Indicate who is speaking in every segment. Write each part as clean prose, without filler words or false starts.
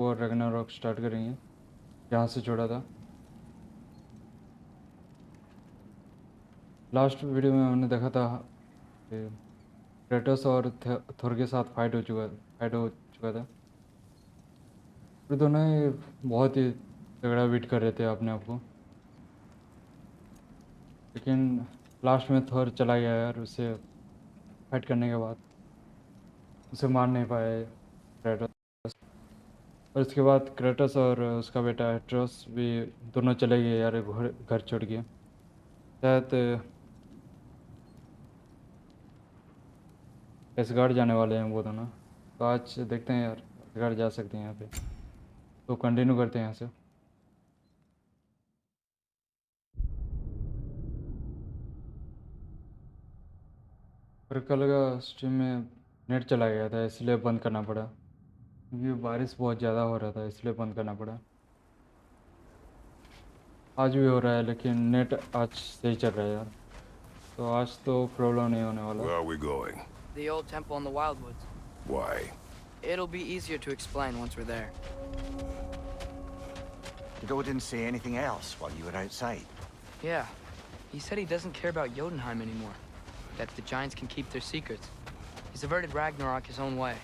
Speaker 1: वो Ragnarok start करेंगे जहाँ से छोड़ा था। लास्ट वीडियो में हमने देखा था कि क्रेटोस और थोर के साथ फाइट हो चुका था। फिर दोनों ही बहुत ही तगड़ा बीट कर रहे थे अपने आप को, लेकिन लास्ट में थोर चला गया यार। उससे फाइट करने के बाद उसे मार नहीं पाए क्रेटोस। और उसके बाद क्रेटोस और उसका बेटा एट्रोस भी दोनों चले गए यार, घर घर छोड़ के। शायद एसगार्ड जाने वाले हैं वो दोनों। तो आज देखते हैं यार, एसगार्ड जा सकते हैं यहाँ पे। तो कंटिन्यू करते हैं यहाँ से। पर कल का स्ट्रीम में नेट चला गया था, इसलिए बंद करना पड़ा, क्योंकि बारिश बहुत ज़्यादा हो रहा था, इसलिए बंद करना पड़ा। आज भी हो रहा है, लेकिन नेट आज सही चल रहा है यार, तो आज तो प्रॉब्लम नहीं होने वाला।
Speaker 2: Where are we going?
Speaker 3: The old temple in the Wildwoods.
Speaker 2: Why?
Speaker 3: It'll be easier to explain once we're there.
Speaker 4: Did Odin say anything else while you were outside?
Speaker 3: Yeah. He said he doesn't care about Jotunheim anymore. That the giants can keep their secrets. He's averted Ragnarok his own way.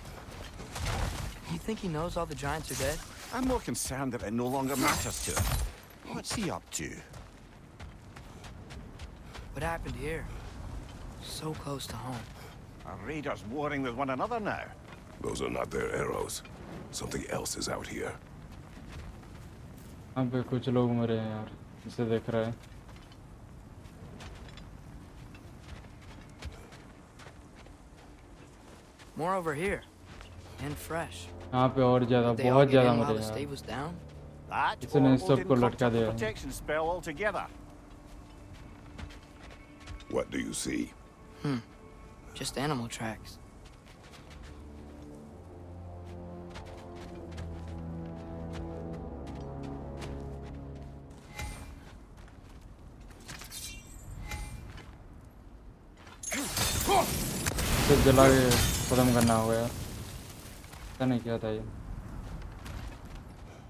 Speaker 3: You think he knows all the giants are dead?
Speaker 4: I'm more concerned that it no longer matters to him. What's he up to?
Speaker 3: What happened here? So close to home.
Speaker 4: Are raiders warring with one another now?
Speaker 2: Those are not their arrows. Something else is out here.
Speaker 1: यहाँ पे कुछ लोग मरे हैं यार, इसे देख रहा है।
Speaker 3: More over here. And fresh.
Speaker 1: यहाँ पे और ज़्यादा,
Speaker 3: Did they all
Speaker 1: बहुत
Speaker 3: get
Speaker 1: ज़्यादा
Speaker 3: in while
Speaker 1: मरे
Speaker 3: the
Speaker 1: हैं
Speaker 3: stave
Speaker 1: यार।
Speaker 3: was down?
Speaker 4: That
Speaker 1: इसने
Speaker 4: or
Speaker 1: सबको
Speaker 4: Odin
Speaker 1: लटका
Speaker 4: cocked up
Speaker 1: दिया
Speaker 4: a
Speaker 1: है।
Speaker 4: protection spell altogether.
Speaker 2: What do you see?
Speaker 3: Just animal tracks.
Speaker 1: इसे जला के खत्म करना होगा यार, पता नहीं क्या था ये।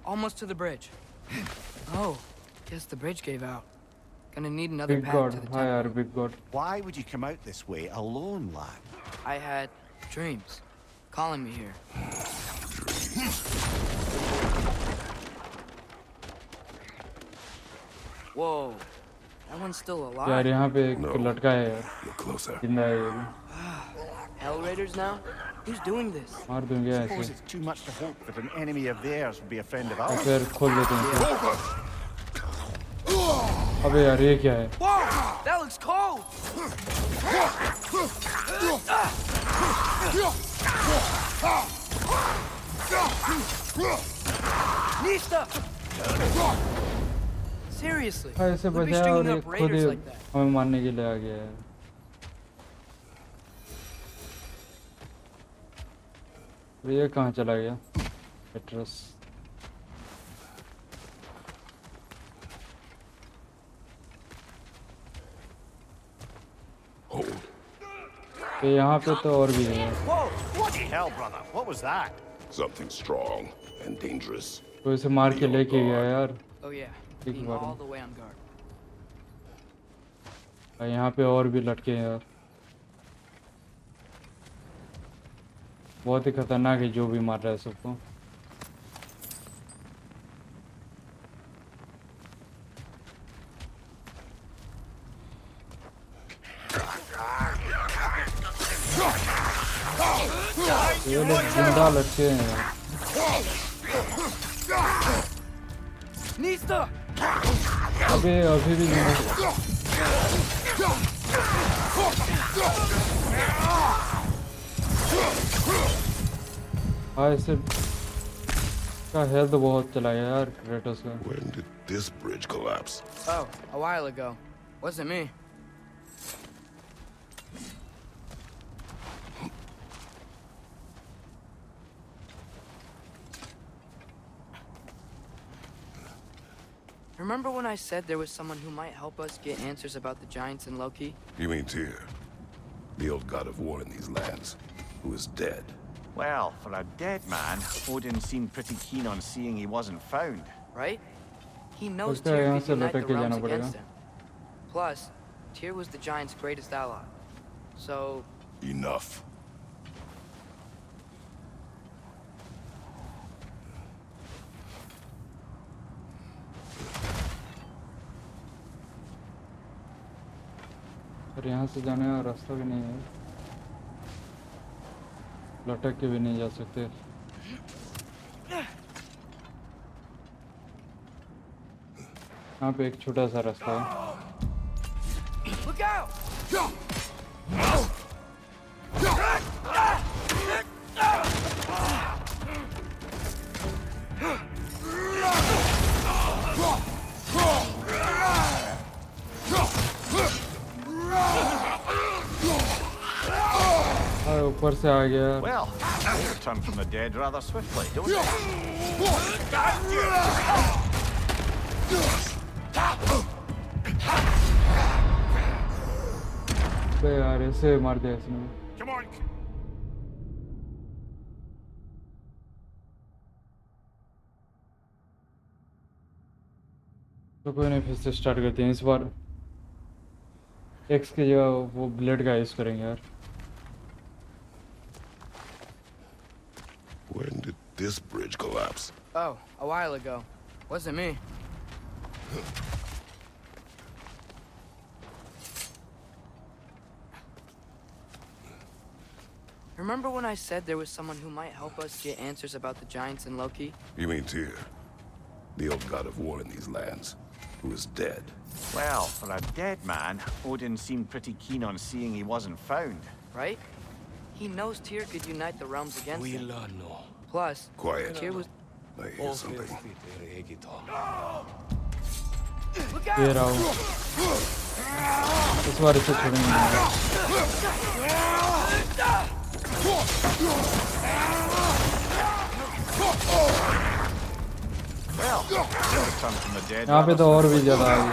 Speaker 3: Almost to the bridge. Oh, guess the bridge gave out. Gonna need another
Speaker 1: big
Speaker 3: path
Speaker 1: God,
Speaker 3: to the
Speaker 1: हाँ यार
Speaker 3: temple.
Speaker 1: Big God.
Speaker 4: Why would you come out this way alone, lad?
Speaker 3: I had dreams calling me here. Whoa, that one's still
Speaker 1: यार
Speaker 3: alive.
Speaker 1: यहाँ पे एक
Speaker 2: No.
Speaker 1: लटका है यार,
Speaker 2: Look closer.
Speaker 1: जिंदा है ये भी।
Speaker 3: Hell Raiders now? Who's doing this?
Speaker 1: मार दूंगे
Speaker 4: Suppose
Speaker 1: ऐसे।
Speaker 4: it's too much to hope that an enemy of theirs would be a friend of
Speaker 1: और
Speaker 4: ours.
Speaker 1: फिर खोल देते हैं इसे। अबे यार ये क्या है?
Speaker 3: Whoa, that looks cold. Nista! Seriously,
Speaker 1: हाँ ऐसे
Speaker 3: who'd be
Speaker 1: बचाया और
Speaker 3: stringing
Speaker 1: ये
Speaker 3: up
Speaker 1: खुद ही
Speaker 3: raiders like that?
Speaker 1: हमें मारने के लिए आ गया है। तो ये कहाँ चला गया? एट्रस।
Speaker 2: Hold.
Speaker 1: तो यहाँ पे तो और भी है।
Speaker 4: Whoa! Bloody hell, brother! What was that?
Speaker 2: Something strong and dangerous.
Speaker 1: तो इसे मार के लेके गया यार।
Speaker 3: Oh yeah,
Speaker 1: Big
Speaker 3: being
Speaker 1: bottom.
Speaker 3: all the way on guard.
Speaker 1: और यहाँ पे और भी लटके हैं यार। बहुत ही खतरनाक है जो भी मार रहा है सबको। ये लोग जिंदा लटके हैं यार।
Speaker 3: Nista!
Speaker 1: अबे अभी भी जिंदा। हाँ इससे का हेल्थ बहुत चला गया यार क्रेटोस का।
Speaker 2: When did this bridge collapse?
Speaker 3: Oh, a while ago. Wasn't me. Remember when I said there was someone who might help us get answers about the giants and Loki?
Speaker 2: You mean Tyr, the old god of war in these lands, who is dead.
Speaker 4: Well, for a dead man, Odin seemed pretty keen on seeing he wasn't found.
Speaker 3: Right? He knows
Speaker 1: लगता है
Speaker 3: Tyr
Speaker 1: यहाँ
Speaker 3: could
Speaker 1: से
Speaker 3: unite the
Speaker 1: लटक के
Speaker 3: realms
Speaker 1: जाना पड़ेगा।
Speaker 3: against him. Plus, Tyr was the Giants' greatest ally. So,
Speaker 2: Enough.
Speaker 1: और यहाँ से जाने का रास्ता भी नहीं है, लटक के भी नहीं जा सकते। यहाँ पे एक छोटा सा रास्ता है।
Speaker 3: look out!
Speaker 1: ऊपर से आ गया।
Speaker 4: Well, they return from the dead rather swiftly, don't they?
Speaker 1: बे यार ऐसे मार दिया इसने।
Speaker 2: Come on.
Speaker 1: तो कोई नहीं, फिर से स्टार्ट करते हैं। इस बार एक्स की जगह वो ब्लेड का यूज करेंगे यार।
Speaker 2: When did this bridge collapse?
Speaker 3: Oh, a while ago. Wasn't me. Remember when I said there was someone who might help us get answers about the Giants and Loki?
Speaker 2: You mean Tyr, the old god of war in these lands, who is dead?
Speaker 4: Well, for a dead man, Odin seemed pretty keen on seeing he wasn't found.
Speaker 3: Right? He knows Tyr could unite the realms against him.
Speaker 5: no.
Speaker 3: Plus,
Speaker 2: Quiet.
Speaker 3: Tyr was...
Speaker 2: I hear something.
Speaker 3: Look
Speaker 1: ये
Speaker 3: out!
Speaker 1: रहा हूँ। इस बार इसे छोड़ेंगे नहीं।
Speaker 4: Well, they return from the dead
Speaker 1: यहाँ पे
Speaker 4: rather
Speaker 1: तो और भी
Speaker 4: swiftly.
Speaker 1: ज्यादा आ गया।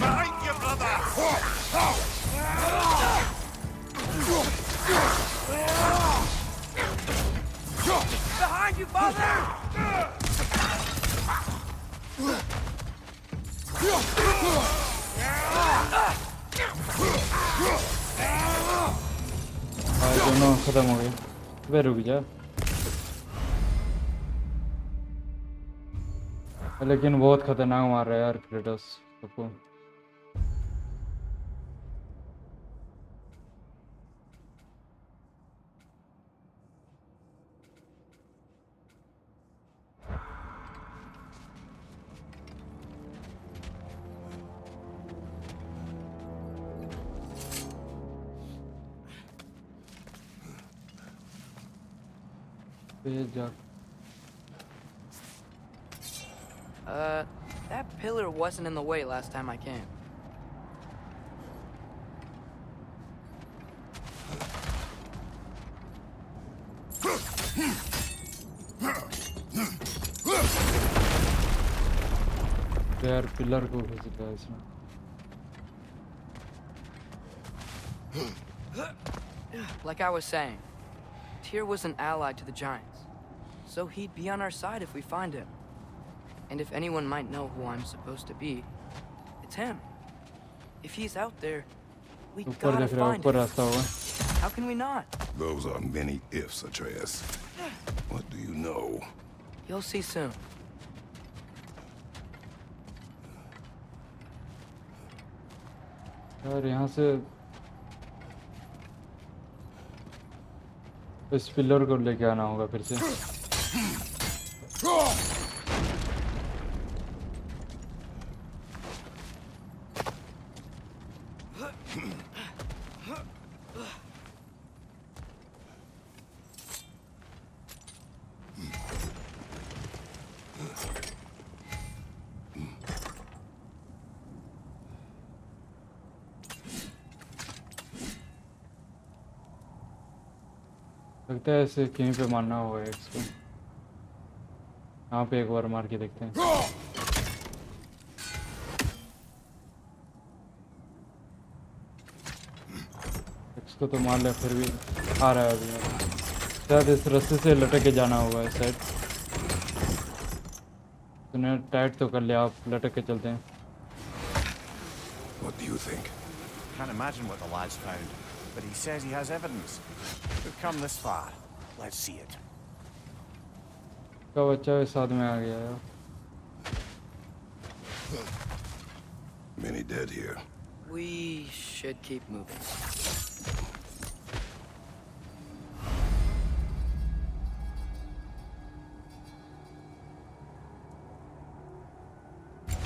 Speaker 2: Behind you, brother!
Speaker 3: Behind you, father!
Speaker 1: दोनों खत्म हो गए। वे रुक जा। लेकिन बहुत खतरनाक मार रहा है यार क्रेटोस सबको। जा
Speaker 3: That pillar wasn't in the way last time I came.
Speaker 1: यार पिलर को घिस दिया इसने।
Speaker 3: Like I was saying, Tyr was an ally to the Giants, so he'd be on our side if we find him. And if anyone might know who I'm supposed to be, it's him. If he's out there, we
Speaker 1: ऊपर
Speaker 3: gotta
Speaker 1: देख रहा है,
Speaker 3: find
Speaker 1: ऊपर
Speaker 3: him.
Speaker 1: रास्ता होगा।
Speaker 3: How can we not?
Speaker 2: Those are many ifs, Atreus. What do you know?
Speaker 3: You'll see soon.
Speaker 1: यार यहाँ से इस पिलर को लेके आना होगा फिर से। लगता है ऐसे कहीं पे मारना होगा इसको। यहाँ पे एक बार मार के देखते हैं। उसको तो मार लिया, फिर भी आ रहा है अभी। शायद इस रास्ते से लटक के जाना होगा इस साइड। तूने टाइट तो कर लिया, आप लटक के चलते हैं।
Speaker 2: What do you think?
Speaker 4: Can't imagine what the lad's found, but he says he has evidence. We've come this far. Let's see it.
Speaker 1: का बच्चा भी साथ में आ गया यार।
Speaker 2: Many dead here.
Speaker 3: We should keep moving.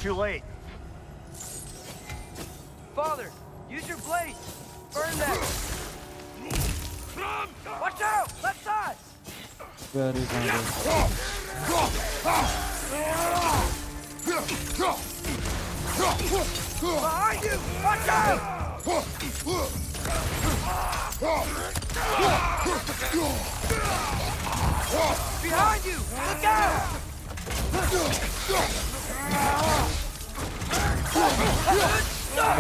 Speaker 4: Too late.
Speaker 3: Father, use your blade. Burn them. Watch out! Left side.
Speaker 1: Where is my God?
Speaker 3: Behind you! Watch out! Behind you! Look out!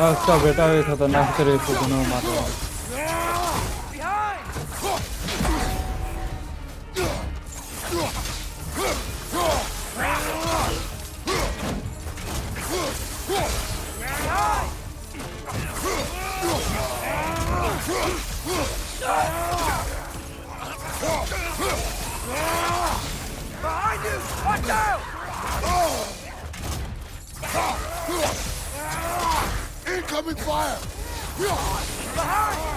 Speaker 1: उसका बेटा भी खतरनाक तरीके से दोनों मार रहा है।
Speaker 3: Behind! Behind you! Watch out!
Speaker 2: Incoming fire!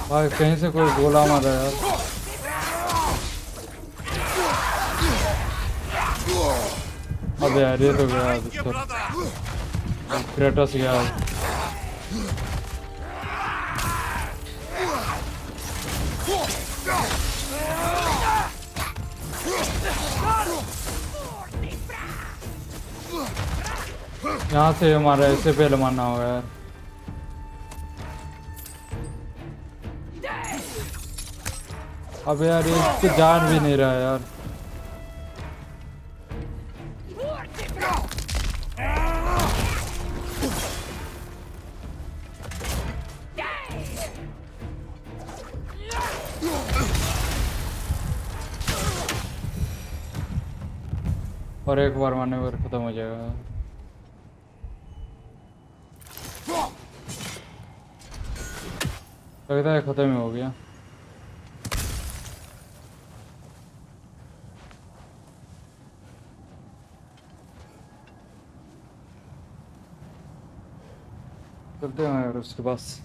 Speaker 1: भाई कहीं से कोई गोला मार रहा है यार। अब यार ये तो गया इसको। क्रेटोस गया। यहाँ से हमारा ऐसे पहले मारना होगा यार। अब यार ये इसकी जान भी नहीं रहा यार। और एक बार मारने पर खत्म हो जाएगा। लगता है खत्म ही हो गया। चलते हैं यार उसके पास।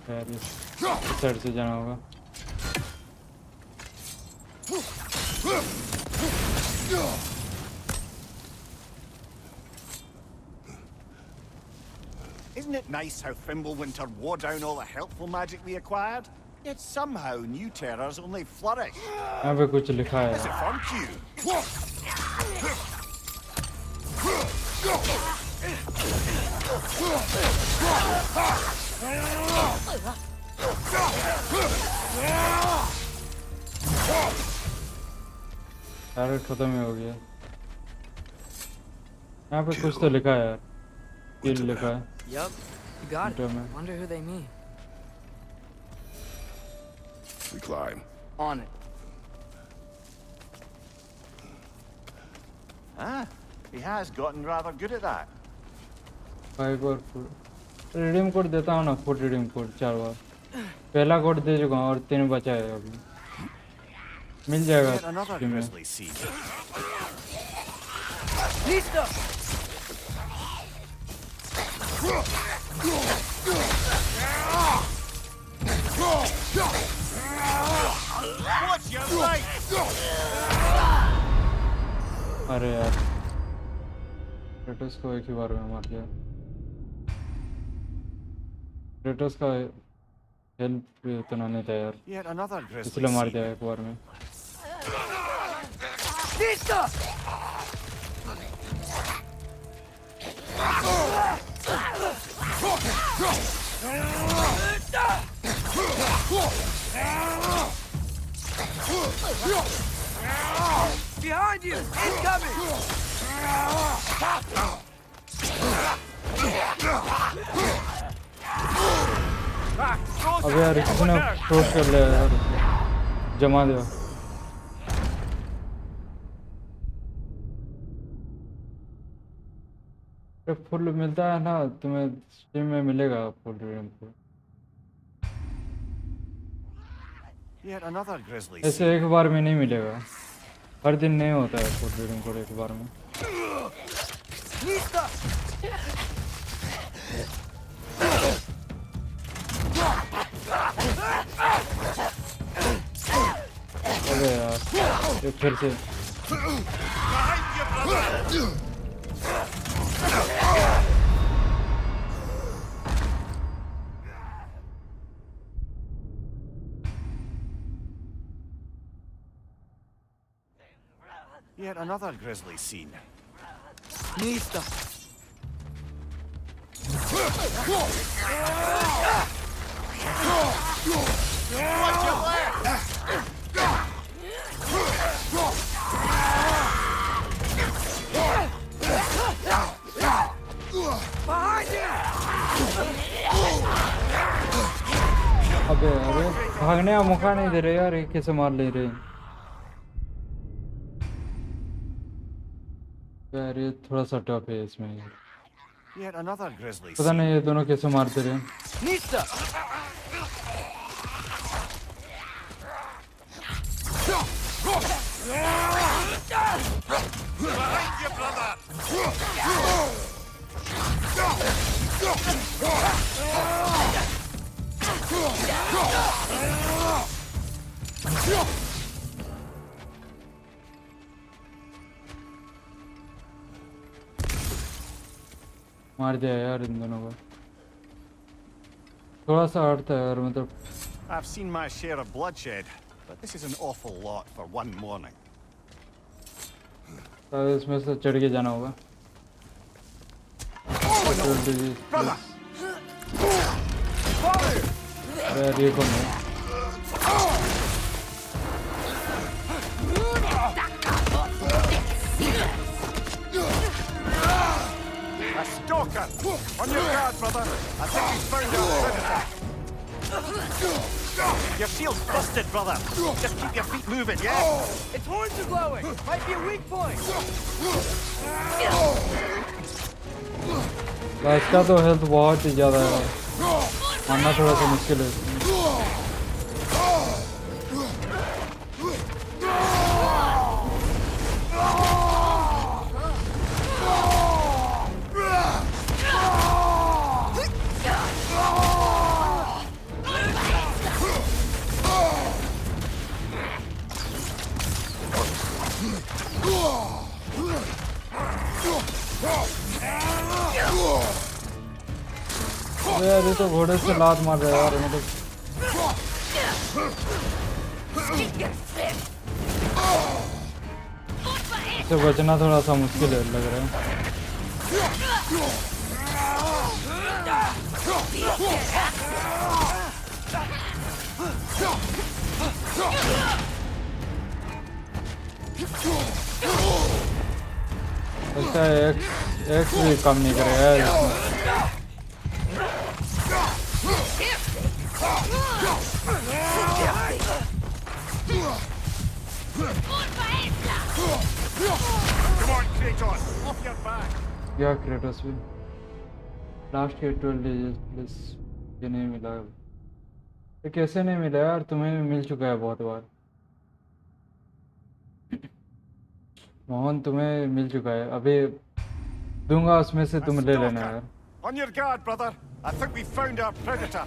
Speaker 1: यार इस साइड से जाना होगा।
Speaker 4: Isn't it nice how Fimbulwinter wore down all the helpful magic we acquired? Yet somehow new terrors only flourish.
Speaker 1: यहाँ पे कुछ लिखा है।
Speaker 4: Is it from you?
Speaker 1: यार खत्म ही हो गया। यहाँ पे कुछ तो लिखा है यार। किल लिखा है।
Speaker 3: Yup, you got it.
Speaker 1: Winterman.
Speaker 3: Wonder who they mean.
Speaker 2: We climb.
Speaker 3: On it.
Speaker 4: Ah, he has gotten rather good at that.
Speaker 1: 5 और 4 रिडीम कोड देता हूँ ना। फूड रिडीम कोड 4 बार। पहला कोड दे चुका हूँ और 3 बचा है अभी। मिल जाएगा
Speaker 4: Yet another
Speaker 1: स्ट्रीम में।
Speaker 4: grisly scene.
Speaker 3: Nista!
Speaker 4: Watch your right!
Speaker 1: अरे यार क्रेटोस को एक ही बार में मार दिया। क्रेटोस का हेल्प भी उतना नहीं था यार,
Speaker 4: Yet another grisly
Speaker 1: इसलिए मार
Speaker 4: scene.
Speaker 1: दिया एक बार में।
Speaker 3: Behind you! Incoming!
Speaker 1: अबे यार किसी ने क्रोश कर लिया यार, जमा दिया। फुल मिलता है ना तुम्हें, स्टीम में मिलेगा full redeem code.
Speaker 4: Yet another grisly
Speaker 1: ऐसे
Speaker 4: scene.
Speaker 1: एक बार में नहीं मिलेगा, हर दिन नहीं होता है फुल रिडीम कोड एक बार में। अबे यार ये फिर से
Speaker 4: Yet another grisly scene.
Speaker 3: Nista!
Speaker 1: अबे अबे भागने का मौका नहीं दे रहे यार, ये कैसे मार ले रहे हैं यार। ये थोड़ा सा टफ है इसमें यार,
Speaker 4: Yet another grisly
Speaker 1: पता
Speaker 4: scene.
Speaker 1: नहीं ये दोनों कैसे मारते रहे।
Speaker 3: Nista!
Speaker 1: मार दिया यार इन दोनों को, थोड़ा सा हटता है यार, मतलब
Speaker 4: I've seen my share of bloodshed, but this is an awful lot for one morning.
Speaker 1: इसमें से चढ़ के जाना होगा।
Speaker 4: Brother!
Speaker 1: अरे यार ये कौन है?
Speaker 4: A stalker! On your guard, brother! I think he's found our predator. Your shield's busted, brother! Just keep your feet moving, yeah?
Speaker 3: Its horns are glowing! Might be a weak point!
Speaker 1: इसका तो health बहुत ही ज़्यादा है, मारना थोड़ा सा मुश्किल है। यार ये तो घोड़े से लात मार रहा है यार, मतलब इससे बचना थोड़ा सा मुश्किल है लग रहा है। लगता है एक्स भी काम नहीं करेगा इसमें।
Speaker 4: Come on, Kratos! Off your back!
Speaker 1: या क्रेटोस भी लास्ट के 12 डेज प्लस ये नहीं मिला। ये कैसे नहीं मिला यार, तुम्हें मिल चुका है बहुत बार। मोहन तुम्हें मिल चुका है, अभी दूंगा उसमें से तुम ले लेना यार।
Speaker 4: On your guard, brother! I think we found our predator.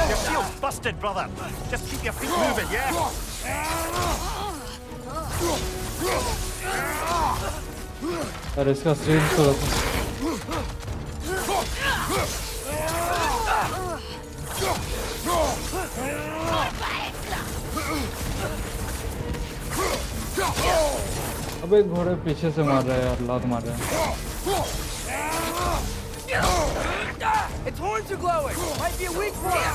Speaker 4: Your shield's busted, brother. Just keep your feet moving, yeah?
Speaker 1: अरे इसका स्ट्रेंथ तो अबे घोड़े पीछे से मार रहा है यार, लात मार रहा है।
Speaker 3: Its horns are glowing. Might be a weak point.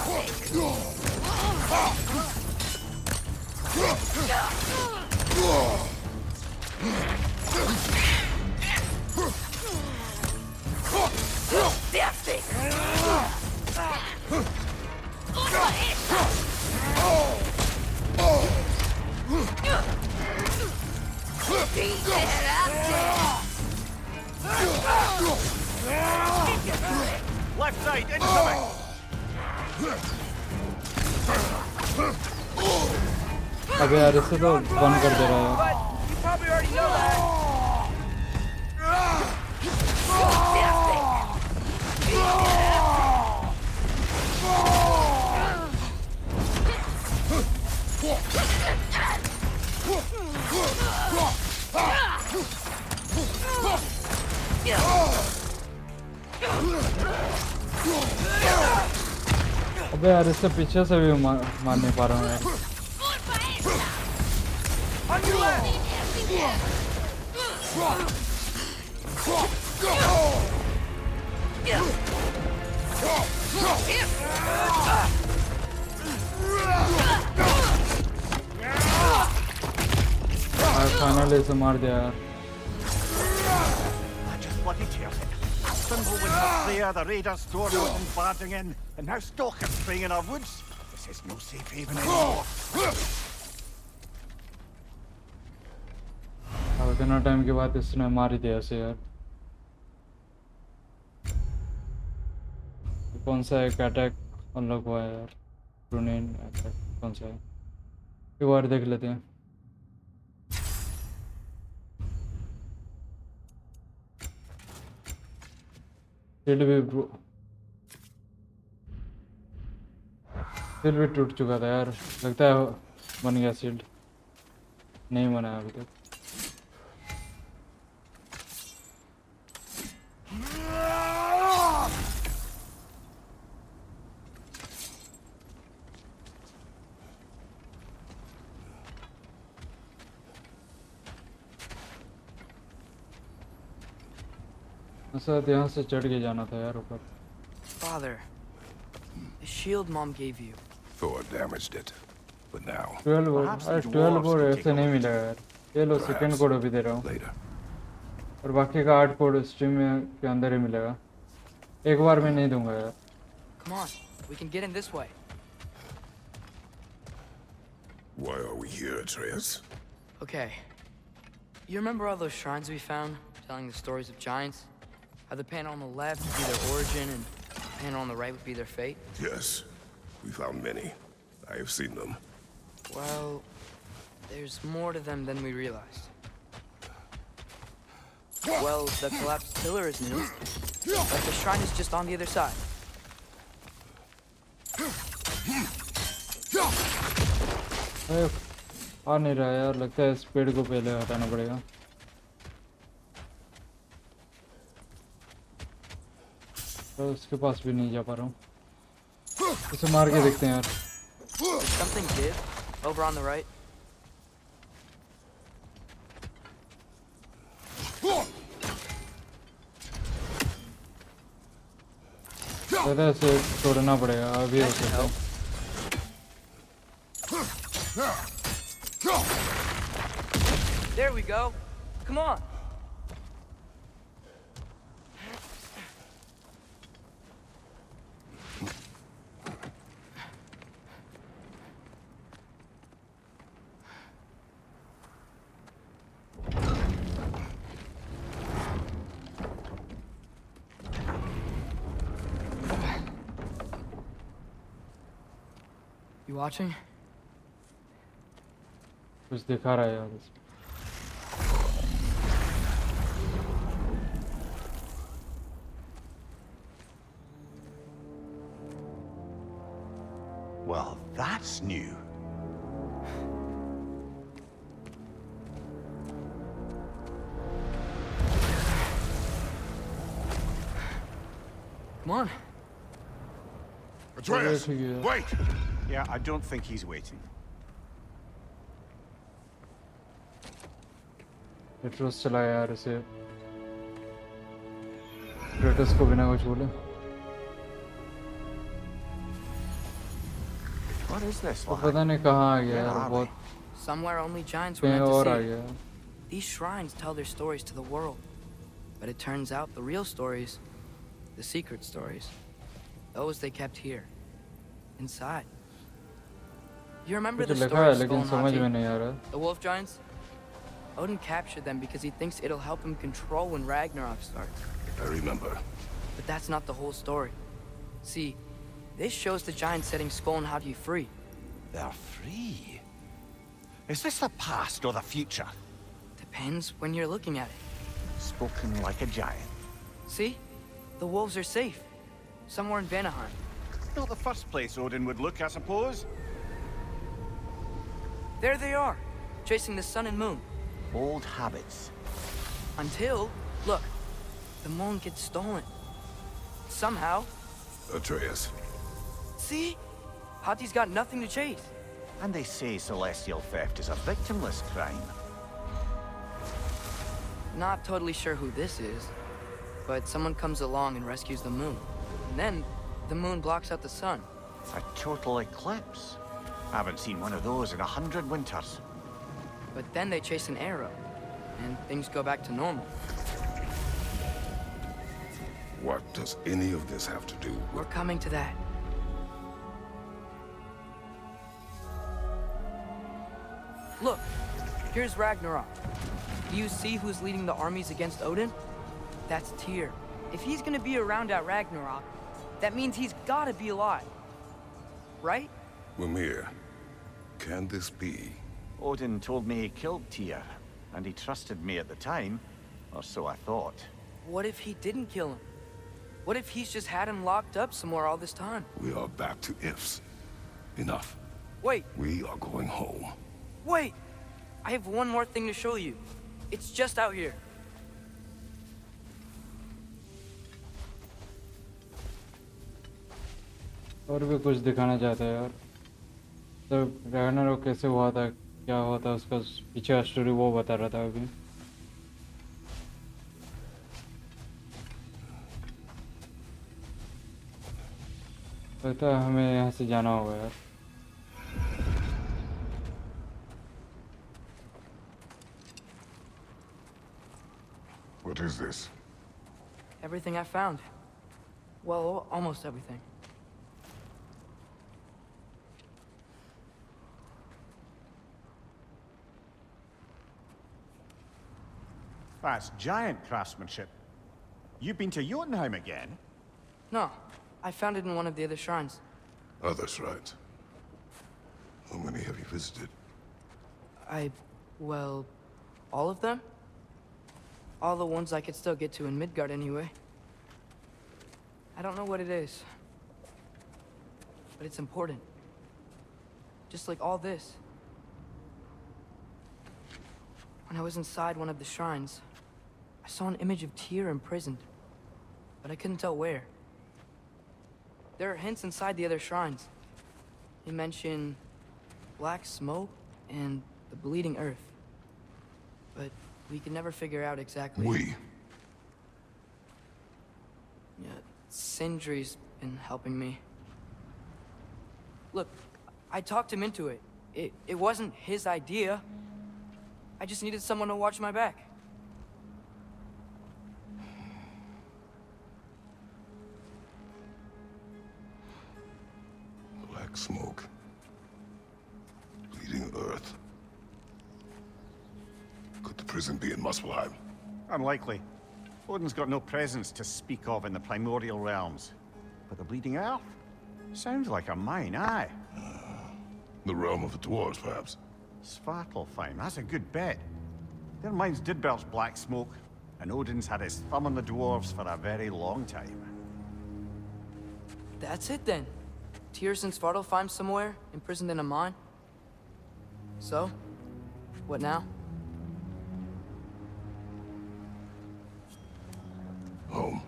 Speaker 4: Left side, incoming!
Speaker 1: अबे यार इससे तो बंद कर दे रहा है।
Speaker 3: But you probably already know that.
Speaker 1: अबे यार इससे पीछे से भी मार नहीं पा रहा हूँ यार।
Speaker 3: On your left.
Speaker 1: फाइनली इसे मार दिया यार।
Speaker 4: I just bloody tears it. Fimbulwinter's there, the raiders stormed out and barging in, and now stalkers spraying in our woods. This is no safe haven anymore.
Speaker 1: अब इतना time के बाद इसने मार ही दिया इसे यार। कौन सा एक अटैक अनलॉक हुआ है यार? रूनिन अटैक कौन सा है? एक बार देख लेते हैं। शील्ड भी टूट चुका था यार, लगता है बन गया शील्ड। नहीं बना अभी तक। शायद यहाँ से चढ़ के जाना था यार ऊपर।
Speaker 3: Father, the shield Mom gave you.
Speaker 2: Thor damaged it. But now,
Speaker 1: 12
Speaker 4: Perhaps
Speaker 1: अरे
Speaker 4: the
Speaker 1: 12
Speaker 4: dwarves
Speaker 1: कोड
Speaker 4: can
Speaker 1: ऐसे
Speaker 4: take
Speaker 1: नहीं
Speaker 4: over.
Speaker 1: मिलेगा यार। ये लो सेकंड कोड अभी दे रहा हूँ,
Speaker 2: later.
Speaker 1: और बाकी का 8 कोड स्ट्रीम में के अंदर ही मिलेगा। एक बार में नहीं दूंगा यार।
Speaker 3: Come on, we can get in this way.
Speaker 2: Why are we here, Atreus?
Speaker 3: Okay. You remember all those shrines we found, telling the stories of giants? How the panel on the left would be their origin, and the panel on the right would be their fate?
Speaker 2: Yes, we found many. I have seen them.
Speaker 3: Well, there's more to them than we realized. Well, the collapsed pillar is new, but the shrine is just on the other side.
Speaker 1: अरे आ नहीं रहा यार, लगता है इस पेड़ को पहले हटाना पड़ेगा। तो उसके पास भी नहीं जा पा रहा हूँ। इसे मार के देखते हैं यार।
Speaker 3: Did something give over on the right?
Speaker 1: लगता है इसे तोड़ना पड़ेगा अभी। हो
Speaker 3: That should
Speaker 1: सकता है।
Speaker 3: help. There we go. Come on. You watching?
Speaker 1: कुछ दिखा रहा है यार इसमें।
Speaker 4: Well, that's new.
Speaker 3: Come on.
Speaker 2: Atreus,
Speaker 1: ठीक है।
Speaker 2: wait!
Speaker 4: Yeah, I don't think he's waiting.
Speaker 1: एट्रोस चला यार इसे क्रेटस को बिना कुछ बोले।
Speaker 4: What is this
Speaker 1: तो
Speaker 4: like?
Speaker 1: पता नहीं कहाँ आ गया
Speaker 4: Where
Speaker 1: यार,
Speaker 4: are
Speaker 1: बहुत
Speaker 3: Somewhere only giants were
Speaker 1: कहीं
Speaker 3: meant
Speaker 1: और
Speaker 3: to
Speaker 1: आ
Speaker 3: see.
Speaker 1: गया।
Speaker 3: These shrines tell their stories to the world. But it turns out the real stories, the secret stories, those they kept here, inside. You remember
Speaker 1: कुछ
Speaker 3: the
Speaker 1: लिखा
Speaker 3: story
Speaker 1: है
Speaker 3: of
Speaker 1: लेकिन
Speaker 3: Skull
Speaker 1: समझ
Speaker 3: and
Speaker 1: में
Speaker 3: Hati,
Speaker 1: नहीं आ रहा।
Speaker 3: the wolf giants? Odin captured them because he thinks it'll help him control when Ragnarok starts.
Speaker 2: I remember.
Speaker 3: But that's not the whole story. See, this shows the giants setting Skull and Hati free.
Speaker 4: They're free. Is this the past or the future?
Speaker 3: Depends when you're looking at it.
Speaker 4: Spoken like a giant.
Speaker 3: See? The wolves are safe. Somewhere in Vanaheim.
Speaker 4: Not the first place Odin would look, I suppose.
Speaker 3: There they are, chasing the sun and moon.
Speaker 4: Old habits.
Speaker 3: Until, look, the moon gets stolen. Somehow.
Speaker 2: Atreus.
Speaker 3: See? Hati's got nothing to chase.
Speaker 4: And they say celestial theft is a victimless crime.
Speaker 3: Not totally sure who this is, but someone comes along and rescues the moon. And then, the moon blocks out the sun.
Speaker 4: A total eclipse. Haven't seen one of those in 100 winters.
Speaker 3: But then they chase an arrow, and things go back to normal.
Speaker 2: What does any of this have to do
Speaker 3: We're
Speaker 2: with...
Speaker 3: coming to that. Look, here's Ragnarok. Do you see who's leading the armies against Odin? That's Tyr. If he's gonna be around at Ragnarok, that means he's gotta be alive. Right?
Speaker 2: Mimir? Can this be?
Speaker 4: Odin told me he killed Tyr, and he trusted me at the time, or so I thought.
Speaker 3: What if he didn't kill him? What if he's just had him locked up somewhere all this time?
Speaker 2: We are back to ifs. Enough.
Speaker 3: Wait,
Speaker 2: We are going home.
Speaker 3: wait! I have one more thing to show you. It's just out here.
Speaker 1: और भी कुछ दिखाना चाहता है यार। तो Ragnarok कैसे हुआ था, क्या हुआ था, उसका पीछे का स्टोरी वो बता रहा था अभी। लगता है हमें यहाँ से जाना होगा यार।
Speaker 2: What is this?
Speaker 3: Everything I found. Well, almost everything.
Speaker 4: That's giant craftsmanship. You've been to Jotunheim again?
Speaker 3: No, I found it in one of the other shrines.
Speaker 2: Other shrines. How many have you visited?
Speaker 3: Well, all of them? All the ones I could still get to in Midgard anyway. I don't know what it is. But it's important. Just like all this. When I was inside one of the shrines, I saw an image of Tyr imprisoned. But I couldn't tell where. There are hints inside the other shrines. They mention black smoke and the bleeding earth. But we could never figure out exactly.
Speaker 2: We.
Speaker 3: Yeah, Sindri's been helping me. Look, I talked him into it. It wasn't his idea. I just needed someone to watch my back.
Speaker 2: Black smoke. Bleeding earth. Could the prison be in Muspelheim?
Speaker 4: Unlikely. Odin's got no presence to speak of in the primordial realms. But the Bleeding Earth? Sounds like a mine, aye.
Speaker 2: The realm of the dwarves, perhaps.
Speaker 4: Svartalfheim, that's a good bet. Their mines did belch black smoke, and Odin's had his thumb on the dwarves for a very long time.
Speaker 3: That's it then. Tyr's in Svartalfheim somewhere, imprisoned in a mine. So, what now?
Speaker 2: Home.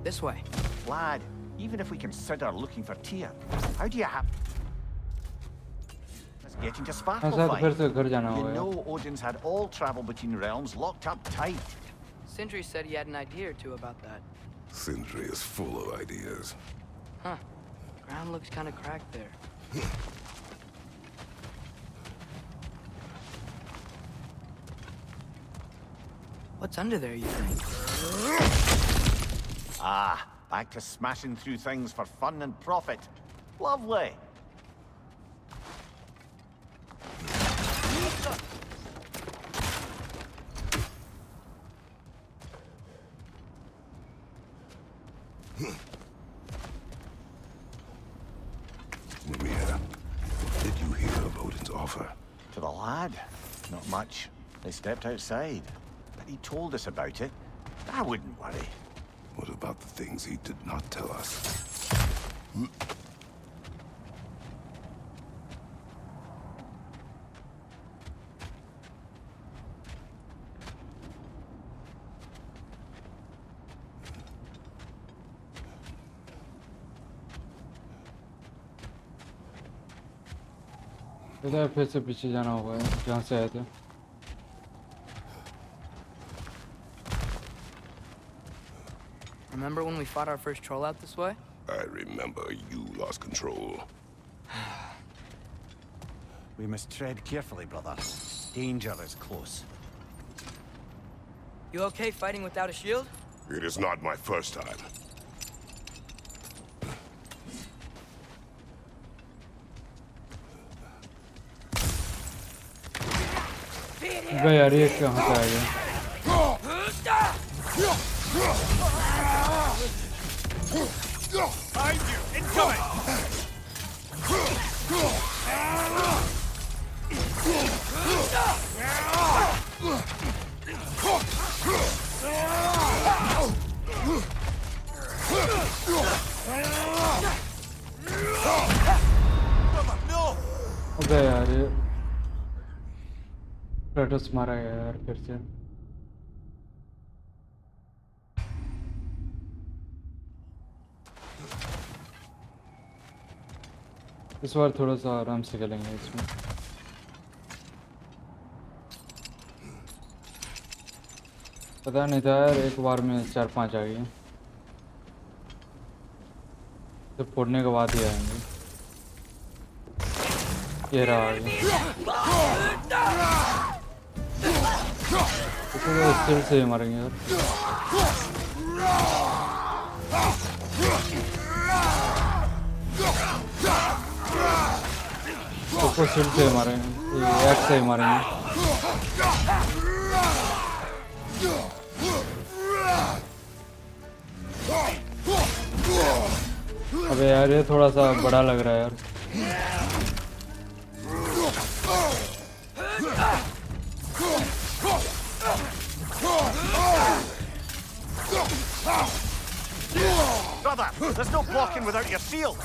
Speaker 3: This way.
Speaker 4: Lad, even if we consider looking for Tyr, how do you have... Getting to
Speaker 1: हाँ शायद फिर
Speaker 4: Svartalfheim.
Speaker 1: से घर जाना
Speaker 4: You
Speaker 1: होगा यार।
Speaker 4: know Odin's had all travel between realms locked up tight.
Speaker 3: Sindri said he had an idea or two about that.
Speaker 2: Sindri is full of ideas.
Speaker 3: Huh. Ground looks kind of cracked there. What's under there, you think?
Speaker 4: Ah, back to smashing through things for fun and profit. Lovely.
Speaker 2: Maria, did you hear of Odin's offer?
Speaker 4: To the lad? Not much. They stepped outside. But he told us about it. I wouldn't worry.
Speaker 2: What about the things he did not tell us?
Speaker 1: इधर फिर से पीछे जाना होगा जहाँ से आए थे।
Speaker 3: Remember when we fought our first troll out this way?
Speaker 2: I remember you lost control.
Speaker 4: We must tread carefully, brother. Danger is close.
Speaker 3: You okay fighting without a shield?
Speaker 2: It is not my first time.
Speaker 1: अबे यार ये कहाँ से आ गया?
Speaker 4: Behind you! Incoming! No!
Speaker 1: अबे यार ये kratos मारा गया यार फिर से। इस बार थोड़ा सा आराम से खेलेंगे इसमें। पता नहीं था यार एक बार में 4-5 आ गए। तो फोड़ने के बाद ही आएंगे। ये रहा आ गया। तो स्टिल से ही मारेंगे यार। तो स्टिल से ही मारेंगे। ये एक्स से ही मारेंगे। अबे यार ये थोड़ा सा बड़ा लग रहा है यार।
Speaker 4: Brother, there's no blocking without your shield.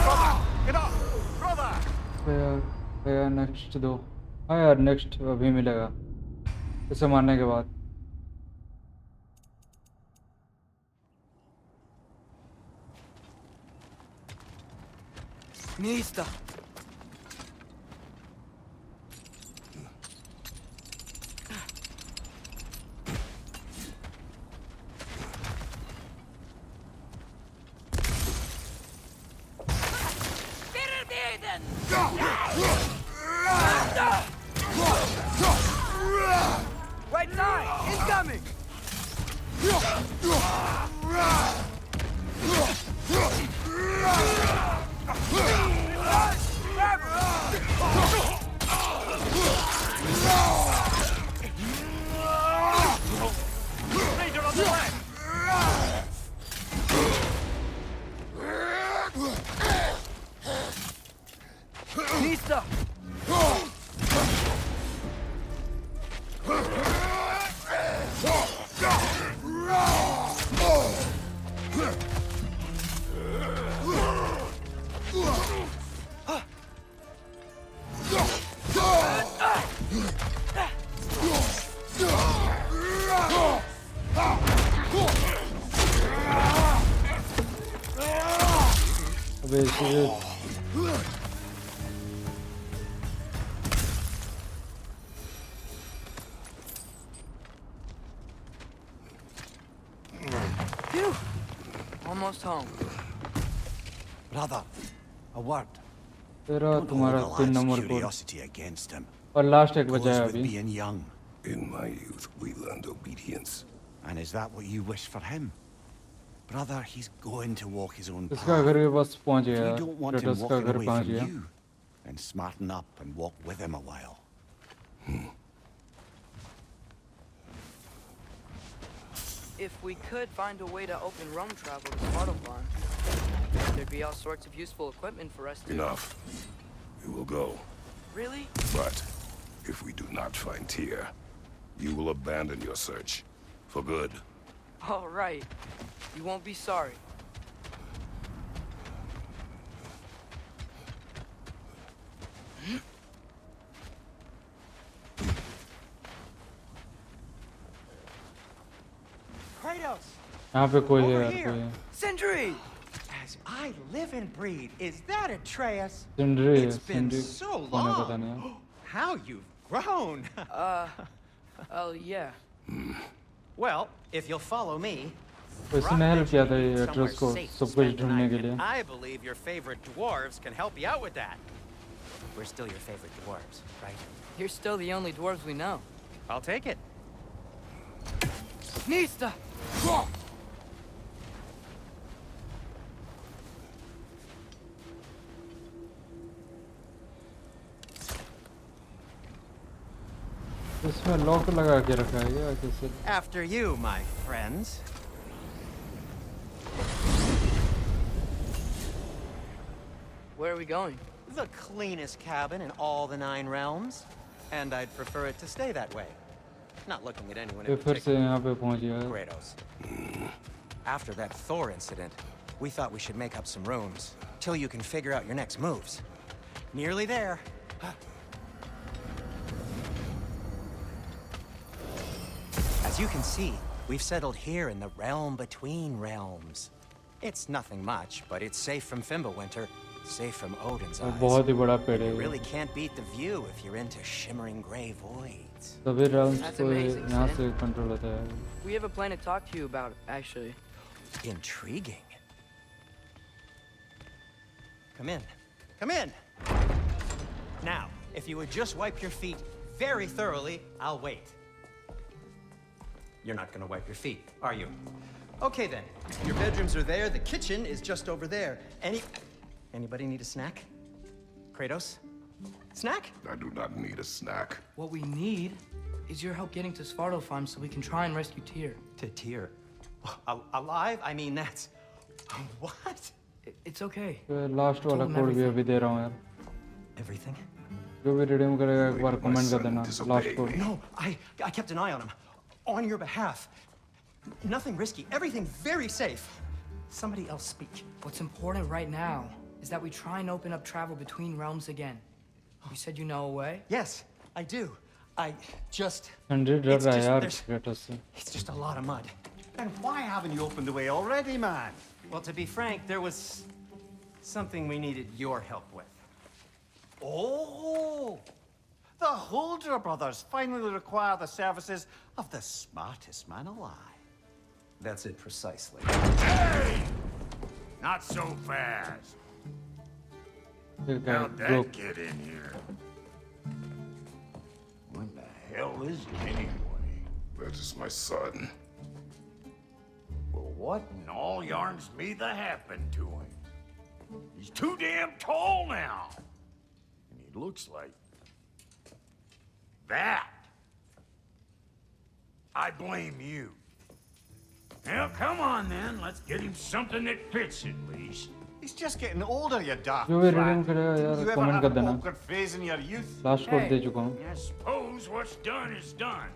Speaker 4: Brother, get up! Brother!
Speaker 1: यार नेक्स्ट दो। हाँ यार नेक्स्ट अभी मिलेगा इसे मारने के बाद।
Speaker 3: Mista. Right side! Incoming!
Speaker 4: Raider on the left!
Speaker 3: Mista!
Speaker 1: अबे इसे
Speaker 3: Phew! Almost home.
Speaker 4: Brother, a word.
Speaker 1: तेरा
Speaker 4: Don't hold
Speaker 1: तुम्हारा
Speaker 4: the
Speaker 1: 3
Speaker 4: lad's
Speaker 1: number code
Speaker 4: curiosity against him.
Speaker 1: और लास्ट एक बचा
Speaker 4: Goes
Speaker 1: है
Speaker 4: with
Speaker 1: अभी
Speaker 4: being young.
Speaker 2: In my youth, we learned obedience.
Speaker 4: And is that what you wish for him? Brother, he's going to walk his own
Speaker 1: इसका
Speaker 4: path.
Speaker 1: घर भी बस पहुंच
Speaker 4: If
Speaker 1: गया
Speaker 4: you don't want him
Speaker 1: Kratos का
Speaker 4: walking
Speaker 1: घर
Speaker 4: away
Speaker 1: पहुंच
Speaker 4: from
Speaker 1: गया
Speaker 4: you, then smarten up and walk with him a while.
Speaker 3: If we could find a way to open Rome travel to Svartalfheim, there'd be all sorts of useful equipment for us to...
Speaker 2: Enough. We will go.
Speaker 3: Really?
Speaker 2: But if we do not find Tyr, you will abandon your search. For good.
Speaker 3: All right. You won't be sorry.
Speaker 5: Kratos,
Speaker 1: यहाँ पे कोई है
Speaker 5: Over
Speaker 1: यार
Speaker 5: here.
Speaker 1: कोई है
Speaker 3: Sindri!
Speaker 5: as I live and breathe, is that Atreus?
Speaker 1: सिंड्री है
Speaker 5: It's been
Speaker 1: सिंड्री
Speaker 5: so
Speaker 1: कौन है पता
Speaker 5: long.
Speaker 1: नहीं है
Speaker 5: How you've grown.
Speaker 3: Oh, yeah.
Speaker 5: Well, if you'll follow me.
Speaker 1: तो इसने हेल्प किया था ये एड्रेस को सब कुछ ढूंढने के लिए
Speaker 5: I believe your favorite dwarves can help you out with that. We're still your favorite dwarves, right?
Speaker 3: You're still the only dwarves we know.
Speaker 5: I'll take it.
Speaker 3: Nista!
Speaker 1: इसमें लॉक लगा के रखा है क्या कैसे
Speaker 5: After you, my friends.
Speaker 3: Where are we going?
Speaker 5: The cleanest cabin in all the 9 realms. And I'd prefer it to stay that way. Not looking at anyone
Speaker 1: ये
Speaker 5: in
Speaker 1: फिर से
Speaker 5: particular.
Speaker 1: यहाँ पे पहुंच गया है
Speaker 5: Kratos. After that Thor incident, we thought we should make up some rooms till you can figure out your next moves. Nearly there. As you can see, we've settled here in the realm between realms. It's nothing much, but it's safe from Fimbulwinter, safe from Odin's
Speaker 1: और
Speaker 5: eyes.
Speaker 1: बहुत ही बड़ा पेड़ है
Speaker 5: You
Speaker 1: ये
Speaker 5: really can't beat the view if you're into shimmering gray voids.
Speaker 1: सभी realms
Speaker 3: That's
Speaker 1: को
Speaker 3: amazing,
Speaker 1: यहाँ
Speaker 3: Sid.
Speaker 1: से कंट्रोल होता है
Speaker 3: We have a plan to talk to you about, actually.
Speaker 5: Intriguing. Come in. Come in. Now, if you would just wipe your feet very thoroughly, I'll wait. You're not gonna wipe your feet, are you? Okay then. Your bedrooms are there, the kitchen is just over there. Anybody need a snack? Kratos? Snack?
Speaker 2: I do not need a snack.
Speaker 3: What we need is your help getting to Svartalfheim so we can try and rescue Tyr.
Speaker 5: To Tyr. Alive? I mean, that's... What?
Speaker 3: It's okay.
Speaker 1: Last वाला
Speaker 3: Told him
Speaker 1: code भी
Speaker 3: everything.
Speaker 1: अभी दे रहा हूँ यार
Speaker 5: Everything?
Speaker 1: जो भी redeem करेगा एक बार
Speaker 2: My
Speaker 1: कमेंट कर
Speaker 2: son
Speaker 1: देना
Speaker 2: disobeyed
Speaker 1: last code
Speaker 2: me.
Speaker 5: No, I kept an eye on him. On your behalf. Nothing risky. Everything very safe. Somebody else speak.
Speaker 3: What's important right now is that we try and open up travel between realms again. You said you know a way?
Speaker 5: Yes, I do. I just...
Speaker 1: सिंड्री डर
Speaker 5: It's
Speaker 1: रहा है
Speaker 5: just-
Speaker 1: यार
Speaker 5: there's-
Speaker 1: Kratos से
Speaker 5: It's just a lot of mud.
Speaker 4: And why haven't you opened the way already, man?
Speaker 5: Well, to be frank, there was something we needed your help with.
Speaker 4: Oh! The Holder brothers finally require the services of the smartest man alive.
Speaker 5: That's it precisely.
Speaker 6: Hey! Not so fast.
Speaker 1: ठीक है
Speaker 6: How'd
Speaker 1: जो
Speaker 6: that get in here? What the hell is it anyway?
Speaker 2: That is my son.
Speaker 6: Well, what in all yarns me that happened to him? He's too damn tall now. And he looks like... that. I blame you. Now, come on then. Let's get him something that fits at least.
Speaker 4: He's just getting older, you daft
Speaker 1: जो भी
Speaker 4: brat.
Speaker 1: Redeem करेगा
Speaker 4: Didn't
Speaker 1: यार
Speaker 4: you ever
Speaker 1: comment
Speaker 4: have
Speaker 1: कर
Speaker 4: an
Speaker 1: देना
Speaker 4: awkward phase in your youth?
Speaker 1: Last code
Speaker 3: Hey.
Speaker 1: दे चुका हूँ
Speaker 6: I suppose what's done is done.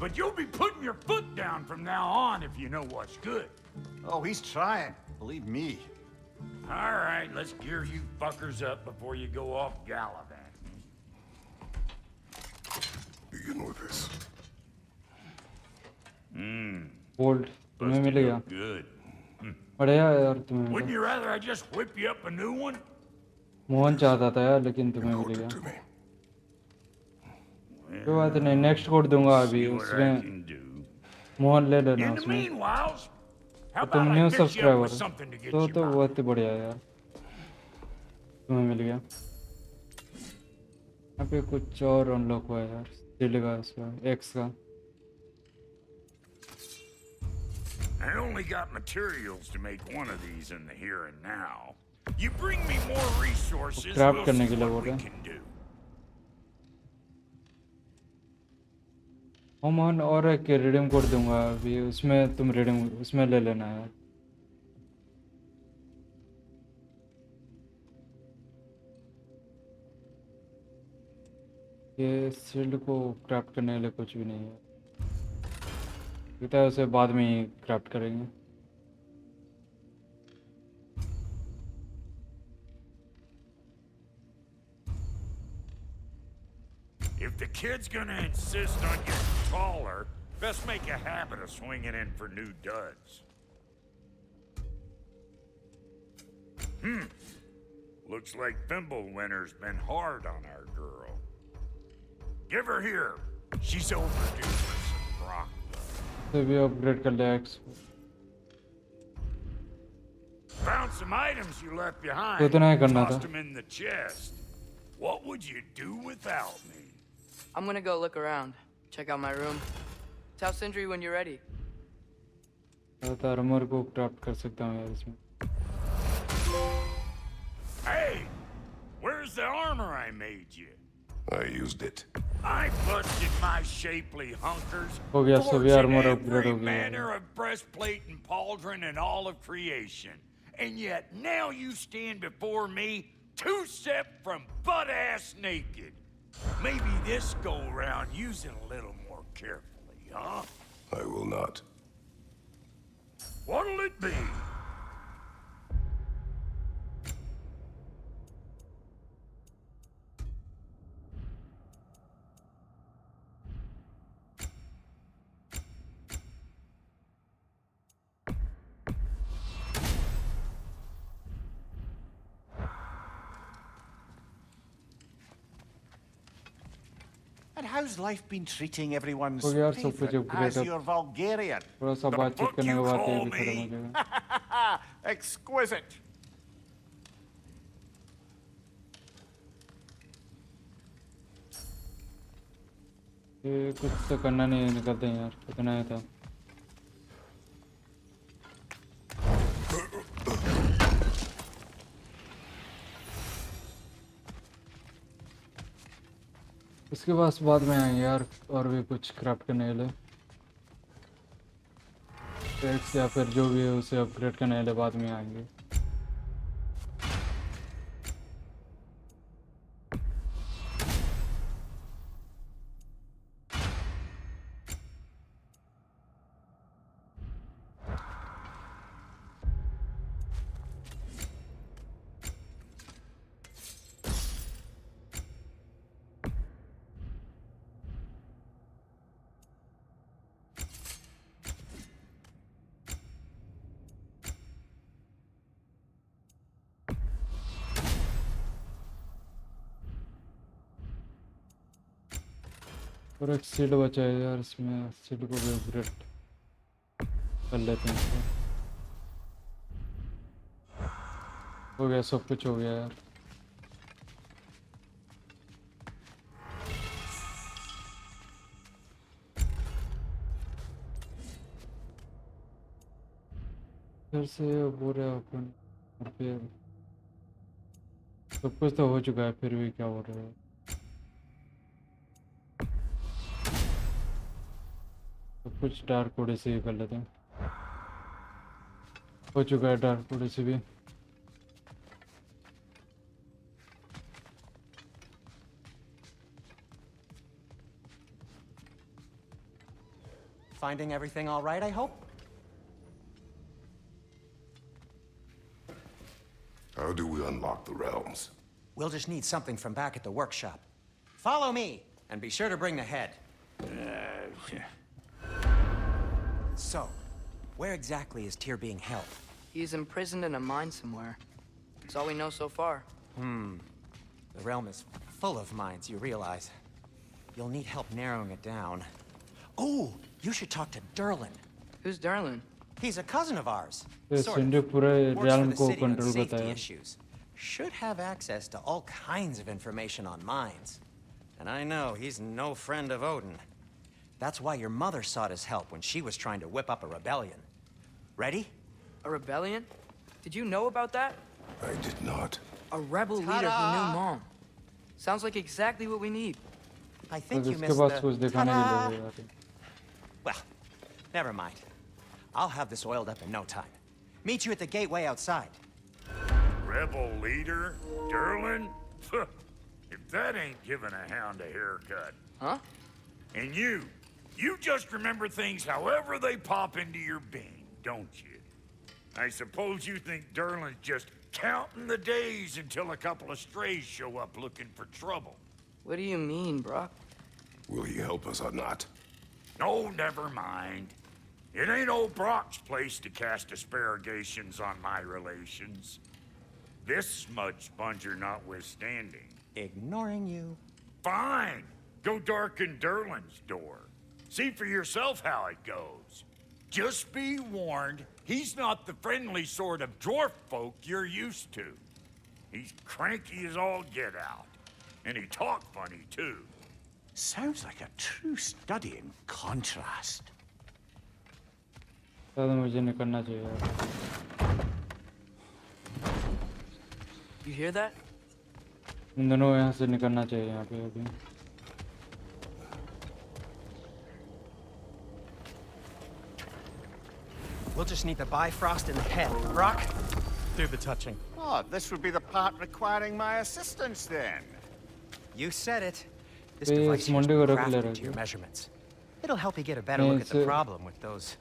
Speaker 6: But you'll be putting your foot down from now on if you know what's good.
Speaker 4: Oh, he's trying. Believe me.
Speaker 6: All right, let's gear you fuckers up before you go off gallivanting.
Speaker 2: Begin with this.
Speaker 1: Gold तुम्हें मिलेगा
Speaker 6: Good.
Speaker 1: बढ़िया यार तुम्हें
Speaker 6: Wouldn't
Speaker 1: मिला।
Speaker 6: you rather I just whip you up a new one?
Speaker 1: Mohan चाहता था यार लेकिन तुम्हें मिल
Speaker 2: Report
Speaker 1: गया।
Speaker 2: it to me.
Speaker 1: कोई बात नहीं, नेक्स्ट कोड दूंगा अभी
Speaker 6: See what I
Speaker 1: उसमें
Speaker 6: can do.
Speaker 1: मोहन ले लेना
Speaker 6: In the
Speaker 1: उसमें।
Speaker 6: meanwhile, how
Speaker 1: तो तुम
Speaker 6: about I
Speaker 1: new
Speaker 6: fix you up
Speaker 1: subscriber
Speaker 6: with
Speaker 1: हो
Speaker 6: something to get
Speaker 1: तो
Speaker 6: you by?
Speaker 1: बहुत ही बढ़िया यार, तुम्हें मिल गया। यहाँ पे कुछ और अनलॉक हुआ है यार, स्टिल का इसका एक्स का।
Speaker 6: I only got materials to make one of these in the here and now. You bring me more resources,
Speaker 1: craft
Speaker 6: we'll
Speaker 1: करने
Speaker 6: see
Speaker 1: के लिए
Speaker 6: what
Speaker 1: बोल
Speaker 6: we
Speaker 1: रहे हैं।
Speaker 6: can do.
Speaker 1: मोहन और एक रिडीम कोड दूंगा अभी, उसमें तुम रिडीम उसमें ले लेना यार। ये शील्ड को क्राफ्ट करने के लिए कुछ भी नहीं है, लगता है उसे बाद में ही क्राफ्ट करेंगे।
Speaker 6: If the kid's gonna insist on getting taller, best make a habit of swinging in for new duds. Looks like Thimblewinter's been hard on our girl. Give her here. She's overdue for some rock.
Speaker 1: उसे भी upgrade कर लिया x.
Speaker 6: Found some items you left behind.
Speaker 1: तो इतना ही करना
Speaker 6: Tossed
Speaker 1: था।
Speaker 6: them in the chest. What would you do without me?
Speaker 3: I'm gonna go look around, check out my room. Tell Sindri when you're ready.
Speaker 1: तो armour को craft कर सकता हूँ यार इसमें।
Speaker 6: Hey, where's the armor I made you?
Speaker 2: I used it.
Speaker 6: I busted my shapely hunkers,
Speaker 1: हो गया, सभी
Speaker 6: forging
Speaker 1: armor upgrade
Speaker 6: every
Speaker 1: हो गया है।
Speaker 6: manner of breastplate and pauldron in all of creation. And yet now you stand before me, two-step from butt-ass naked. Maybe this go around using a little more carefully, huh?
Speaker 2: I will not.
Speaker 6: What'll it be?
Speaker 4: And how's life been treating everyone's
Speaker 1: हो गया यार, सब कुछ
Speaker 4: favorite
Speaker 1: upgrade
Speaker 4: as
Speaker 1: up।
Speaker 4: your Vulgarian?
Speaker 1: थोड़ा सा बातचीत
Speaker 6: fuck
Speaker 1: करने के
Speaker 6: you
Speaker 1: बाद ये
Speaker 6: call
Speaker 1: भी खत्म हो
Speaker 6: me?
Speaker 1: जाएगा।
Speaker 4: Exquisite.
Speaker 1: ये कुछ तो करना नहीं है, निकलते हैं यार, इतना ही था। इसके बाद में आएंगे यार और भी कुछ क्राफ्ट करने के लिए, एक्स या फिर जो भी है उसे अपग्रेड करने के लिए बाद में आएंगे। और एक सीड बचा है यार, इसमें सीड को भी अपग्रेड कर लेते हैं इसको। हो गया, सब कुछ हो गया यार। फिर से पूरे अपन और फिर सब कुछ तो हो चुका है, फिर भी क्या हो रहा है। सब कुछ डार्क कोड से ही कर लेते हैं। हो चुका है डार्क कोड से भी।
Speaker 5: Finding everything all right, I hope?
Speaker 2: How do we unlock the realms?
Speaker 5: We'll just need something from back at the workshop. Follow me, and be sure to bring the head. So, where exactly is Tyr being held?
Speaker 3: He's imprisoned in a mine somewhere. That's all we know so far.
Speaker 5: The realm is full of mines, you realize. You'll need help narrowing it down. Oh, you should talk to Derlin.
Speaker 3: Who's Darlin?
Speaker 5: He's a cousin of ours.
Speaker 1: तो
Speaker 5: Sort
Speaker 1: Sinde
Speaker 5: of.
Speaker 1: पूरे
Speaker 5: Works for
Speaker 1: realm
Speaker 5: the
Speaker 1: को
Speaker 5: city on
Speaker 1: control करता
Speaker 5: safety
Speaker 1: है.
Speaker 5: issues. Should have access to all kinds of information on mines. And I know he's no friend of Odin. That's why your mother sought his help when she was trying to whip up a rebellion. Ready?
Speaker 3: A rebellion? Did you know about that?
Speaker 2: I did not.
Speaker 3: A rebel leader who knew Mom. Sounds like exactly what we need.
Speaker 5: I
Speaker 1: तो
Speaker 5: think you
Speaker 1: इसके
Speaker 5: missed
Speaker 1: बाद
Speaker 5: the...
Speaker 1: कुछ दिखाने के
Speaker 5: Ta-da!
Speaker 1: लिए यार.
Speaker 5: Well, never mind. I'll have this oiled up in no time. Meet you at the gateway outside.
Speaker 6: Rebel leader? Derlin? If that ain't giving a hound a haircut.
Speaker 3: Huh?
Speaker 6: And you just remember things however they pop into your being, don't you? I suppose you think Derlin's just counting the days until a couple of strays show up looking for trouble.
Speaker 3: What do you mean, Brock?
Speaker 2: Will he help us or not?
Speaker 6: Oh, never mind. It ain't old Brock's place to cast aspersions on my relations. This smudge sponger notwithstanding.
Speaker 5: Ignoring you.
Speaker 6: Fine. Go darken Derlin's door. See for yourself how it goes. Just be warned, he's not the friendly sort of dwarf folk you're used to. He's cranky as all get out. And he talk funny, too.
Speaker 4: Sounds like a true study in contrast.
Speaker 1: शायद मुझे निकलना चाहिए यार.
Speaker 3: You hear that?
Speaker 1: इन दोनों को यहाँ से निकलना चाहिए यहाँ पे अभी.
Speaker 5: We'll just need the Bifrost in the head. Brock, do the touching.
Speaker 4: Oh, this would be the part requiring my assistance then.
Speaker 5: You said it. This
Speaker 1: Hey,
Speaker 5: device
Speaker 1: इस
Speaker 5: here is
Speaker 1: मुंडे को रख ले
Speaker 5: crafted
Speaker 1: रख
Speaker 5: to your
Speaker 1: ले.
Speaker 5: measurements. It'll help you get a better
Speaker 1: Hey,
Speaker 5: look at the
Speaker 1: so-
Speaker 5: problem with those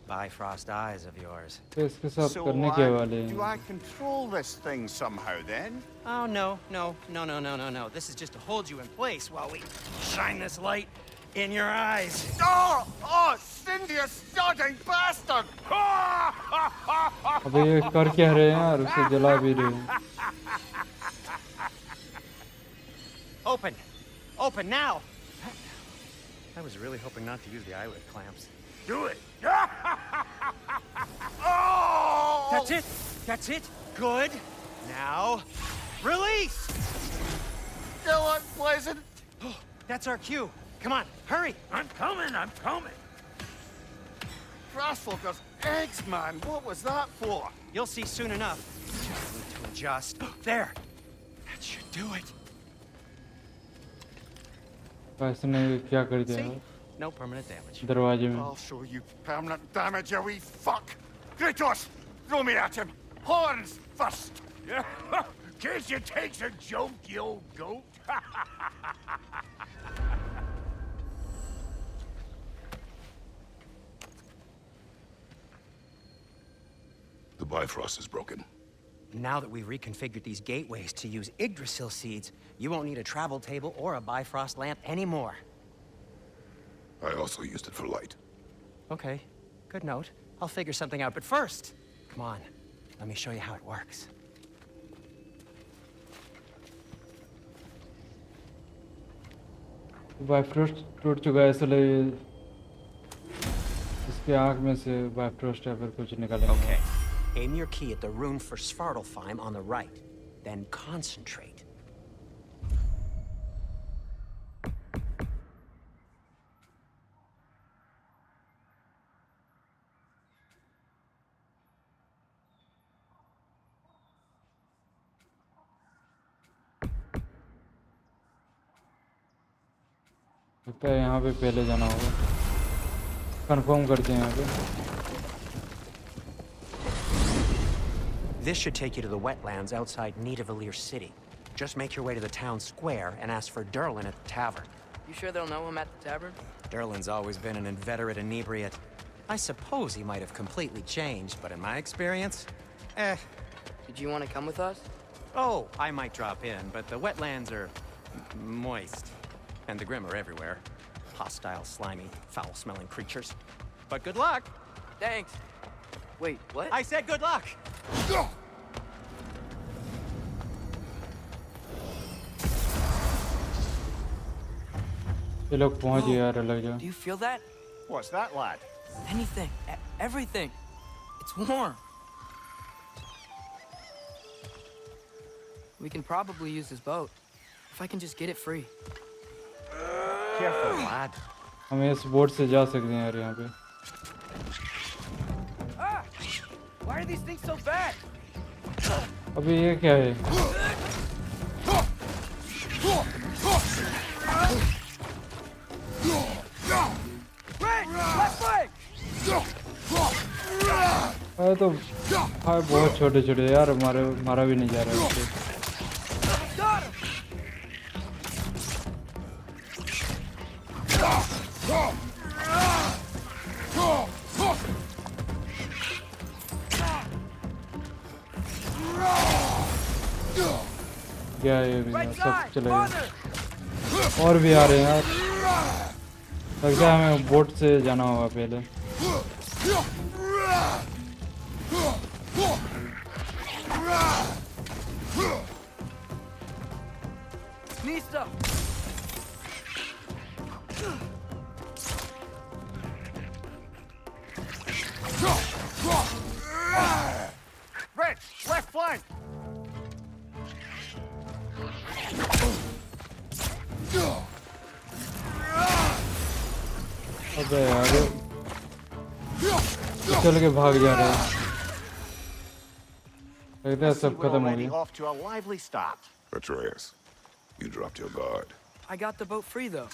Speaker 5: Bifrost eyes of yours.
Speaker 1: तो इसके साथ
Speaker 4: So
Speaker 1: करने के वाले
Speaker 4: do
Speaker 1: हैं.
Speaker 4: I control this thing somehow then?
Speaker 5: Oh, no. This is just to hold you in place while we shine this light in your eyes.
Speaker 4: Oh, Cindy, you sodding bastard!
Speaker 1: अबे ये कर क्या रहे हैं यार, उसे जला भी रहे हैं.
Speaker 5: Open now. I was really hoping not to use the eyelid clamps.
Speaker 6: Do it.
Speaker 4: Oh!
Speaker 5: That's it. Good. Now, release.
Speaker 4: Go on, Pleasant.
Speaker 5: That's our cue. Come on, hurry.
Speaker 6: I'm coming.
Speaker 4: Grassfuckers, eggs, man. What was that for?
Speaker 5: You'll see soon enough. Just need to adjust. There. That should do it.
Speaker 1: इसने क्या कर दिया
Speaker 5: See?
Speaker 1: यार?
Speaker 5: No permanent damage.
Speaker 1: दरवाजे में.
Speaker 4: I'll show you permanent damage, you wee fuck. Kratos, throw me at him. Horns first.
Speaker 6: Guess you takes a joke, you old goat.
Speaker 2: The Bifrost is broken.
Speaker 5: Now that we've reconfigured these gateways to use Yggdrasil seeds, you won't need a travel table or a Bifrost lamp anymore.
Speaker 2: I also used it for light.
Speaker 5: Okay, good note. I'll figure something out, but first, come on, let me show you how it works.
Speaker 1: बाइफ्रोस्ट टूट चुका है, इसलिए इसके आँख में से बाइफ्रोस्ट या फिर कुछ निकलेगा.
Speaker 5: Okay, aim your key at the rune for Svartalfheim on the right, then concentrate.
Speaker 1: लगता है यहाँ पे पहले जाना होगा. कंफर्म करते हैं यहाँ पे.
Speaker 5: This should take you to the wetlands outside Nidavellir City. Just make your way to the town square and ask for Derlin at the tavern.
Speaker 3: You sure they'll know him at the tavern?
Speaker 5: Derlin's always been an inveterate inebriate. I suppose he might have completely changed, but in my experience,
Speaker 3: Did you want to come with us?
Speaker 5: Oh, I might drop in, but the wetlands are moist. And the Grim are everywhere. Hostile, slimy, foul-smelling creatures. But good luck!
Speaker 3: Thanks. Wait, what?
Speaker 5: I said good luck!
Speaker 1: ये लोग पहुंच गए यार अलग जगह।
Speaker 3: Do you feel that?
Speaker 4: What's that, lad?
Speaker 3: Anything. Everything. It's warm. We can probably use this boat. If I can just get it free.
Speaker 4: Careful, lad.
Speaker 1: हम इस boat से जा सकते हैं यार यहाँ पे।
Speaker 3: Ah! Why are these things so bad?
Speaker 1: अबे ये क्या है? अरे तो हाँ बहुत छोटे छोटे यार, मारा भी नहीं जा रहा है इससे। क्या है भी यार, सब चले गए और भी आ रहे हैं यार। लगता है हमें बोट से जाना होगा पहले।
Speaker 3: Nista!
Speaker 4: Red, left flank!
Speaker 1: अबे यार चल के भाग जा रहे हैं। लगता है सब
Speaker 4: We're
Speaker 1: खत्म हो
Speaker 4: already
Speaker 1: गया।
Speaker 4: off to a lively start.
Speaker 2: Atreus, you dropped your guard.
Speaker 3: I got the boat free, though.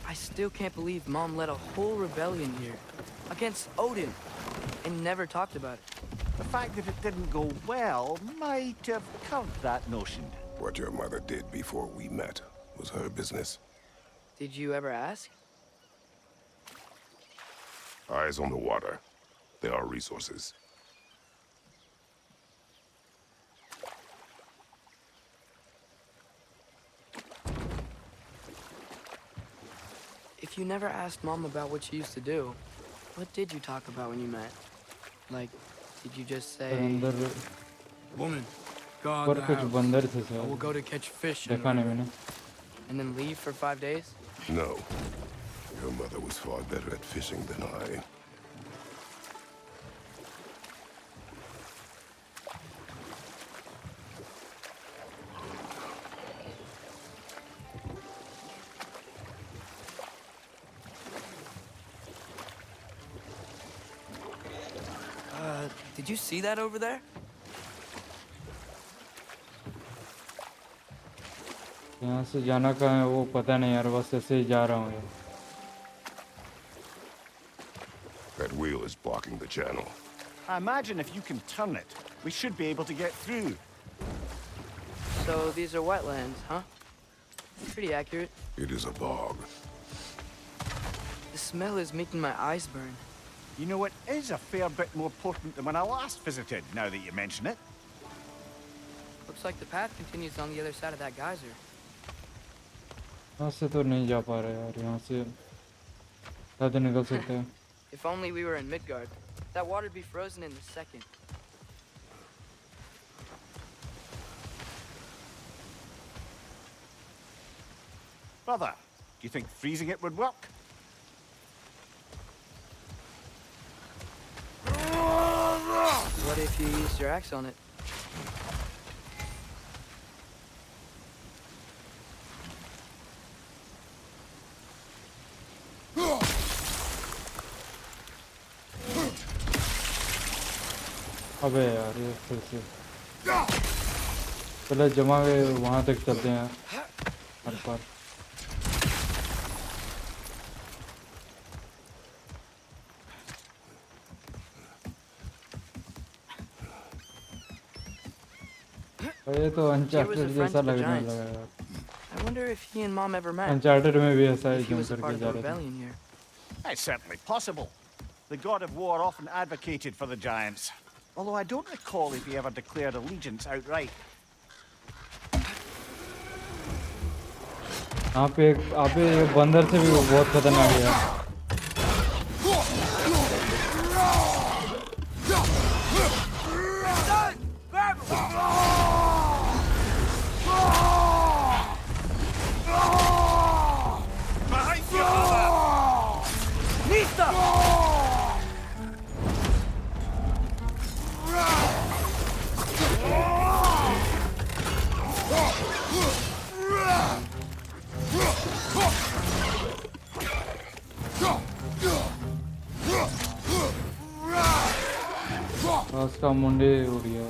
Speaker 3: I still can't believe Mom led a whole rebellion here against Odin and never talked about it.
Speaker 4: The fact that it didn't go well might have curbed that notion.
Speaker 2: What your mother did before we met was her business.
Speaker 3: Did you ever ask?
Speaker 2: Eyes on the water. There are resources.
Speaker 3: If you never asked Mom about what she used to do, what did you talk about when you met? Like, did you just say,
Speaker 1: अंदर
Speaker 3: "Woman, go out
Speaker 1: पर
Speaker 3: the
Speaker 1: कुछ
Speaker 3: house.
Speaker 1: बंदर थे
Speaker 3: I will
Speaker 1: sir,
Speaker 3: go to catch fish,"
Speaker 1: देखा नहीं मैंने।
Speaker 3: and then leave for 5 days?
Speaker 2: No. Your mother was far better at fishing than I.
Speaker 3: Did you see that over there?
Speaker 1: यहाँ से जाना कहाँ है वो पता नहीं यार, बस ऐसे ही जा रहा हूँ यार।
Speaker 2: That wheel is blocking the channel.
Speaker 4: I imagine if you can turn it, we should be able to get through.
Speaker 3: So these are wetlands, huh? Pretty accurate.
Speaker 2: It is a bog.
Speaker 3: The smell is making my eyes burn.
Speaker 4: You know, it is a fair bit more potent than when I last visited, now that you mention it.
Speaker 3: Looks like the path continues on the other side of that geyser.
Speaker 1: यहाँ से तो नहीं जा पा रहे यार, यहाँ से शायद निकल सकते हैं।
Speaker 3: If only we were in Midgard. That water'd be frozen in a second.
Speaker 4: Brother, do you think freezing it would work?
Speaker 3: What if you used your axe on it?
Speaker 1: अबे यार ये फिर से पहले जमा के वहाँ तक चलते हैं हर पार। ये तो अनचार्टेड जैसा लगने लगा यार।
Speaker 3: I wonder if he and Mom ever met.
Speaker 1: Uncharted में भी ऐसा ही
Speaker 3: If he
Speaker 1: जम
Speaker 3: was a part
Speaker 1: करके
Speaker 3: of
Speaker 1: जा
Speaker 3: the
Speaker 1: रहे थे।
Speaker 3: rebellion here.
Speaker 4: It's certainly possible. The god of war often advocated for the giants. although I don't recall if he ever declared allegiance outright.
Speaker 1: यहाँ पे ये बंदर से भी बहुत खतरनाक है यार।
Speaker 4: Behind you, brother!
Speaker 3: Nista!
Speaker 1: उसका मुंडे उड़ गया।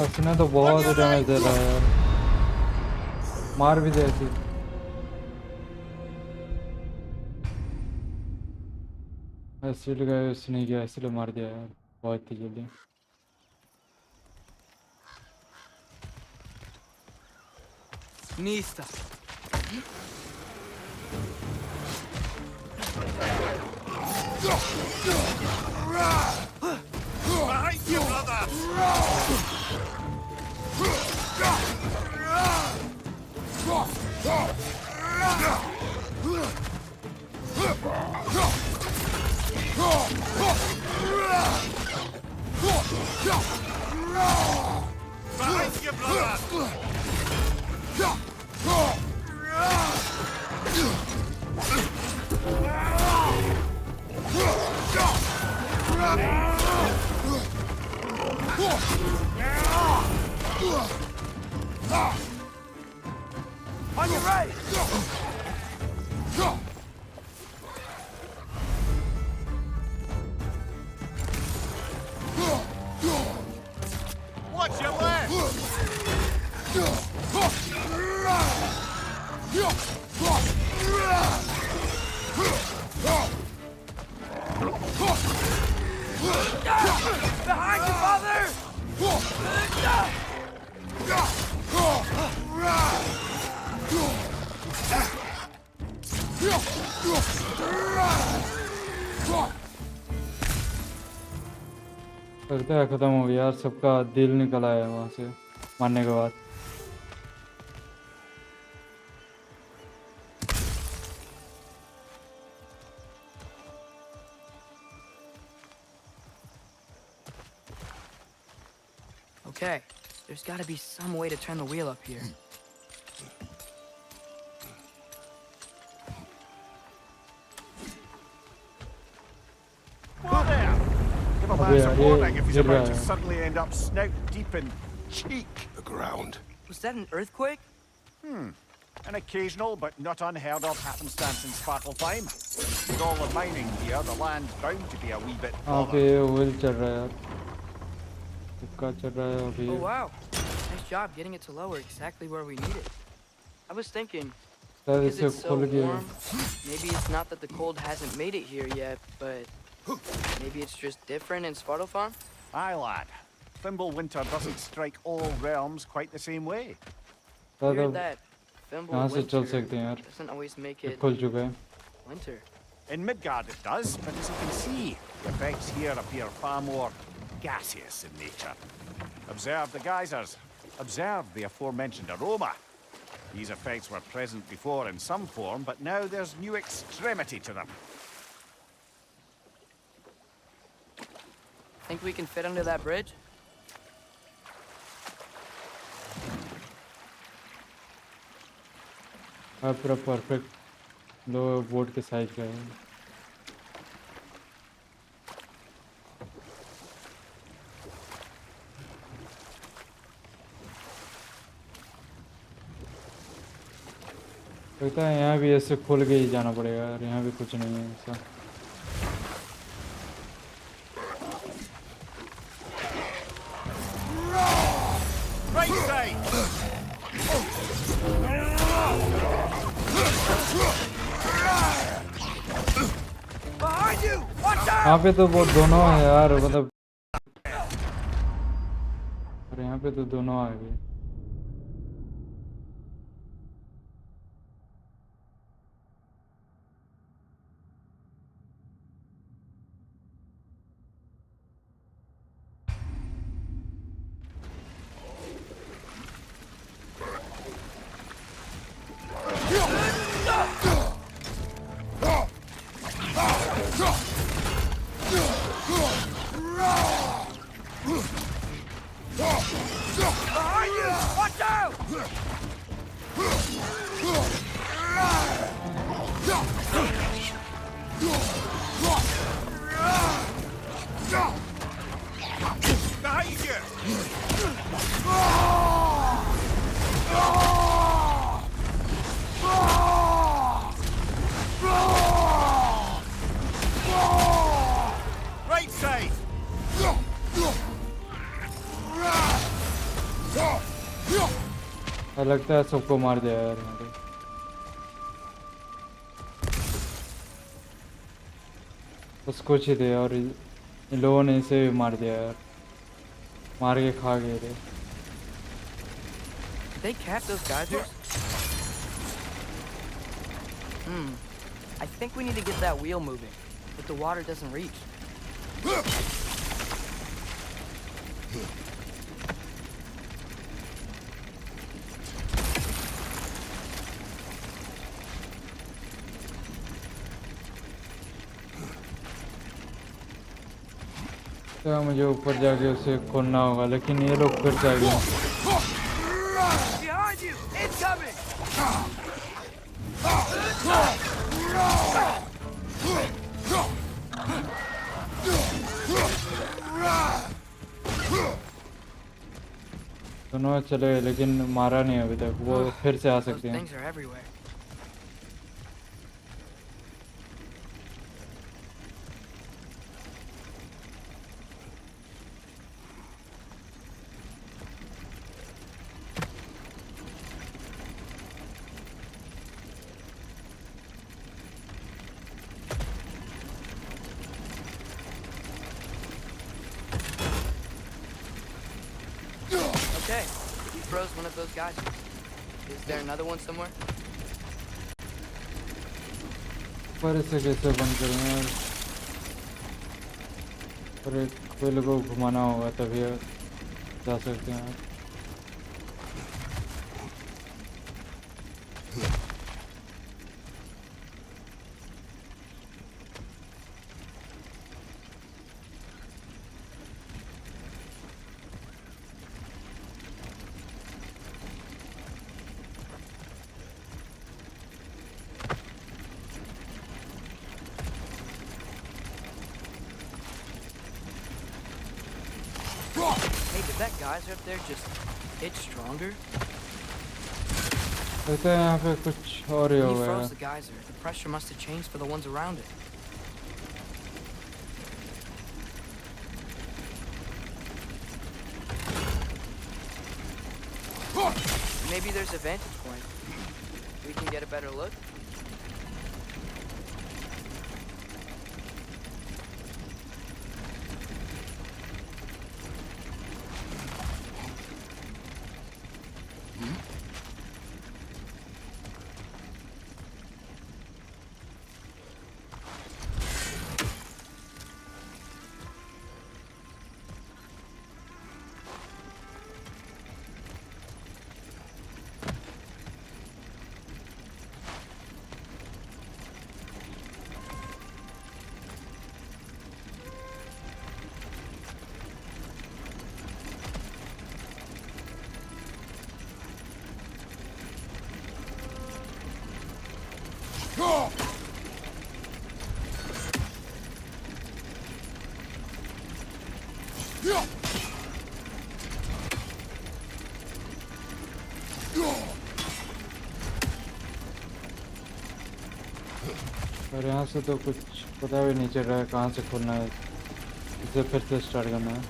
Speaker 1: इसने तो बहुत डैमेज दे रहा है यार, मार भी दे ऐसी। एसिड गए उसने किया, इसलिए मार दिया यार बहुत ही जल्दी।
Speaker 3: Nista.
Speaker 4: Behind you, brother! Behind you, brother!
Speaker 3: On your right!
Speaker 4: Watch your left!
Speaker 3: Behind you, father!
Speaker 1: लगता है खत्म हो गया यार, सबका दिल निकल आया वहां से मारने के बाद।
Speaker 3: Okay, there's got to be some way to turn the wheel up here.
Speaker 4: Whoa there! Give a man some warning if he's about to suddenly end up snout deep in cheek.
Speaker 2: The ground.
Speaker 3: Was that an earthquake?
Speaker 4: An occasional but not unheard of happenstance in Svartalfheim. With all the mining here, the land's bound to be a wee bit
Speaker 1: यहाँ पे
Speaker 4: bothered.
Speaker 1: Wheel चल रहा है यार, इसका चल रहा है अभी।
Speaker 3: Oh wow, nice job getting it to lower exactly where we need it. I was thinking,
Speaker 1: शायद
Speaker 3: because
Speaker 1: इसे
Speaker 3: it's so
Speaker 1: खुल गया।
Speaker 3: warm, maybe it's not that the cold hasn't made it here yet, but maybe it's just different in Svartalfheim?
Speaker 4: Aye, lad. Thimble winter doesn't strike all realms quite the same way.
Speaker 1: शायद
Speaker 3: Weird
Speaker 1: अब
Speaker 3: that Thimble
Speaker 1: यहाँ से चल
Speaker 3: winter
Speaker 1: सकते हैं यार,
Speaker 3: doesn't always make
Speaker 1: ये
Speaker 3: it
Speaker 1: खुल चुका है।
Speaker 3: winter.
Speaker 4: In Midgard it does, but as you can see, the effects here appear far more gaseous in nature. Observe the geysers. Observe the aforementioned aroma. These effects were present before in some form, but now there's new extremity to them.
Speaker 3: Think we can fit under that bridge?
Speaker 1: हाँ पूरा perfect लो board के size का है। लगता है यहाँ भी ऐसे खोल के ही जाना पड़ेगा यार, यहाँ भी कुछ नहीं है ऐसा।
Speaker 4: Right side!
Speaker 6: Behind you! Watch out!
Speaker 1: यहाँ पे तो वो दोनों है यार, मतलब और यहाँ पे तो दोनों आ गए।
Speaker 6: Behind you! Watch out!
Speaker 4: Behind you! Right side!
Speaker 1: लगता है सबको मार दिया यार यहाँ पे। बस कुछ ही थे और इन लोगों ने इसे भी मार दिया यार, मार के खा गए थे।
Speaker 3: Did they cap those geysers? I think we need to get that wheel moving, but the water doesn't reach.
Speaker 1: तो मुझे ऊपर जाके उसे खोलना होगा, लेकिन ये लोग फिर से आ गए।
Speaker 6: Behind you! Incoming!
Speaker 1: दोनों चले गए लेकिन मारा नहीं अभी तक, वो फिर से आ
Speaker 3: Those
Speaker 1: सकते हैं।
Speaker 3: things are everywhere. Okay, he froze one of those geysers. Is there another one somewhere?
Speaker 1: पर इसे कैसे बंद करें यार? पर एक कोयले को घुमाना होगा तभी जा सकते हैं।
Speaker 3: Hey, did that geyser up there just hit stronger?
Speaker 1: लगता है यहाँ पे कुछ और ही
Speaker 3: When he
Speaker 1: होगा
Speaker 3: froze
Speaker 1: यार।
Speaker 3: the geyser, the pressure must have changed for the ones around it. Maybe there's a vantage point. We can get a better look.
Speaker 1: और यहाँ से तो कुछ पता भी नहीं चल रहा है कहाँ से खोलना है, इसे फिर से स्टार्ट करना है।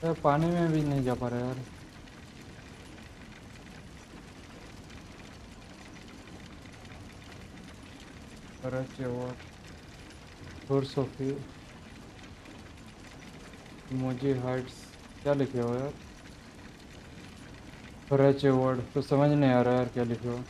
Speaker 1: यार पानी में भी नहीं जा पा रहा यार। Karachi award, source of view, मोजी हाइट्स, क्या लिखे हो यार? कराची अवार्ड तो समझ नहीं आ रहा यार क्या लिखे हो।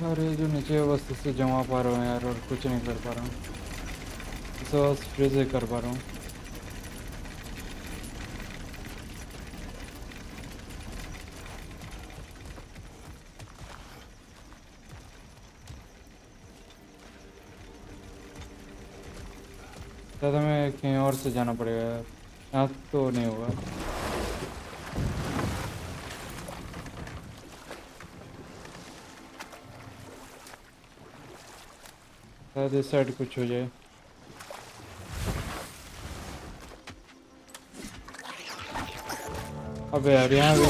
Speaker 1: यार ये जो नीचे है बस इससे जमा पा रहा हूँ यार, और कुछ नहीं कर पा रहा हूँ, इसे बस फ्रीज ही कर पा रहा हूँ। शायद हमें कहीं और से जाना पड़ेगा यार, यहाँ तो नहीं होगा। शायद इस साइड कुछ हो जाए। अबे यार यहाँ भी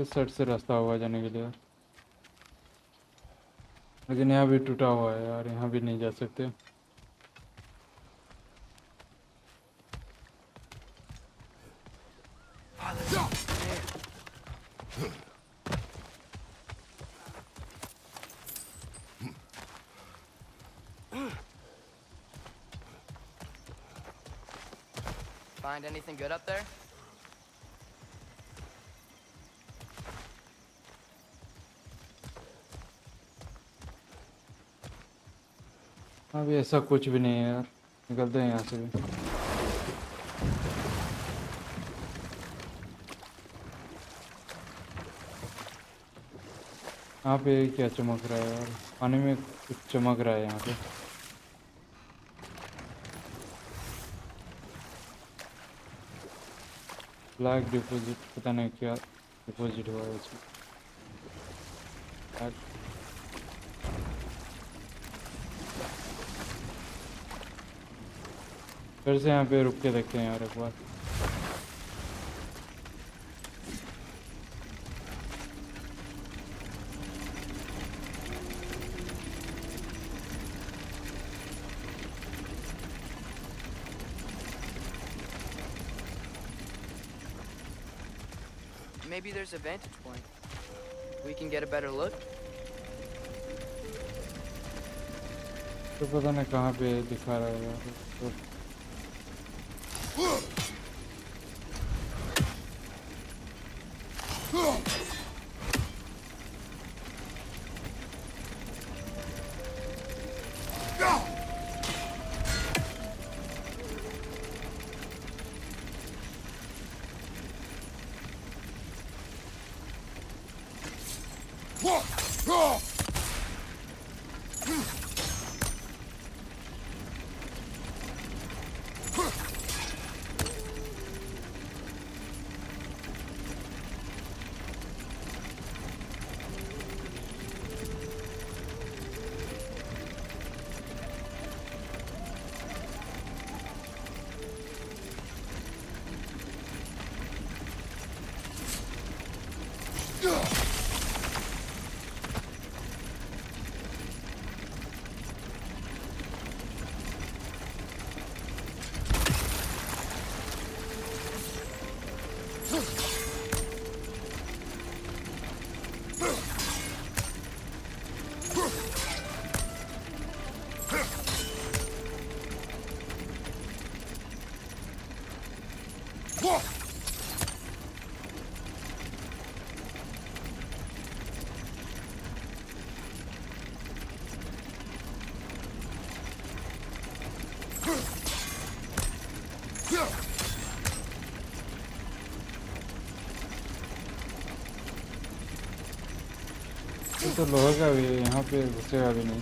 Speaker 1: इस साइड से रास्ता होगा जाने के लिए, लेकिन यहाँ भी टूटा हुआ है यार, यहाँ भी नहीं जा सकते।
Speaker 3: Find anything good up there?
Speaker 1: अभी ऐसा कुछ भी नहीं है यार, निकलते हैं यहाँ से भी। यहाँ पे क्या चमक रहा है यार, पानी में कुछ चमक रहा है यहाँ पे। ब्लैक डिपॉजिट, पता नहीं क्या डिपॉजिट हुआ है इसमें। फिर से यहाँ पे रुक के देखते हैं यार एक बार।
Speaker 3: Maybe there's a vantage point. We can get a better look.
Speaker 1: तो पता नहीं कहाँ पे दिखा रहा है यार तो। ये तो लोहे का भी है, यहाँ पे घुसेगा भी नहीं।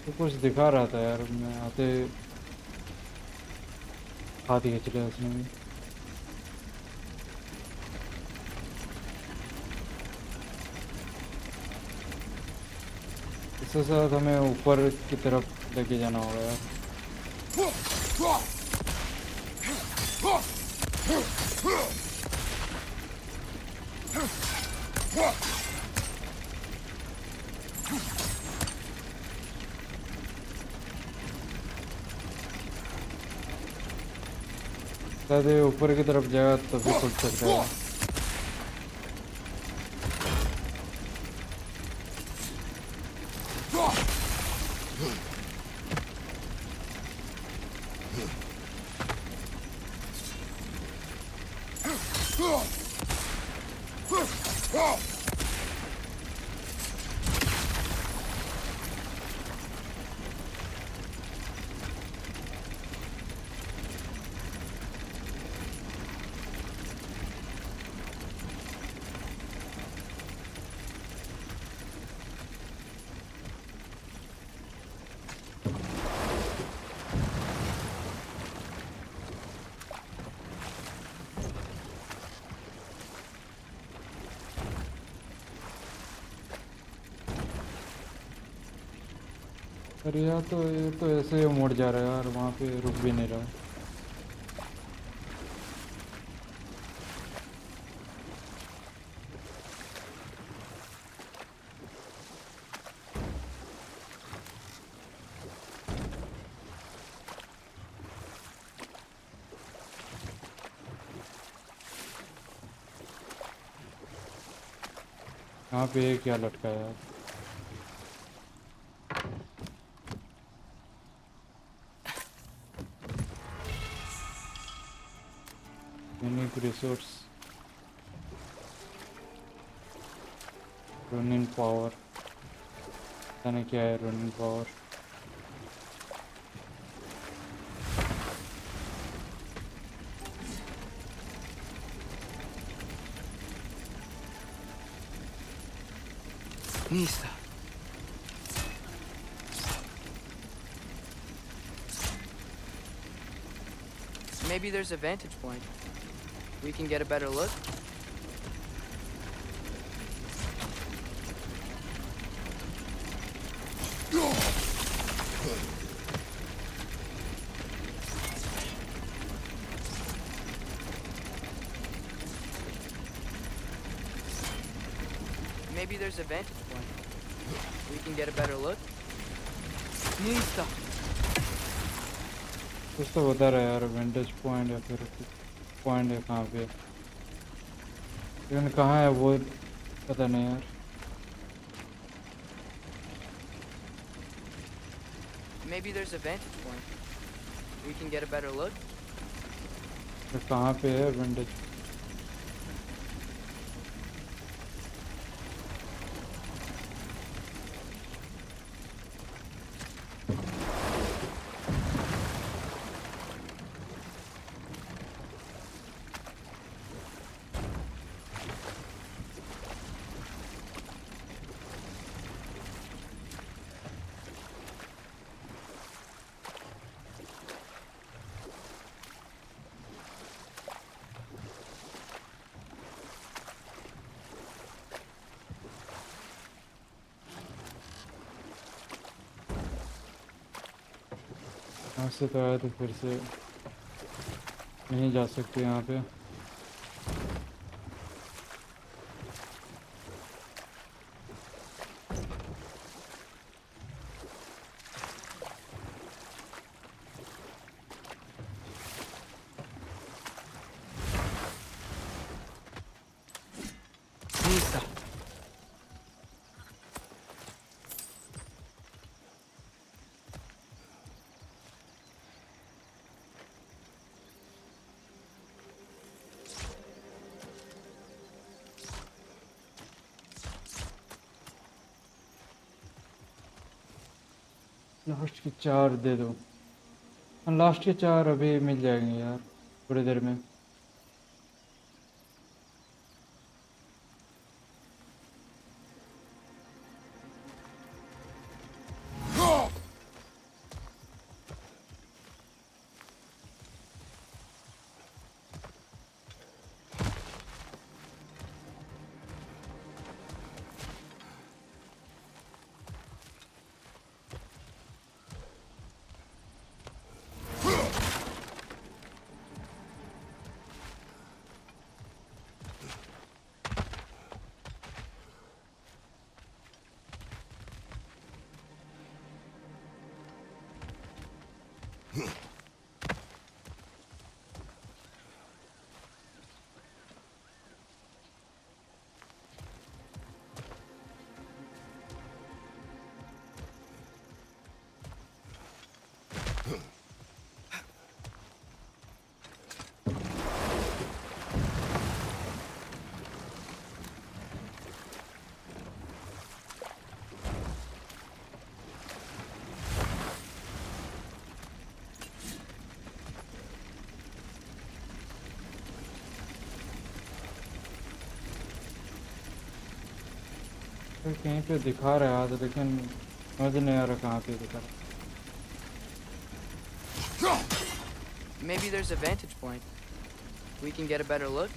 Speaker 1: तो कुछ दिखा रहा था यार, मैं आते हाथ खींच लिया उसने भी। इसके साथ हमें ऊपर की तरफ लेके जाना होगा यार। शायद ये ऊपर की तरफ जाएगा तो भी खुल सकता है। पर यार तो ये तो ऐसे ही मुड़ जा रहा है यार, वहाँ पे रुक भी नहीं रहा है। यहाँ पे ये क्या लटका है यार? यूनिक रिसोर्स, रनिंग पावर, पता नहीं क्या है running power.
Speaker 3: Nista. Maybe there's a vantage point. We can get a better look. Maybe there's a vantage point. We can get a better look. Nista.
Speaker 1: कुछ तो बता रहा है यार, वेंटेज पॉइंट या फिर पॉइंट है कहाँ पे, लेकिन कहाँ है वो पता नहीं यार।
Speaker 3: Maybe there's a vantage point. We can get a better look.
Speaker 1: तो कहाँ पे है वेंटेज? यहाँ से तो आया तो फिर से नहीं जा सकते यहाँ पे।
Speaker 3: Lisa.
Speaker 1: लास्ट की 4 दे दो। हाँ, लास्ट के 4 अभी मिल जाएंगे यार थोड़ी देर में। तो कहीं पे दिखा रहा था लेकिन समझ नहीं आ रहा कहाँ पे दिखा रहा।
Speaker 3: Maybe there's a vantage point. We can get a better look.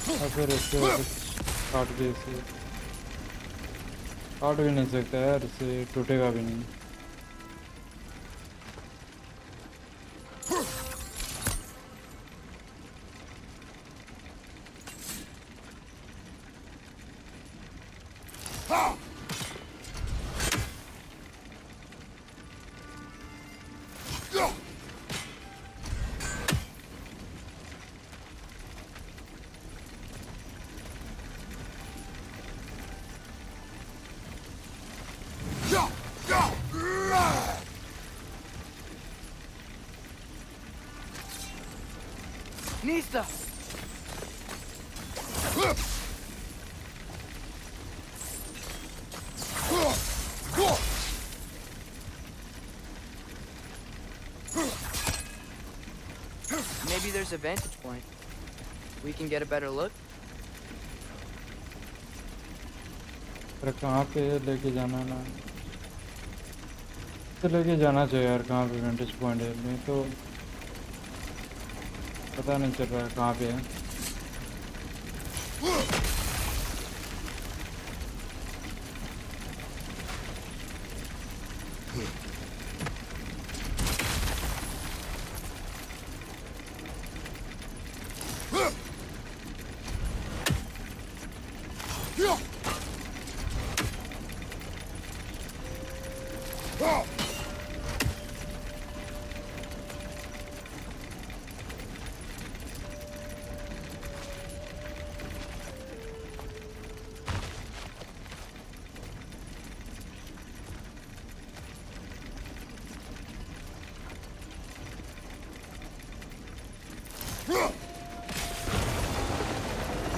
Speaker 1: और फिर इससे काट भी इसे काट भी नहीं सकता यार, इसे टूटेगा भी नहीं।
Speaker 3: Nista! Maybe there's a vantage point. We can get a better look.
Speaker 1: पर कहाँ पे लेके जाना ना, तो लेके जाना चाहिए यार। कहाँ पे वेंटेज पॉइंट है में तो पता नहीं चल रहा है कहाँ पे है।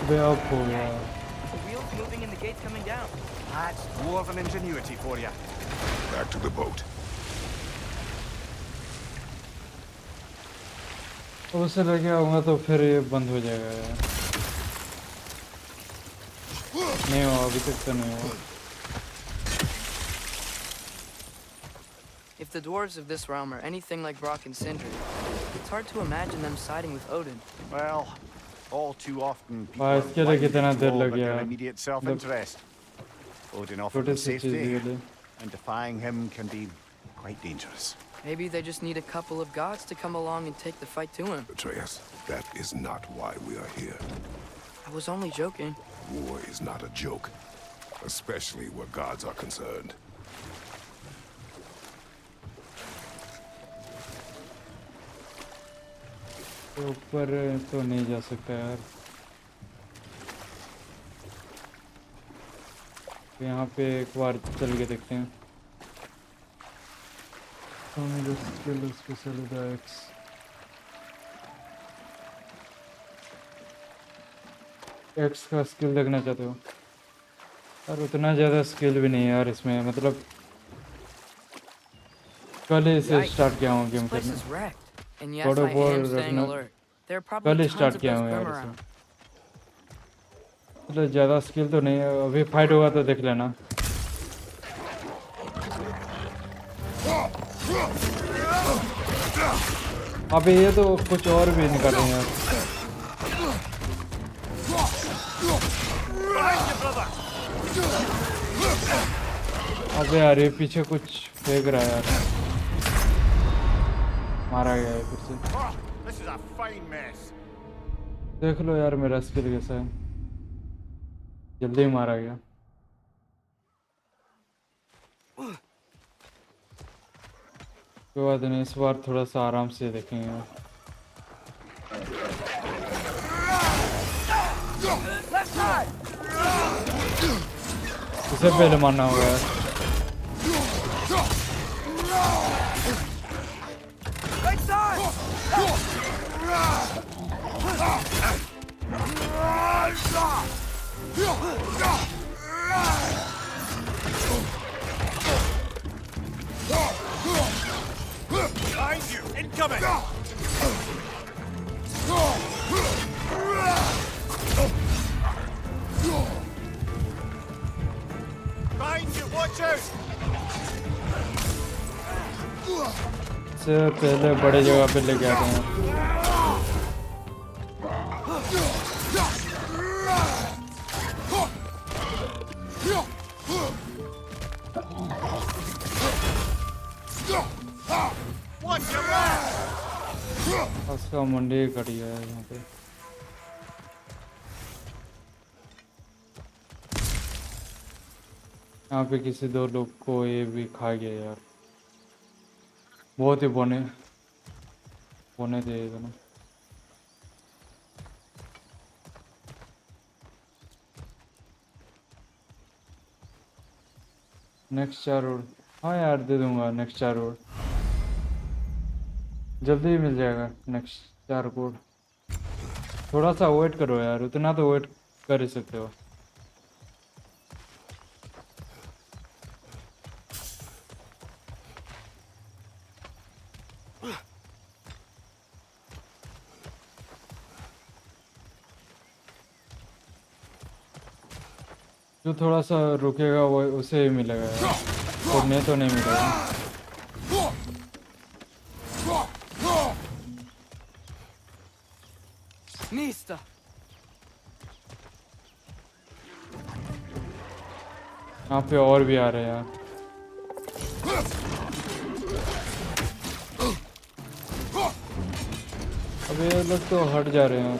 Speaker 1: अबे अब हो गया।
Speaker 3: The wheels moving and the gates coming down.
Speaker 4: That's dwarven ingenuity for you.
Speaker 2: Back to the boat.
Speaker 1: अब उससे लेके आऊँगा तो फिर ये बंद हो जाएगा यार। नहीं हुआ अभी तक तो नहीं हुआ।
Speaker 3: If the dwarves of this realm are anything like Brock and Sindri, it's hard to imagine them siding with Odin.
Speaker 4: Well, all too often people
Speaker 1: Bye,
Speaker 4: are
Speaker 1: इसके लिए
Speaker 4: blinded
Speaker 1: कितना
Speaker 4: to
Speaker 1: देर
Speaker 4: all
Speaker 1: लग
Speaker 4: but their
Speaker 1: गया।
Speaker 4: immediate self-interest. Odin offered
Speaker 1: छोटे
Speaker 4: them
Speaker 1: से चीज़
Speaker 4: safety,
Speaker 1: के लिए।
Speaker 4: and defying him can be quite dangerous.
Speaker 3: Maybe they just need a couple of gods to come along and take the fight to him.
Speaker 2: Atreus, that is not why we are here.
Speaker 3: I was only joking.
Speaker 2: War is not a joke, especially where gods are concerned.
Speaker 1: तो ऊपर तो नहीं जा सकता यार। यहाँ पे एक बार चल के देखते हैं। एक्स का स्किल देखना चाहते हो यार? उतना ज़्यादा स्किल भी नहीं है यार इसमें, मतलब कल ही से स्टार्ट किया हूँ
Speaker 3: This
Speaker 1: गेम
Speaker 3: place
Speaker 1: खेलना।
Speaker 3: is wrecked. And yes,
Speaker 1: God
Speaker 3: I
Speaker 1: of War
Speaker 3: am staying
Speaker 1: Ragnarök
Speaker 3: alert. There are
Speaker 1: कल
Speaker 3: probably
Speaker 1: he
Speaker 3: tons
Speaker 1: start
Speaker 3: of
Speaker 1: किया
Speaker 3: those
Speaker 1: हूँ यार
Speaker 3: Grim
Speaker 1: इसमें।
Speaker 3: around.
Speaker 1: मतलब ज़्यादा स्किल तो नहीं है, अभी फाइट होगा तो देख लेना। अबे ये तो कुछ और भी निकल रहे हैं यार। अबे यार ये पीछे कुछ फेंक रहा है यार। मारा गया है फिर से।
Speaker 4: Oh, this is a fine mess.
Speaker 1: देख लो यार मेरा स्किल कैसा है, जल्दी मारा गया। कोई बात नहीं, इस बार थोड़ा सा आराम से देखेंगे। इसे पहले मारना होगा यार।
Speaker 4: Behind you! Incoming! Behind you! Watch out!
Speaker 1: से पहले बड़े जगह पे लेके आते हैं।
Speaker 4: Watch your back!
Speaker 1: उसका मंडी कट गया है यहाँ पे। यहाँ पे किसी दो लोग को ये भी खा गया यार। बहुत ही बोने थे ये दोनों। नेक्स्ट 4 रोड, हाँ यार दे दूंगा नेक्स्ट 4 रोड, जल्दी ही मिल जाएगा नेक्स्ट 4 कोड। थोड़ा सा वेट करो यार, उतना तो वेट कर ही सकते हो। जो थोड़ा सा रुकेगा वो उसे ही मिलेगा यार, और नहीं तो नहीं मिलेगा।
Speaker 3: Mista!
Speaker 1: यहाँ पे और भी आ रहे हैं यार। अब ये लोग तो हट जा रहे हैं।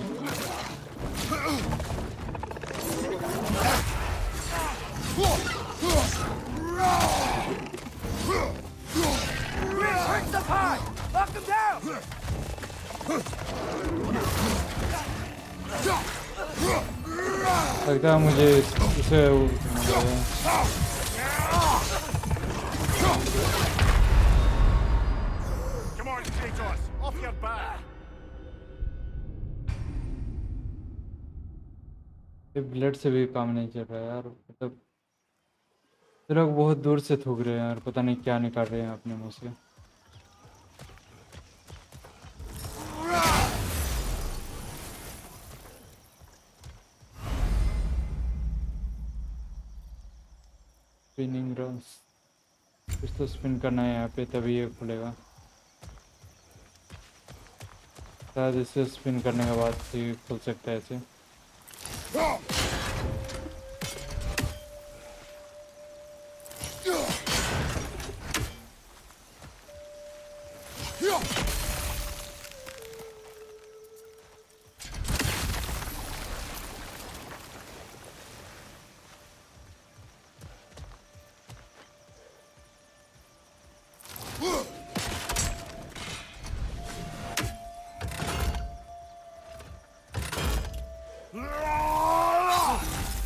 Speaker 1: लगता है मुझे इसे
Speaker 4: Come on, Kratos, off your back.
Speaker 1: ये ब्लेड से भी काम नहीं चल रहा है यार। मतलब ये लोग बहुत दूर से थूक रहे हैं यार, पता नहीं क्या निकाल रहे हैं अपने मुंह से। स्पिनिंग रन्स, कुछ तो स्पिन करना है यहाँ पे तभी ये खुलेगा। शायद इसे स्पिन करने के बाद ही खुल सकता है इसे।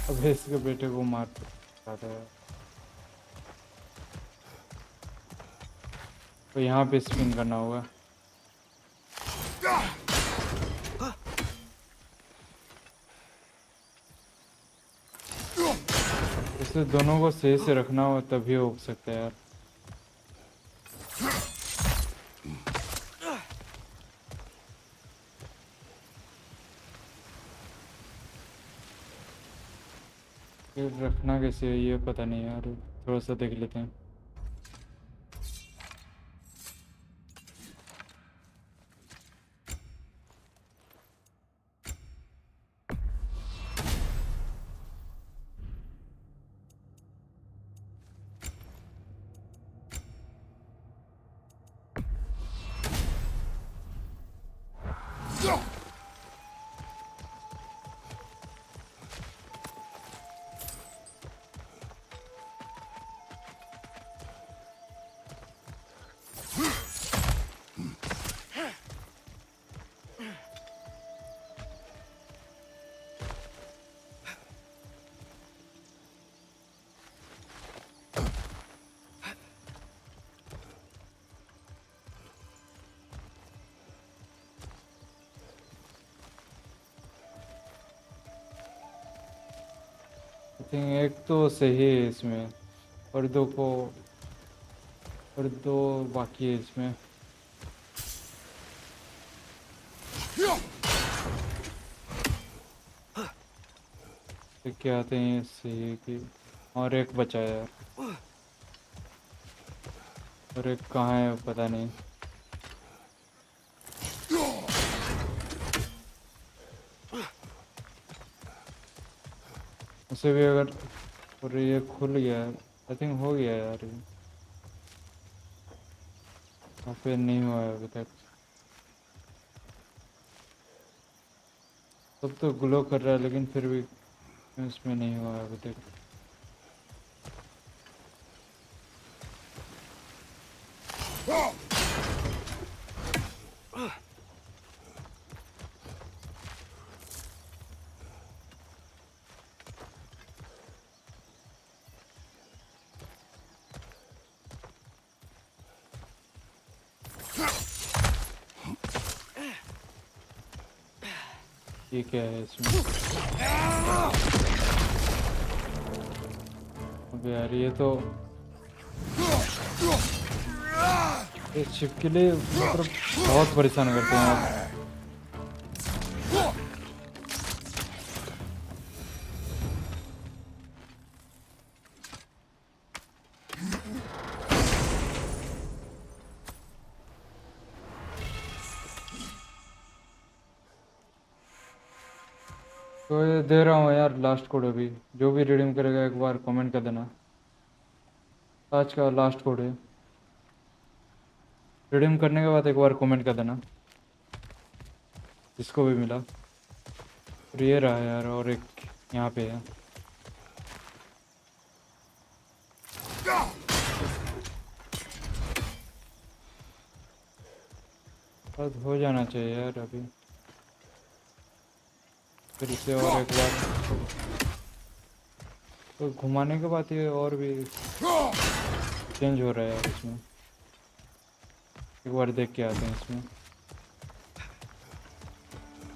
Speaker 1: अब इसके बेटे को मार पाता है तो यहाँ पे स्पिन करना होगा। इसे दोनों को सही से रखना हो तभी हो सकता है यार। ये रखना कैसे है ये पता नहीं यार, थोड़ा सा देख लेते हैं। आई थिंक एक तो सही है इसमें और दो बाकी है इसमें। तो क्या आते हैं सही कि और एक बचा है यार, और एक कहाँ है पता नहीं। उसे भी अगर और ये खुल गया आई थिंक हो गया यार, ये वहाँ पे नहीं हुआ है अभी तक। सब तो ग्लो कर रहा है लेकिन फिर भी इसमें नहीं हुआ है अभी तक। ये क्या है इसमें? अब यार ये तो इस शिप के लिए मतलब बहुत परेशान करते हैं आप। तो ये दे रहा हूँ यार लास्ट कोड अभी, जो भी रिडीम करेगा एक बार कमेंट कर देना। आज का लास्ट कोड है, रिडीम करने के बाद एक बार कमेंट कर देना जिसको भी मिला। और ये रहा यार, और एक यहाँ पे है। बस हो जाना चाहिए यार अभी। फिर इसे और एक बार तो घुमाने के बाद ये और भी चेंज हो रहा है यार इसमें। एक बार देख के आते हैं इसमें।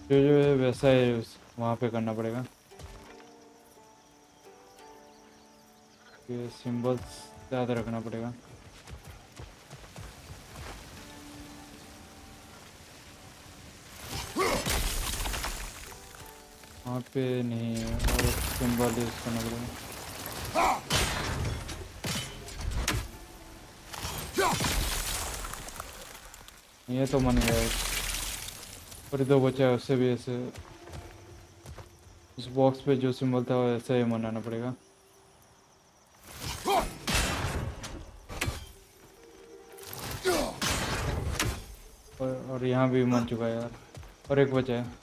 Speaker 1: जो है वैसा है उस वहाँ पे करना पड़ेगा। ये सिंबल्स याद रखना पड़ेगा। वहाँ पे नहीं है और सिंबल यूज करना पड़ेगा। ये तो मन गया है। और दो बचा है उससे भी ऐसे उस बॉक्स पे जो सिंबल था वैसे ही मनाना पड़ेगा। और यहाँ भी मन चुका है यार। और एक बचा है।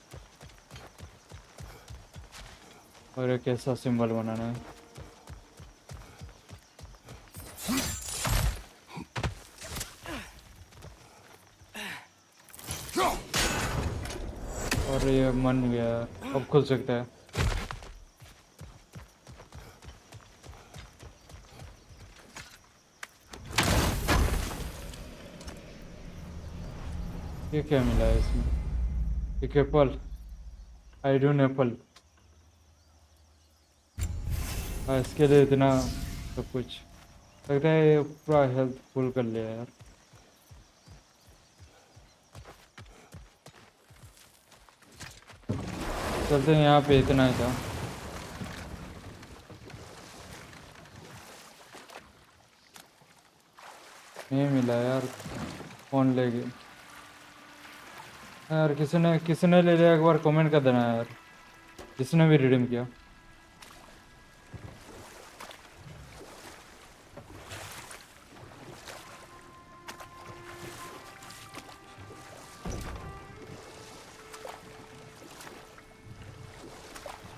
Speaker 1: और एक ऐसा सिंबल बनाना है। और ये मन गया अब खुल सकता है। ये क्या मिला है इसमें? एक एप्पल। Iron Apple. हाँ इसके लिए इतना सब कुछ लगता है ये पूरा हेल्थ फुल कर लिया यार। चलते हैं यहाँ पे इतना ही था। नहीं मिला यार। कौन ले गए यार? किसी ने ले लिया एक बार कमेंट कर देना यार, जिसने भी रिडीम किया।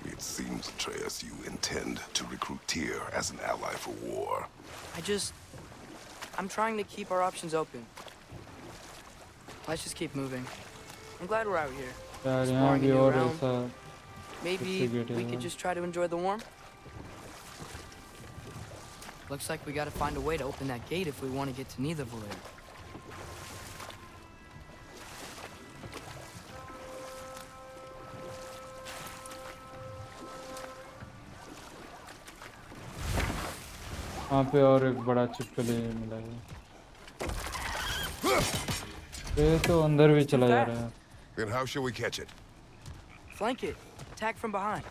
Speaker 2: It seems, Atreus, you intend to recruit Tyr as an ally for war.
Speaker 3: I'm trying to keep our options open. Let's just keep moving. I'm glad we're out here.
Speaker 1: यार यहाँ
Speaker 3: Exploring a
Speaker 1: भी
Speaker 3: new
Speaker 1: और
Speaker 3: realm.
Speaker 1: ऐसा
Speaker 3: Maybe
Speaker 1: Let's see,
Speaker 3: we could just try to enjoy the warmth. Looks like we gotta find a way to open that gate if we want to get to Nidavellir.
Speaker 1: वहाँ पे और एक बड़ा छिपकली मिला है। ये तो अंदर भी चला जा रहा है।
Speaker 2: Then how shall we catch it?
Speaker 3: Flank it. Attack from behind.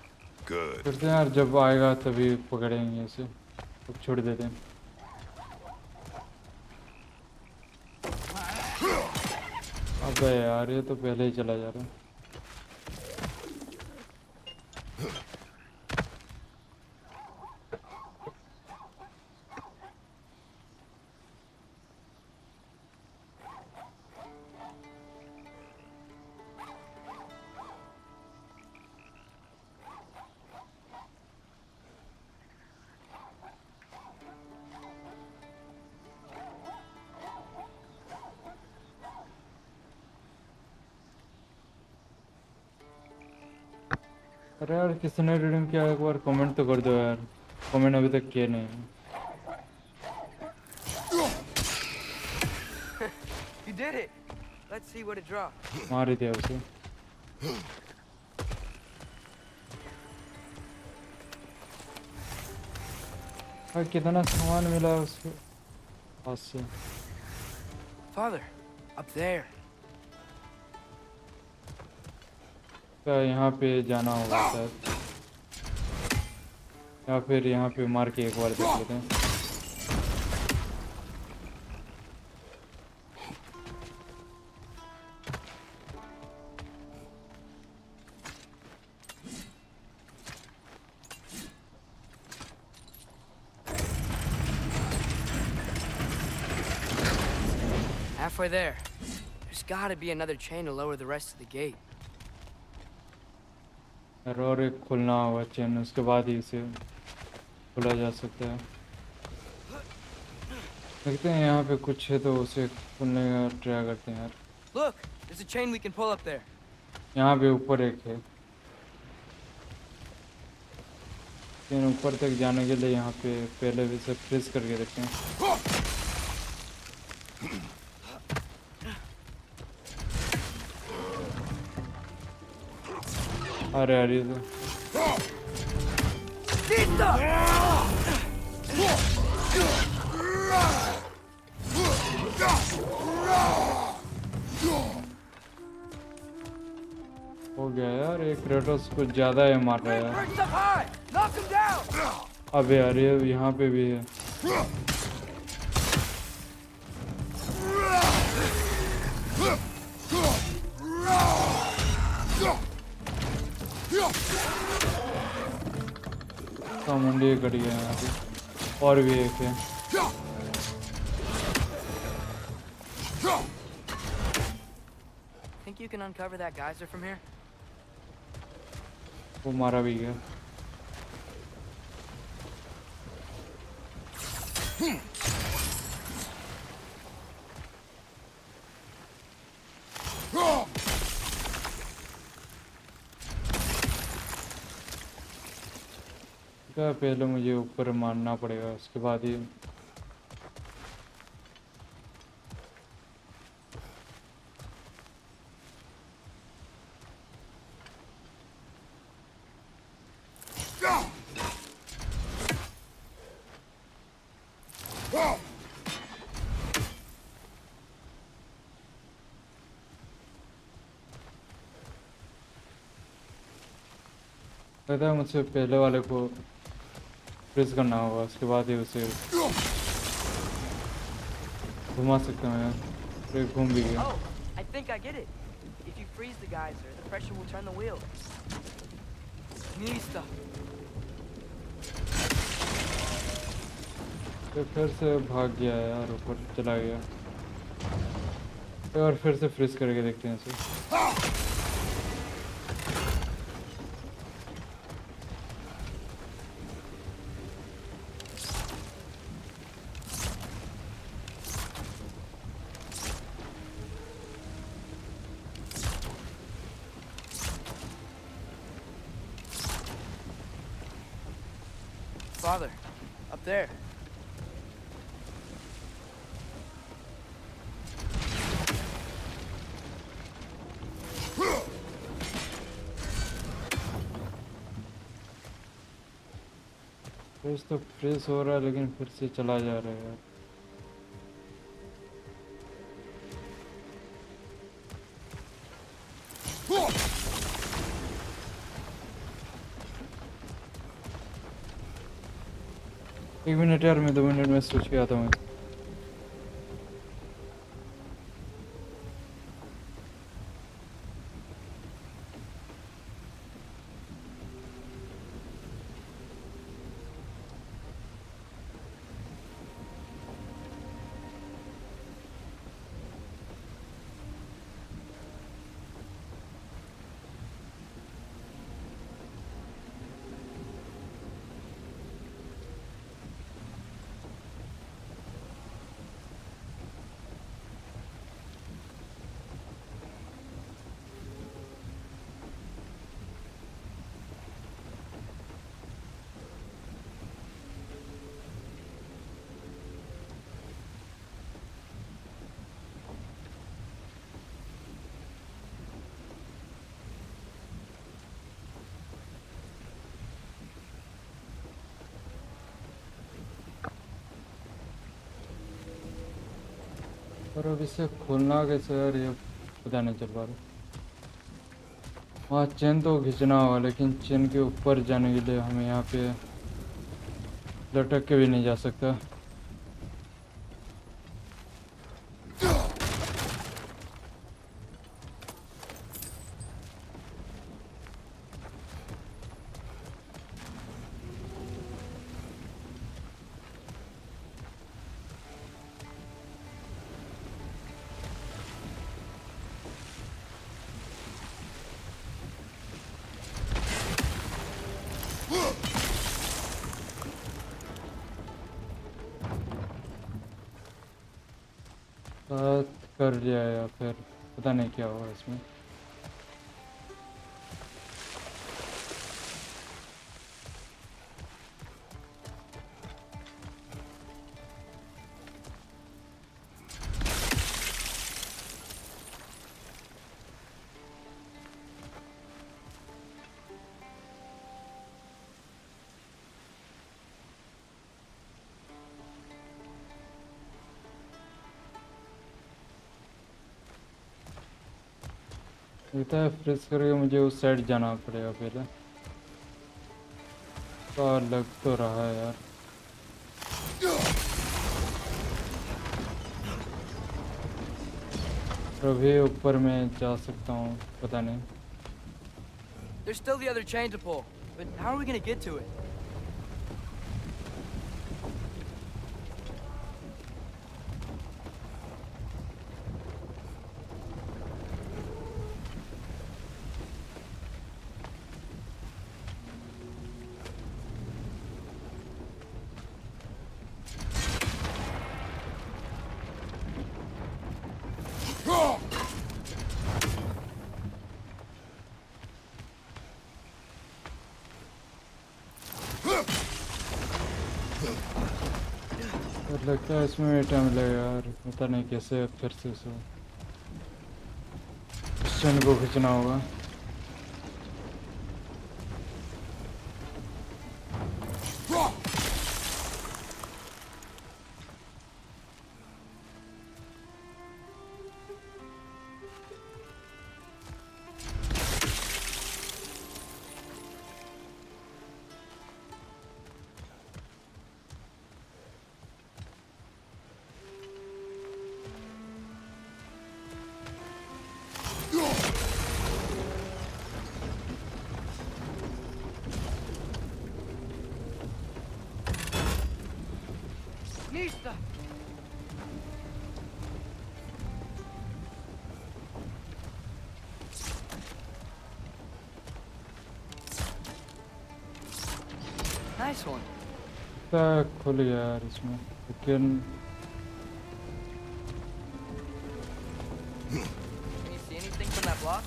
Speaker 2: Good.
Speaker 1: करते हैं यार, जब आएगा तभी पकड़ेंगे इसे। अब छोड़ देते हैं। अबे यार ये तो पहले ही चला जा रहा है। अरे यार किसी ने रिडीम किया एक बार कमेंट तो कर दो यार। कमेंट अभी तक किए नहीं।
Speaker 3: You did it. Let's see what it dropped.
Speaker 1: मार ही दिया उसे। और कितना सामान मिला उसके पास से।
Speaker 3: Father, up there.
Speaker 1: क्या यहाँ पे जाना होगा शायद, या फिर यहाँ पे मार के एक बार देख लेते हैं।
Speaker 3: Halfway there. There's gotta be another chain to lower the rest of the gate.
Speaker 1: और एक खुलना होगा चेन, उसके बाद ही इसे खोला जा सकता है। देखते हैं यहाँ पे कुछ है तो उसे खोलने का ट्राई करते हैं यार।
Speaker 3: Look, There's a chain we can pull up there.
Speaker 1: यहाँ पे ऊपर एक है, लेकिन ऊपर तक जाने के लिए यहाँ पे पहले भी से फ्रीज करके रखें। अरे अरे हो गया यार, एक क्रेटोस कुछ ज्यादा है मार रहा है यार।
Speaker 3: Perched up high! Knock him down!
Speaker 1: अबे अरे यहाँ पे भी है। मुंडी कट गया यहाँ पे, और भी एक है।
Speaker 3: Think you can uncover that geyser from here?
Speaker 1: वो मारा भी गया। क्या पहले मुझे ऊपर मारना पड़ेगा, उसके बाद ही कहता है मुझसे पहले वाले को प्रेस करना होगा, उसके बाद ही उसे घुमा सकता हूँ यार। तो घूम भी गया।
Speaker 3: Oh, I think I get it. If you freeze the geyser, the pressure will turn the wheel. Listo.
Speaker 1: तो फिर से भाग गया यार, ऊपर चला गया। तो और फिर से फ्रीज करके देखते हैं इसे।
Speaker 3: Father, up there.
Speaker 1: फ्रीज तो फ्रीज हो रहा है, लेकिन फिर से चला जा रहा है यार। एक मिनट यार, मैं 2 मिनट में सोच के आता हूँ। पर अब इसे खोलना कैसे यार, ये पता नहीं चल पा रहा। वहाँ चेन तो खींचना होगा, लेकिन चेन के ऊपर जाने के लिए हमें यहाँ पे लटक के भी नहीं जा सकता। बात कर लिया या फिर पता नहीं क्या हुआ इसमें। लगता है फ्रेश करके मुझे उस साइड जाना पड़ेगा पहले। तो लग तो रहा है यार। अभी ऊपर में जा सकता हूँ, पता नहीं।
Speaker 3: There's still the other chain to pull, but how are we gonna get to it?
Speaker 1: और लगता है इसमें टाइम लगेगा यार, पता नहीं कैसे फिर से उस चैन को खींचना होगा।
Speaker 3: Nista! Nice one.
Speaker 1: खुल गया यार इसमें, लेकिन
Speaker 3: Can you see anything from that block?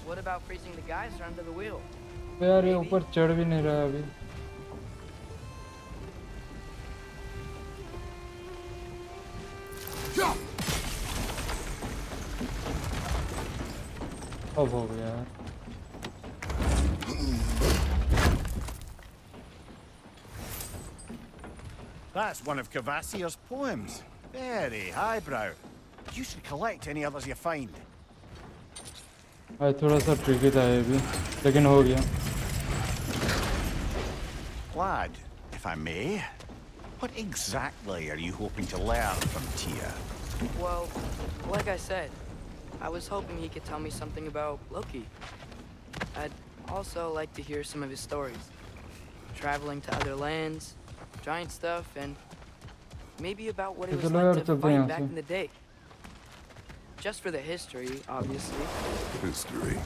Speaker 3: What about freezing the geyser under the wheel?
Speaker 1: यार ये ऊपर चढ़ भी नहीं रहा अभी। अब हो गया यार।
Speaker 4: That's one of Cavassier's poems. Very highbrow. You should collect any others you find.
Speaker 1: आज थोड़ा सा ट्रिकी था ये भी, लेकिन हो गया।
Speaker 4: Lad, if I may, what exactly are you hoping to learn from Tia?
Speaker 3: Well, like I said, I was hoping he could tell me something about Loki. I'd also like to hear some of his stories. Traveling to other lands, giant stuff, and maybe about what it was like to fight back in the day. Just for the history, obviously.
Speaker 2: History.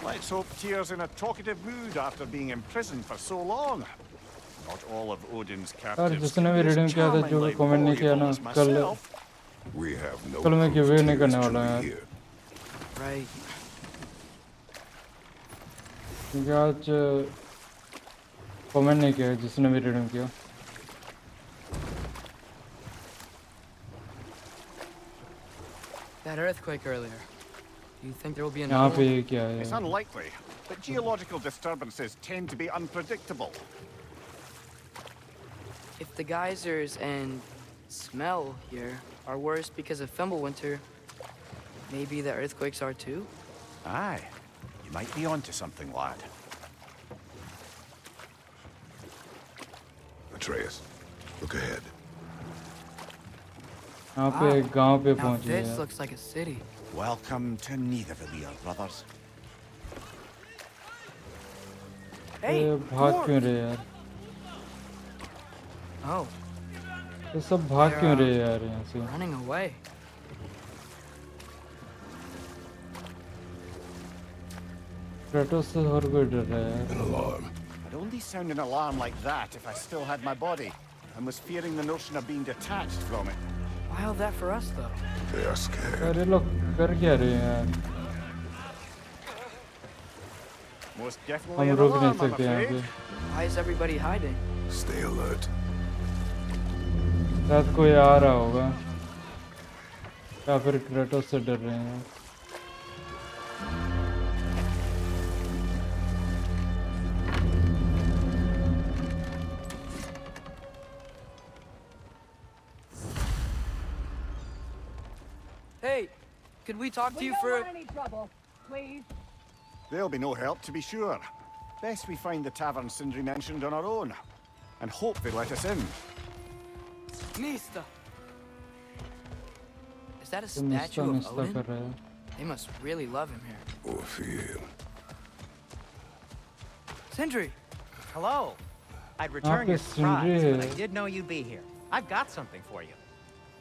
Speaker 4: Let's hope Tyr's in a talkative mood after being imprisoned for so long. Not all of Odin's
Speaker 1: यार
Speaker 4: captives
Speaker 1: जिसने
Speaker 4: can
Speaker 1: भी
Speaker 4: be as
Speaker 1: reading किया था, जो भी
Speaker 4: charmingly
Speaker 1: comment नहीं किया ना,
Speaker 4: voluble as
Speaker 1: कल
Speaker 4: myself.
Speaker 2: We have no
Speaker 1: कल मैं
Speaker 2: proof
Speaker 1: गिव नहीं
Speaker 2: Tyr is
Speaker 1: करने वाला
Speaker 2: truly
Speaker 1: यार,
Speaker 2: here.
Speaker 3: Right.
Speaker 1: क्योंकि आज कमेंट नहीं किया जिसने भी रीडिंग किया।
Speaker 3: That earthquake earlier. Do you think there will be
Speaker 1: यहाँ
Speaker 3: another
Speaker 1: पे
Speaker 3: one?
Speaker 1: ये क्या
Speaker 4: It's
Speaker 1: है?
Speaker 4: unlikely, but geological disturbances tend to be unpredictable.
Speaker 3: If the geysers and smell here are worse because of Fimbulwinter, maybe the earthquakes are too?
Speaker 4: Aye, you might be onto something, lad.
Speaker 2: Atreus, look ahead.
Speaker 1: यहाँ पे गांव पे
Speaker 3: Now
Speaker 1: पहुंच गए
Speaker 3: this
Speaker 1: यार।
Speaker 3: looks like a city.
Speaker 4: Welcome to Nidavellir, brothers.
Speaker 3: Hey,
Speaker 1: ये भाग
Speaker 3: dwarf!
Speaker 1: क्यों रहे यार?
Speaker 3: Oh,
Speaker 1: ये सब भाग क्यों रहे यार यहाँ से?
Speaker 3: running away.
Speaker 1: क्रेटोस से और कोई डर रहा है यार।
Speaker 2: An alarm.
Speaker 4: I'd only sound an alarm like that if I still had my body and was fearing the notion of being detached from it.
Speaker 3: Why all that for us, though?
Speaker 2: They are scared.
Speaker 1: अरे लोग कर क्या रहे हैं यार?
Speaker 4: Most
Speaker 1: हम
Speaker 4: definitely an
Speaker 1: रुक नहीं
Speaker 4: alarm, I'm
Speaker 1: सकते यहाँ
Speaker 4: afraid.
Speaker 1: पे।
Speaker 3: Why is everybody hiding?
Speaker 2: Stay alert.
Speaker 1: शायद कोई आ रहा होगा या फिर क्रेटोस से डर रहे हैं।
Speaker 3: Hey, could we talk to
Speaker 7: We
Speaker 3: you
Speaker 7: don't
Speaker 3: for...
Speaker 7: want any trouble, please.
Speaker 4: There'll be no help, to be sure. Best we find the tavern Sindri mentioned on our own, and hope they let us in.
Speaker 3: Mista! Is that a
Speaker 1: तो मिस्ता
Speaker 3: statue of
Speaker 1: मिस्ता कर
Speaker 3: Odin?
Speaker 1: रहा है।
Speaker 3: They must really love him here.
Speaker 2: Or fear.
Speaker 3: Sindri!
Speaker 5: Hello. I'd return
Speaker 1: आपके
Speaker 5: your surprise,
Speaker 1: Sindri
Speaker 5: but I
Speaker 1: है।
Speaker 5: did know you'd be here. I've got something for you.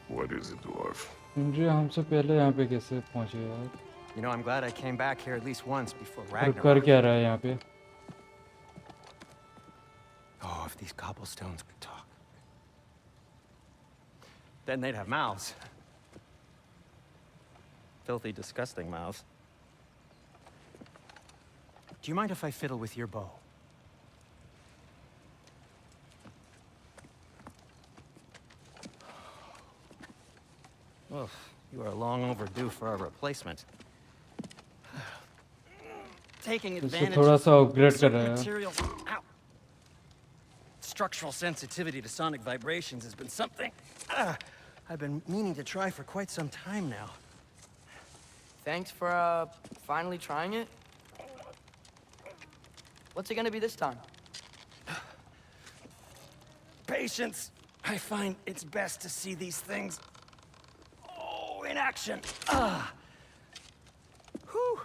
Speaker 2: What is it, dwarf?
Speaker 1: इंद्रिया हमसे पहले यहाँ पे कैसे पहुँचे यार?
Speaker 5: You know, I'm glad I came back here at least once before
Speaker 1: और कर
Speaker 5: Ragnarök.
Speaker 1: क्या रहा है यहाँ पे?
Speaker 5: Oh, if these cobblestones could talk. Then they'd have mouths. Filthy, disgusting mouths. Do you mind if I fiddle with your bow? Oh, you are long overdue for a replacement. Taking
Speaker 1: इससे
Speaker 5: advantage
Speaker 1: थोड़ा
Speaker 5: of
Speaker 1: सा upgrade कर रहा
Speaker 5: certain
Speaker 1: है।
Speaker 5: materials. Ow. Structural sensitivity to sonic vibrations has been something I've been meaning to try for quite some time now.
Speaker 3: Thanks for, finally trying it. What's it gonna be this time?
Speaker 5: Patience. I find it's best to see these things, in action. Whew.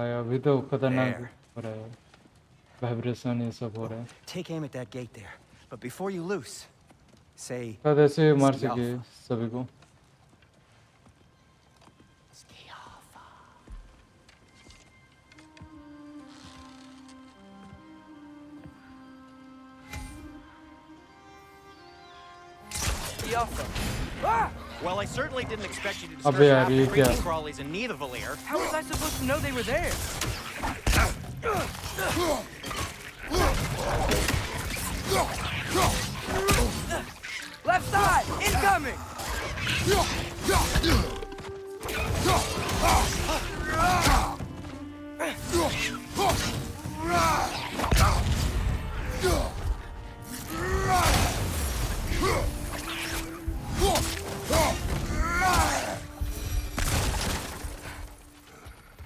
Speaker 1: आया अभी तो खतरनाक
Speaker 5: There.
Speaker 1: हो रहा है। Vibration ये सब हो रहा है।
Speaker 5: Take aim at that gate there, but before you loose, say,
Speaker 1: शायद ऐसे मार
Speaker 5: Stay
Speaker 1: सके
Speaker 5: off.
Speaker 1: सभी को।
Speaker 5: stay off.
Speaker 3: Dialpha. Ah!
Speaker 5: Well, I certainly didn't expect you to
Speaker 1: अबे
Speaker 5: disturb
Speaker 1: यार,
Speaker 5: half
Speaker 1: ये
Speaker 5: the
Speaker 1: क्या?
Speaker 5: creepy crawlies in Nidavellir.
Speaker 3: How was I supposed to know they were there? Left side! Incoming!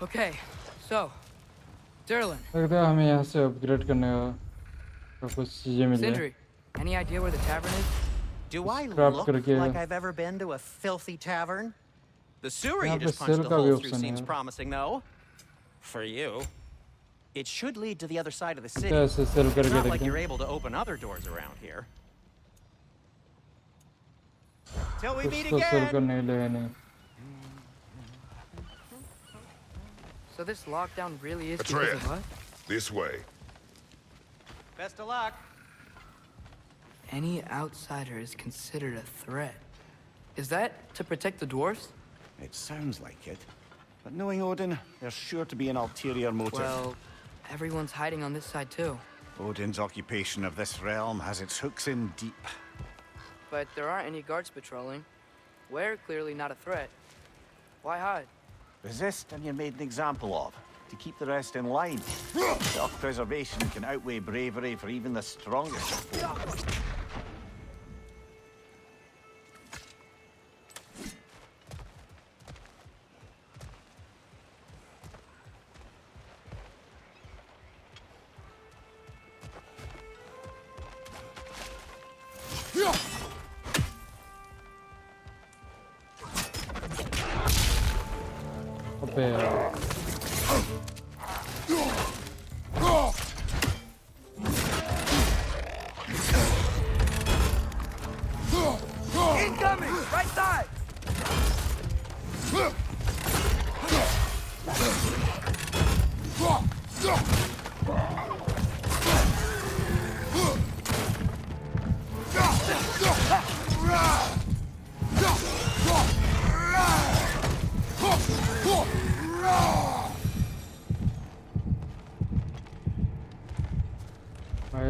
Speaker 3: Okay, so, Derlin,
Speaker 1: लगता है हमें यहाँ से upgrade करने का कुछ चीजें मिल जाए।
Speaker 3: Sindri, any idea where the tavern is?
Speaker 5: Do I
Speaker 1: Scrap
Speaker 5: look
Speaker 1: करके-
Speaker 5: like I've ever been to a filthy tavern? The sewer you
Speaker 1: यहाँ पे
Speaker 5: just punched
Speaker 1: सेल
Speaker 5: a
Speaker 1: का भी
Speaker 5: hole through
Speaker 1: ऑप्शन
Speaker 5: seems
Speaker 1: है।
Speaker 5: promising, though. For you. It should lead to the other side of the city.
Speaker 1: क्या ऐसे cell
Speaker 5: It's
Speaker 1: करके
Speaker 5: not like
Speaker 1: देखते
Speaker 5: you're
Speaker 1: हैं?
Speaker 5: able to open other doors around here. Till we
Speaker 1: कुछ
Speaker 5: meet
Speaker 1: तो cell
Speaker 5: again!
Speaker 1: करने के लिए नहीं।
Speaker 3: So this lockdown really is because of
Speaker 2: Atreus,
Speaker 3: what?
Speaker 2: this way.
Speaker 5: Best of luck.
Speaker 3: Any outsider is considered a threat. Is that to protect the dwarves?
Speaker 4: It sounds like it. But knowing Odin, there's sure to be an ulterior motive.
Speaker 3: Well, everyone's hiding on this side too.
Speaker 4: Odin's occupation of this realm has its hooks in deep.
Speaker 3: But there aren't any guards patrolling. We're clearly not a threat. Why hide?
Speaker 4: Resist and you're made an example of, to keep the rest in line. Self-preservation can outweigh bravery for even the strongest of foes.
Speaker 1: अबे यार।
Speaker 3: Incoming! Right side!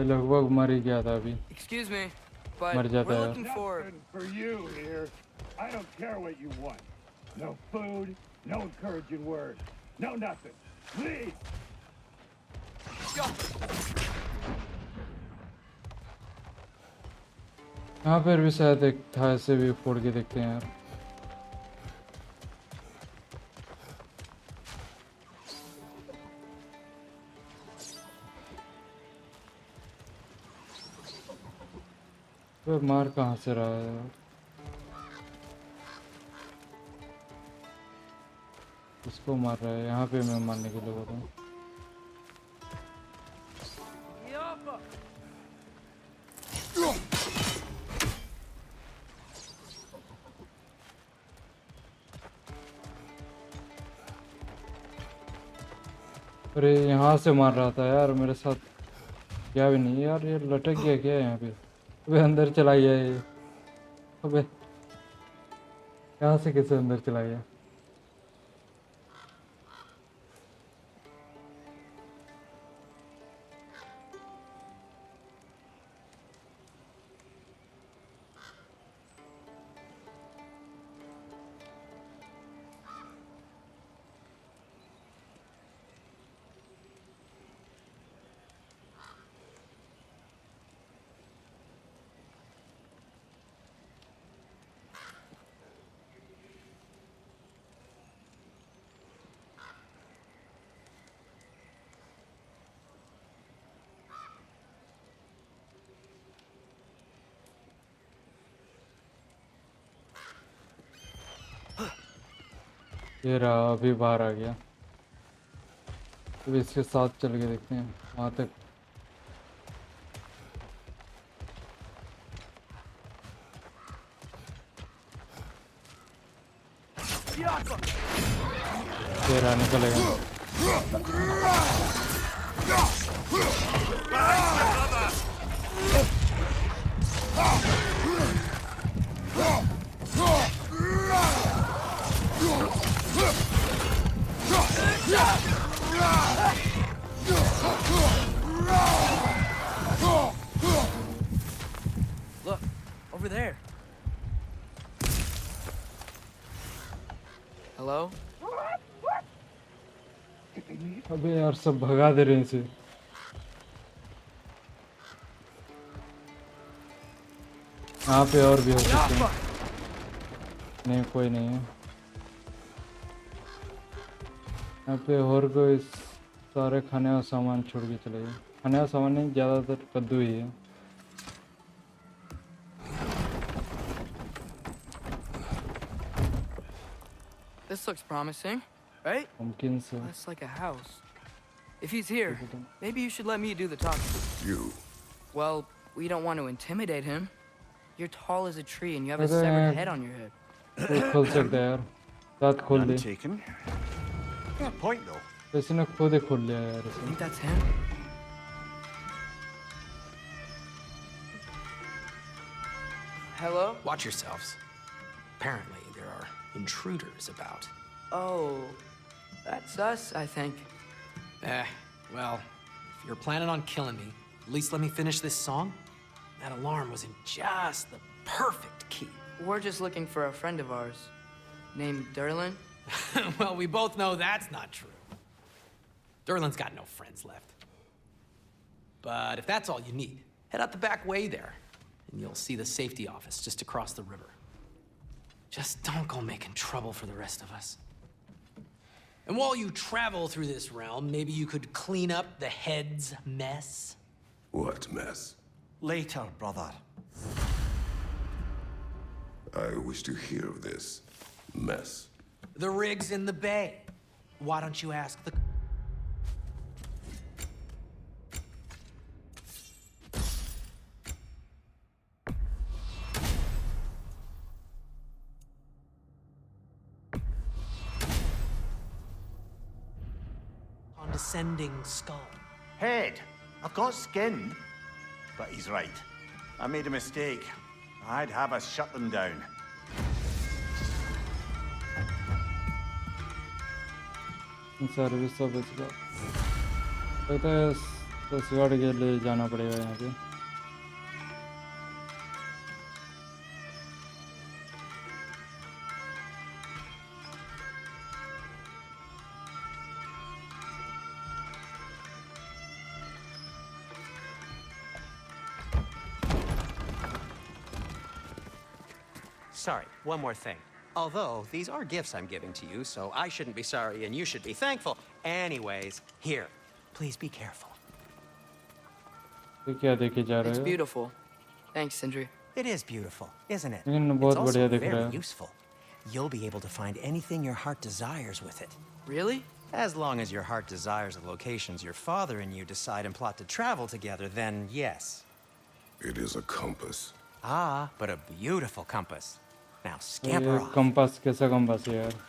Speaker 1: लगभग मर ही गया था अभी।
Speaker 3: Excuse me, but
Speaker 1: मर जाता
Speaker 3: we're
Speaker 1: है।
Speaker 3: looking for...
Speaker 7: Nothing for you here. I don't care what you want. No food, no encouraging words, no nothing. Leave!
Speaker 1: यहाँ पर भी शायद एक था, ऐसे भी फोड़ के देखते हैं यार। तो मार कहाँ से रहा है यार? उसको मार रहा है, यहाँ पे मैं मारने के लिए बोल रहा हूँ। अरे यहाँ से मार रहा था यार, मेरे साथ क्या भी नहीं यार, ये लटक गया क्या यहाँ पे? अबे अंदर चला गया ये। अबे यहाँ से कैसे अंदर चला गया? ये रहा, अभी बाहर आ गया। तो इसके साथ चल के देखते हैं वहाँ तक। ये रहा, निकलेगा।
Speaker 3: Look, over there. Hello?
Speaker 1: अबे यार सब भगा दे रहे हैं इसे। यहाँ पे और भी हो सकते हैं। नहीं, कोई नहीं है यहाँ पे। और कोई सारे खाने का सामान छोड़ के चले गए। खाने का सामान नहीं, ज़्यादातर कद्दू ही है।
Speaker 3: This looks promising, right?
Speaker 1: मुमकिन से।
Speaker 3: That's like a house. If he's here, maybe you should let me do the talking.
Speaker 2: You.
Speaker 3: Well, we don't want to intimidate him. You're tall as a tree and you have a
Speaker 1: Okay.
Speaker 3: severed head on your head.
Speaker 1: कोई खोल सकता है यार, साथ खोल दे।
Speaker 4: None taken. Fair point, though.
Speaker 1: वैसे ने खुद ही खोल लिया यार
Speaker 3: I
Speaker 1: इसे।
Speaker 3: think that's him. Hello?
Speaker 8: Watch yourselves. Apparently, there are intruders about.
Speaker 3: Oh, that's us, I think.
Speaker 8: Well, if you're planning on killing me, at least let me finish this song. That alarm was in just the perfect key.
Speaker 3: We're just looking for a friend of ours named Derlin.
Speaker 8: Well, we both know that's not true. Derlin's got no friends left. But if that's all you need, head out the back way there, and you'll see the safety office just across the river. Just don't go making trouble for the rest of us. And while you travel through this realm, maybe you could clean up the head's mess?
Speaker 2: What mess?
Speaker 5: Later, brother.
Speaker 2: I wish to hear of this mess.
Speaker 8: The rig's in the bay. Why don't you ask the... Condescending skull.
Speaker 4: Head. I've got skin. But he's right. I made a mistake. I'd have us shut them down.
Speaker 1: Service सब बच गया। लगता है तो squad के लिए जाना पड़ेगा यहाँ पे।
Speaker 5: Sorry, one more thing. Although, these are gifts I'm giving to you, so I shouldn't be sorry and you should be thankful. Anyways, here, please be careful.
Speaker 1: तो क्या देखे जा रहे
Speaker 3: It's
Speaker 1: हो?
Speaker 3: beautiful. Thanks, Sindri.
Speaker 5: It is beautiful, isn't it?
Speaker 1: लेकिन
Speaker 5: It's
Speaker 1: बहुत
Speaker 5: also
Speaker 1: बढ़िया दिख रहा
Speaker 5: very
Speaker 1: है।
Speaker 5: useful. You'll be able to find anything your heart desires with it.
Speaker 3: Really?
Speaker 5: As long as your heart desires the locations your father and you decide and plot to travel together, then yes.
Speaker 2: It is a compass.
Speaker 5: Ah, but a beautiful compass. Now
Speaker 1: तो
Speaker 5: scamper
Speaker 1: ये
Speaker 5: off.
Speaker 1: Compass कैसा compass है यार?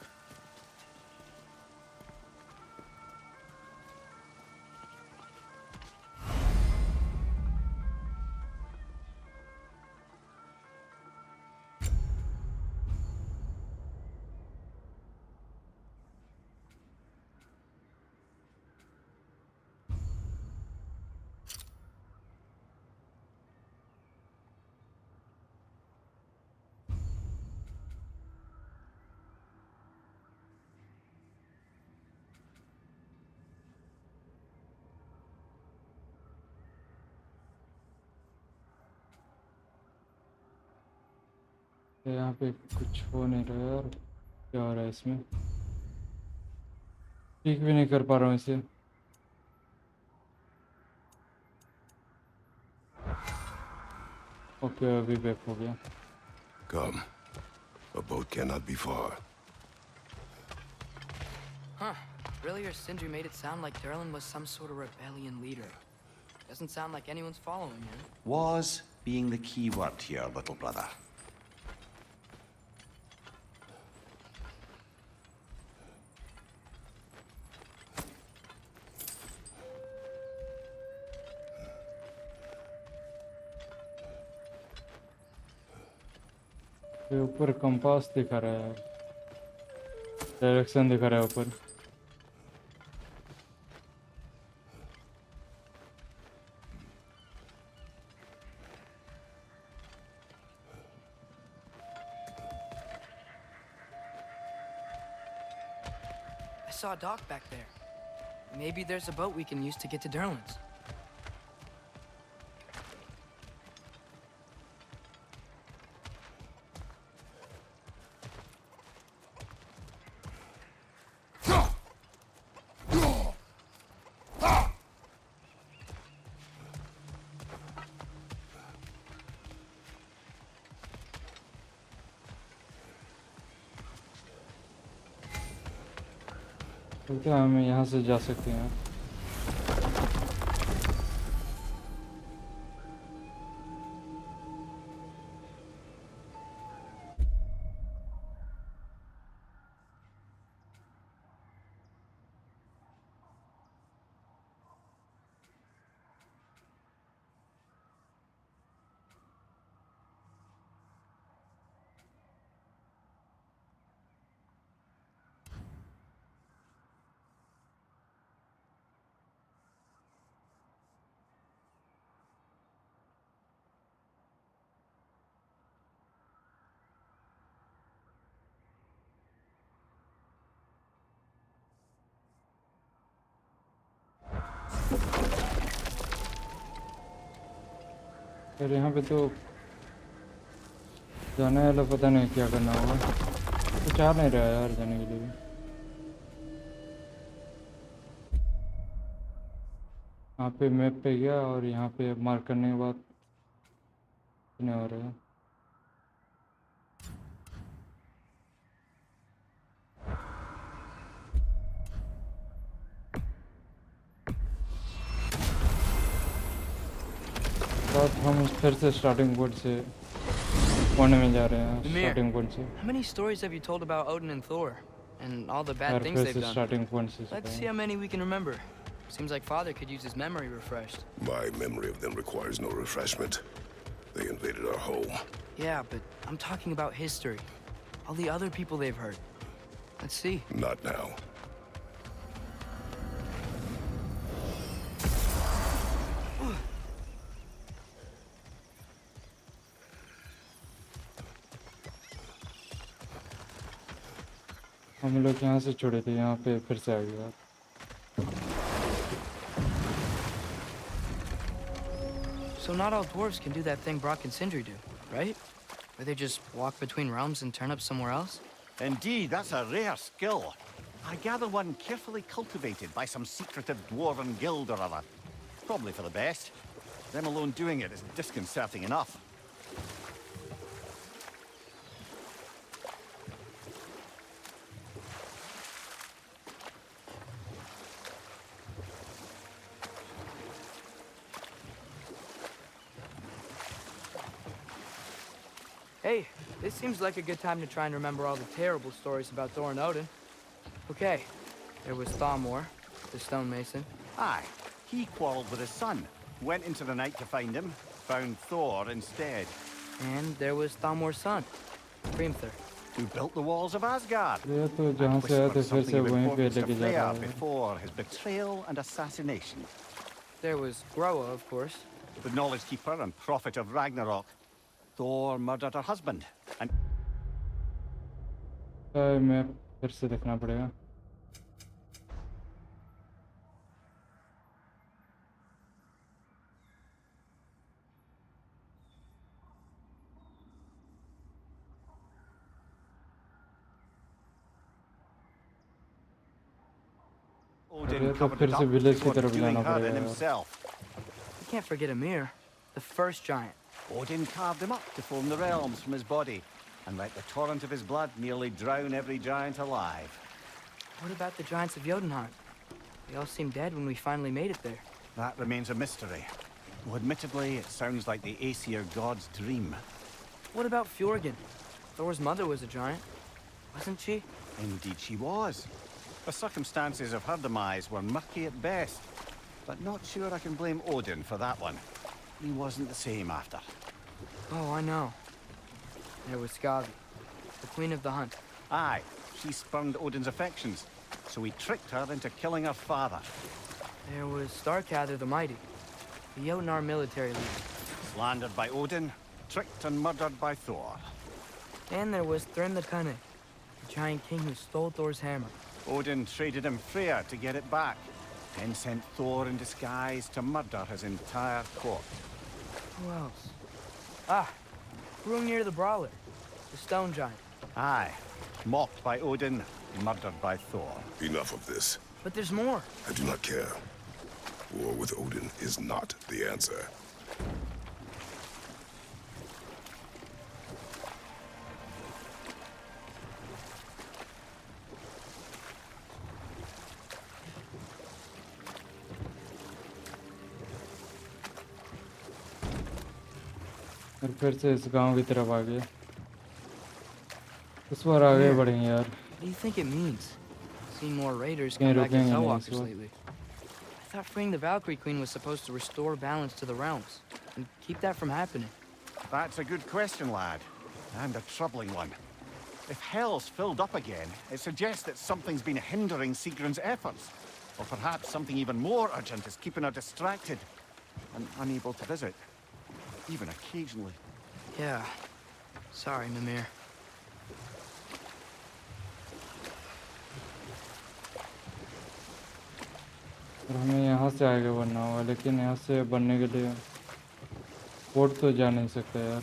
Speaker 1: तो यहाँ पे कुछ हो नहीं रहा है यार, क्या हो रहा है इसमें? ठीक भी नहीं कर पा रहा हूँ इसे। ओके, अभी बैक हो गया।
Speaker 2: Come. A boat cannot be far.
Speaker 3: Huh. Earlier, Sindri made it sound like Durlin was some sort of rebellion leader. Doesn't sound like anyone's following him.
Speaker 4: Was being the key word here, little brother.
Speaker 1: ये ऊपर compass दिखा रहा है, direction दिखा रहा है ऊपर।
Speaker 3: I saw a dock back there. Maybe there's a boat we can use to get to Durlin's.
Speaker 1: तो हम यहाँ से जा सकते हैं। फिर यहाँ पे तो जाने वाला पता नहीं क्या करना होगा, कुछ आ नहीं रहा है यार जाने के लिए। यहाँ पे मैप पे गया और यहाँ पे मार्क करने के बाद नहीं हो रहा है। तो हम फिर से स्टार्टिंग पॉइंट से पॉइंट में जा रहे हैं।
Speaker 3: Mimir,
Speaker 1: स्टार्टिंग पॉइंट से
Speaker 3: how many stories have you told about Odin and Thor? And all the bad
Speaker 1: यार
Speaker 3: things
Speaker 1: फिर
Speaker 3: they've
Speaker 1: से
Speaker 3: done?
Speaker 1: स्टार्टिंग पॉइंट से
Speaker 3: Let's see how many we can remember. Seems like Father could use his memory refreshed.
Speaker 2: My memory of them requires no refreshment. They invaded our home.
Speaker 3: Yeah, but I'm talking about history. All the other people they've hurt. Let's see.
Speaker 2: Not now.
Speaker 1: हम लोग यहाँ से छोड़े थे, यहाँ पे फिर से आ गया।
Speaker 3: So not all dwarves can do that thing Brock and Sindri do, right? Where they just walk between realms and turn up somewhere else?
Speaker 4: Indeed, that's a rare skill. I gather one carefully cultivated by some secretive dwarven guild or other. Probably for the best. Them alone doing it is disconcerting enough.
Speaker 3: Hey, this seems like a good time to try and remember all the terrible stories about Thor and Odin. Okay, there was Thamor, the stonemason.
Speaker 4: Aye, he quarreled with his son, went into the night to find him, found Thor instead.
Speaker 3: And there was Thamor's son, Hrimthur.
Speaker 4: Who built the walls of Asgard.
Speaker 1: ये तो जहाँ से आए थे फिर से वहीं पे लेके जा रहा है।
Speaker 4: Before his betrayal and assassination.
Speaker 3: There was Groa, of course.
Speaker 4: The knowledge keeper and prophet of Ragnarok. Thor murdered her husband, and
Speaker 1: मैं फिर से देखना पड़ेगा।
Speaker 4: Odin
Speaker 1: तो
Speaker 4: covered
Speaker 1: फिर
Speaker 4: it
Speaker 1: से
Speaker 4: up
Speaker 1: विलेज की
Speaker 4: before
Speaker 1: तरफ
Speaker 4: killing
Speaker 1: जाना
Speaker 4: her
Speaker 1: पड़ेगा
Speaker 4: and
Speaker 1: यार।
Speaker 4: himself.
Speaker 3: You can't forget Ymir, the first giant.
Speaker 4: Odin carved him up to form the realms from his body, and let the torrent of his blood nearly drown every giant alive.
Speaker 3: What about the giants of Jotunheim? They all seemed dead when we finally made it there.
Speaker 4: That remains a mystery. Though admittedly, it sounds like the Aesir god's dream.
Speaker 3: What about Fjorgyn? Thor's mother was a giant, wasn't she?
Speaker 4: Indeed she was. The circumstances of her demise were murky at best, but not sure I can blame Odin for that one. He wasn't the same after.
Speaker 3: Oh, I know. There was Skavi, the queen of the hunt.
Speaker 4: Aye, she spurned Odin's affections, so he tricked her into killing her father.
Speaker 3: There was Starkather the Mighty, the Jotnar military leader.
Speaker 4: Slandered by Odin, tricked and murdered by Thor.
Speaker 3: And there was Thrym the Cunning, the giant king who stole Thor's hammer.
Speaker 4: Odin traded him Freya to get it back, then sent Thor in disguise to murder his entire court.
Speaker 3: Who else? Ah, Hrungnir the Brawler, the stone giant.
Speaker 4: Aye, mocked by Odin, murdered by Thor.
Speaker 2: Enough of this.
Speaker 3: But there's more.
Speaker 2: I do not care. War with Odin is not the answer.
Speaker 1: और फिर से इस गांव की तरफ आ गए। इस बार आगे बढ़ेंगे यार।
Speaker 3: What do you think it means? Seen more raiders
Speaker 1: कहीं
Speaker 3: come back as
Speaker 1: रुकेंगे नहीं
Speaker 3: Hellwalkers
Speaker 1: इस बार।
Speaker 3: lately. I thought freeing the Valkyrie Queen was supposed to restore balance to the realms and keep that from happening.
Speaker 4: That's a good question, lad. And a troubling one. If Hell's filled up again, it suggests that something's been hindering Sigrun's efforts. Or perhaps something even more urgent is keeping her distracted and unable to visit. Even occasionally.
Speaker 3: Yeah. Sorry, Mimir.
Speaker 1: और हमें यहाँ से आगे बढ़ना होगा, लेकिन यहाँ से बढ़ने के लिए पोर्ट तो जा नहीं सकता यार।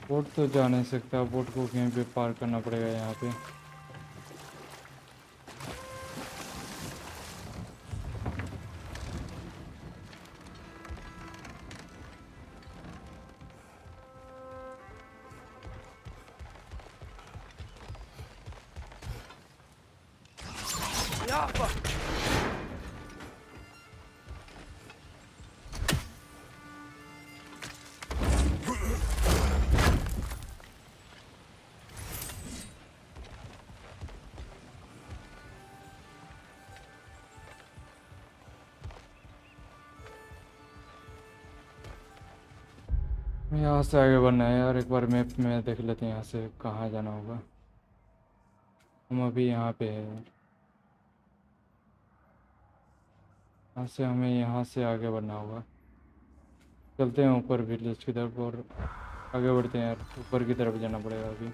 Speaker 1: बोट तो जा नहीं सकता, बोट को कहीं पे पार करना पड़ेगा यहाँ पे। यहाँ से आगे बढ़ना है यार, एक बार मैप में देख लेते हैं यहाँ से कहाँ जाना होगा। हम अभी यहाँ पे है यार, यहाँ से हमें यहाँ से आगे बढ़ना होगा। चलते हैं ऊपर विलेज की तरफ और आगे बढ़ते हैं यार, ऊपर की तरफ जाना पड़ेगा अभी।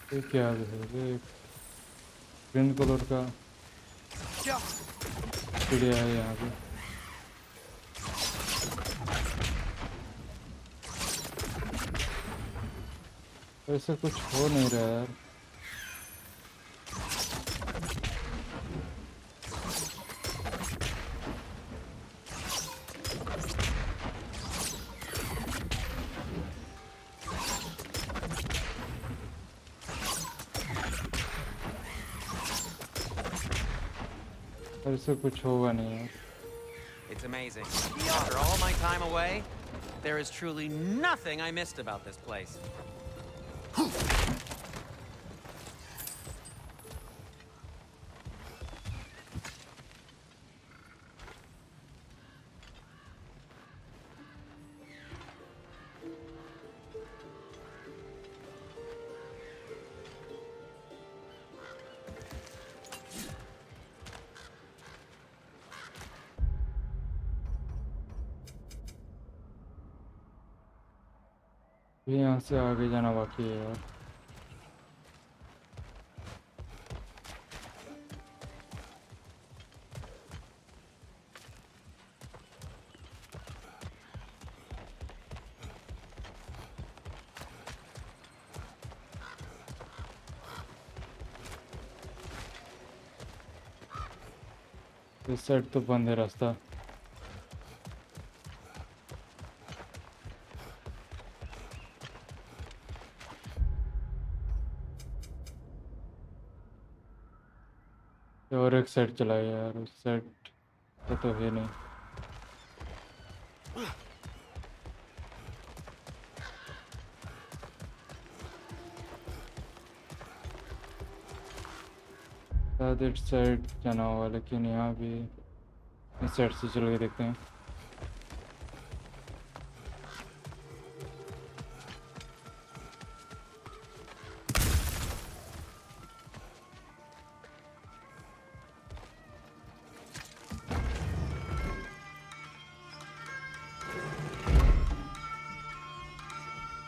Speaker 1: ये क्या है, ये ग्रीन कलर का चिड़िया है यहाँ पे। ऐसा कुछ हो नहीं रहा यार। ऐसा कुछ होगा नहीं यार।
Speaker 5: It's amazing. After all my time away, there is truly nothing I missed about this place.
Speaker 1: भी यहाँ से आगे जाना बाकी है यार। इस साइड तो बंद है रास्ता। और एक साइड चला गया यार, उस साइड तो है नहीं। शायद इस साइड जाना होगा, लेकिन यहाँ भी इस साइड से चल के देखते हैं।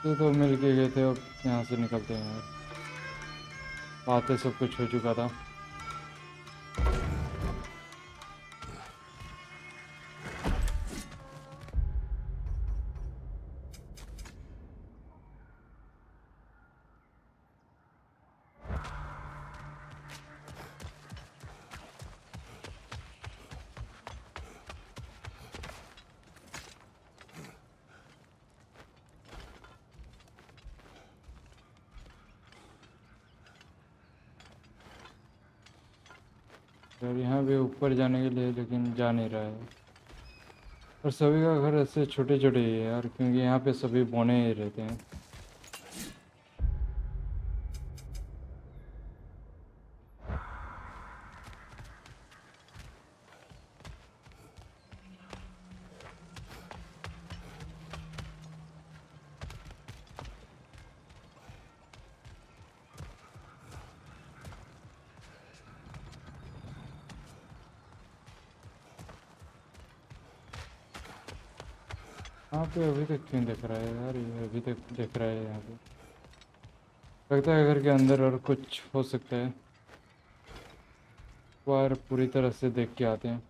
Speaker 1: ये तो मिल के गए थे, अब यहाँ से निकलते हैं यार। बातें सब कुछ हो चुका था। यार यहाँ भी ऊपर जाने के लिए, लेकिन जा नहीं रहा है। और सभी का घर ऐसे छोटे छोटे ही है यार, क्योंकि यहाँ पे सभी बौने ही रहते हैं। यहाँ पे अभी तक क्यों दिख रहा है यार, ये अभी तक दिख रहा है यहाँ पे। लगता है घर के अंदर और कुछ हो सकता है। बाहर पूरी तरह से देख के आते हैं।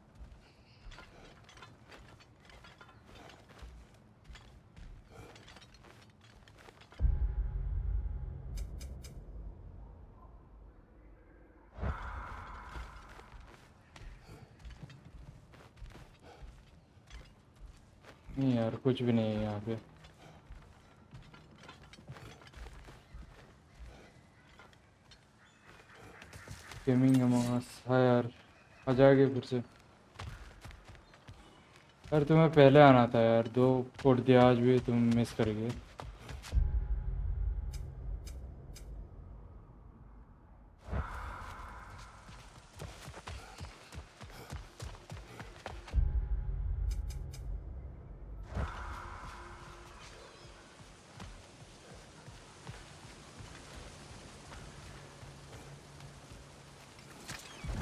Speaker 1: नहीं यार कुछ भी नहीं है यहाँ पे। गेमिंग अमंग अस हाँ यार आ जाएगी फिर से। यार तुम्हें पहले आना था यार, 2 कोड दिया आज भी तुम मिस कर गए।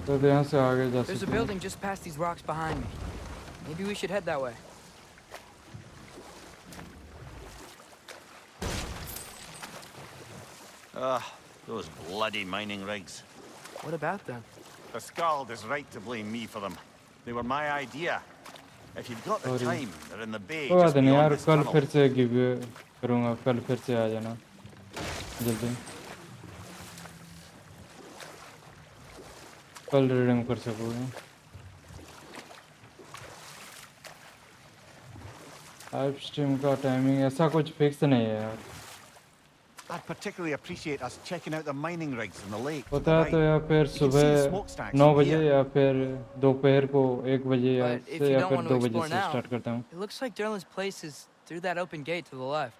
Speaker 1: तो यहाँ से आगे जा
Speaker 3: There's a
Speaker 1: सकते हैं।
Speaker 3: building just past these rocks behind me. Maybe we should head that way.
Speaker 4: Those bloody mining rigs.
Speaker 3: What about them?
Speaker 4: The Skald is right to blame me for them. They were my idea. If you've got the
Speaker 1: Sorry.
Speaker 4: time, they're in the bay
Speaker 1: कोई
Speaker 4: just
Speaker 1: बात नहीं
Speaker 4: beyond
Speaker 1: यार,
Speaker 4: this
Speaker 1: कल
Speaker 4: tunnel.
Speaker 1: फिर से give करूँगा, कल फिर से आ जाना जल्दी, कल रिडीम कर सकूँगा। लाइव स्ट्रीम का टाइमिंग ऐसा कुछ फिक्स नहीं है यार,
Speaker 4: I'd particularly appreciate us checking out the mining rigs in the lake. to
Speaker 1: होता
Speaker 4: the
Speaker 1: है तो
Speaker 4: right.
Speaker 1: या फिर
Speaker 4: You can see the
Speaker 1: सुबह
Speaker 4: smokestacks
Speaker 1: 9
Speaker 4: from
Speaker 1: बजे
Speaker 4: here.
Speaker 1: या फिर दोपहर को 1 बजे या
Speaker 3: But if
Speaker 1: से
Speaker 3: you
Speaker 1: या
Speaker 3: don't
Speaker 1: फिर
Speaker 3: want to
Speaker 1: 2 बजे
Speaker 3: explore
Speaker 1: से
Speaker 3: now,
Speaker 1: स्टार्ट करता हूँ।
Speaker 3: it looks like Derlin's place is through that open gate to the left.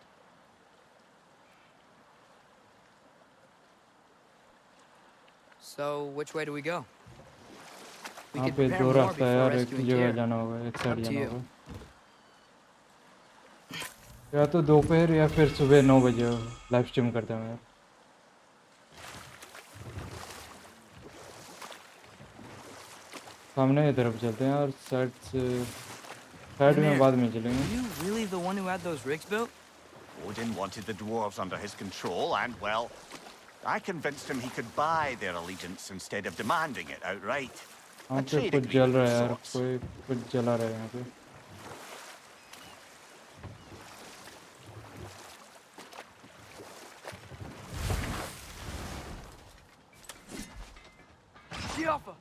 Speaker 3: So, which way do we go? We
Speaker 1: यहाँ
Speaker 3: could
Speaker 1: पे
Speaker 3: prepare
Speaker 1: 2
Speaker 3: more
Speaker 1: रास्ता है
Speaker 3: before
Speaker 1: यार, एक
Speaker 3: rescuing
Speaker 1: जगह
Speaker 3: Tyr.
Speaker 1: जाना होगा, एक साइड
Speaker 3: Up to
Speaker 1: जाना
Speaker 3: you.
Speaker 1: होगा, या तो दोपहर या फिर सुबह 9 बजे लाइव स्ट्रीम करता हूँ यार। सामने की तरफ चलते हैं और साइड से, साइड
Speaker 3: Hey,
Speaker 1: में
Speaker 3: man,
Speaker 1: बाद में
Speaker 3: Are
Speaker 1: चलेंगे।
Speaker 3: you really the one who had those rigs built?
Speaker 4: Odin wanted the dwarves under his control, and, well, I convinced him he could buy their allegiance instead of demanding it outright.
Speaker 1: यहाँ
Speaker 4: A
Speaker 1: पे
Speaker 4: trade
Speaker 1: कुछ जल
Speaker 4: agreement
Speaker 1: रहा
Speaker 4: of
Speaker 1: है यार,
Speaker 4: sorts.
Speaker 1: कोई कुछ जला रहा है यहाँ पे।
Speaker 3: Alpha!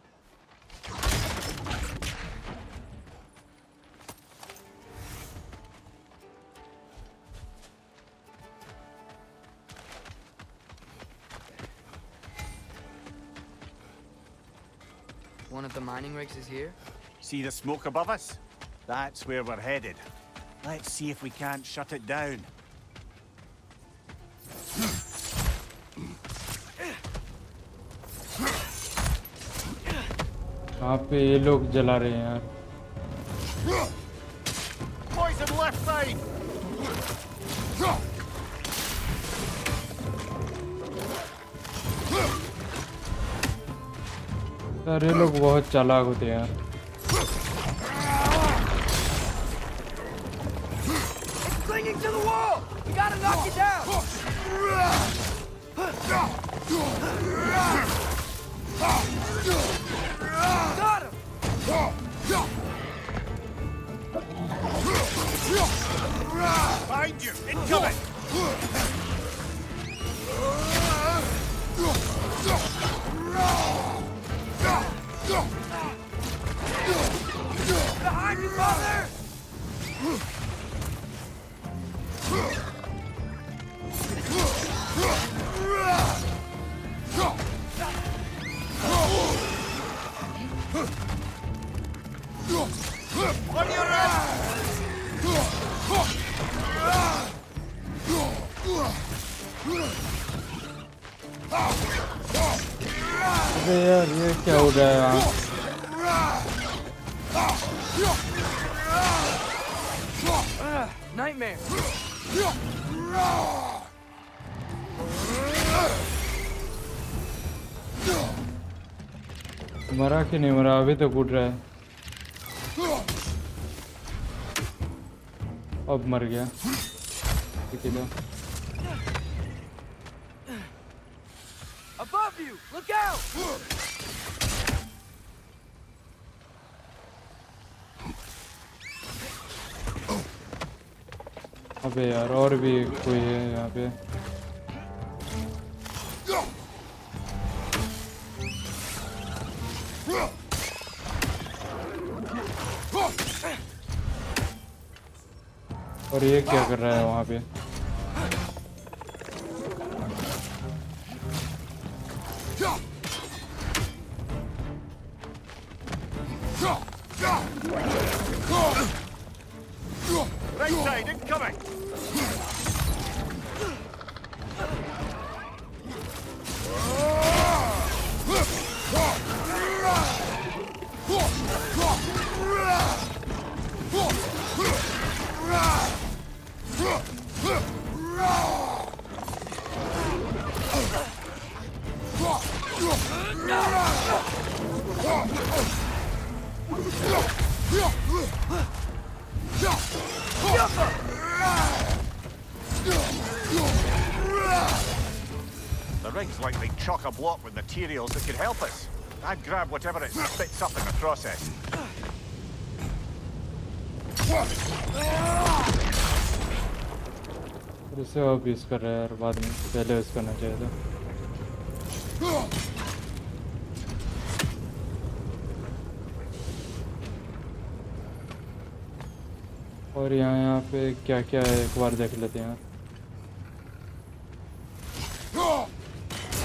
Speaker 3: One of the mining rigs is here.
Speaker 4: See the smoke above us? That's where we're headed. Let's see if we can't shut it down.
Speaker 1: यहाँ पे ये लोग जला रहे हैं यार।
Speaker 4: Poison left side!
Speaker 1: यार ये लोग बहुत चालाक होते हैं यार।
Speaker 3: It's clinging to the wall! We gotta knock it down! Got him!
Speaker 4: Behind you! Incoming!
Speaker 3: Behind you, father!
Speaker 4: On your left!
Speaker 1: अबे यार ये क्या हो रहा है यहाँ?
Speaker 3: Nightmare!
Speaker 1: मरा कि नहीं मरा, अभी तो कूद रहा है। अब मर गया। ठीक है तो
Speaker 3: Above you! Look out!
Speaker 1: अबे यार और भी कोई है यहाँ पे। और ये क्या कर रहा है वहाँ पे?
Speaker 4: Right side, incoming! The rig's likely chock-a-block with materials that could help us. I'd grab whatever it spits up in the process.
Speaker 1: और इसे अब यूज़ कर रहा है यार, बाद में पहले यूज़ करना चाहिए था। और यहाँ पे क्या क्या है एक बार देख लेते हैं।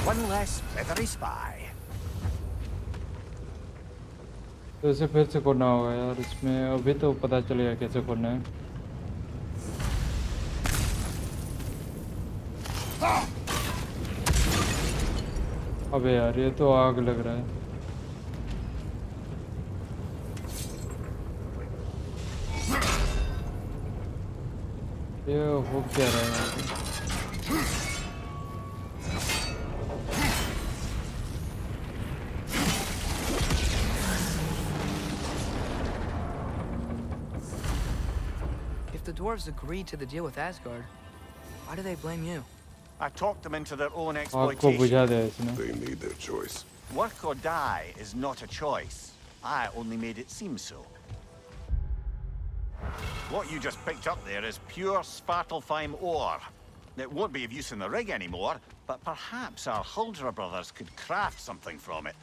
Speaker 4: One less feathery spy.
Speaker 1: तो इसे फिर से खोलना होगा यार, इसमें अभी तो पता चलेगा कैसे खोलना है। अबे यार ये तो आग लग रहा है। ये हो क्या रहा है?
Speaker 3: If the dwarves agreed to the deal with Asgard, why do they blame you?
Speaker 4: I talked them into their own
Speaker 1: आग को
Speaker 4: exploitation.
Speaker 1: बुझा दिया इसने।
Speaker 2: They made their choice.
Speaker 4: Work or die is not a choice. I only made it seem so. What you just picked up there is pure Svartalfheim ore. It won't be of use in the rig anymore, but perhaps our Huldra brothers could craft something from it.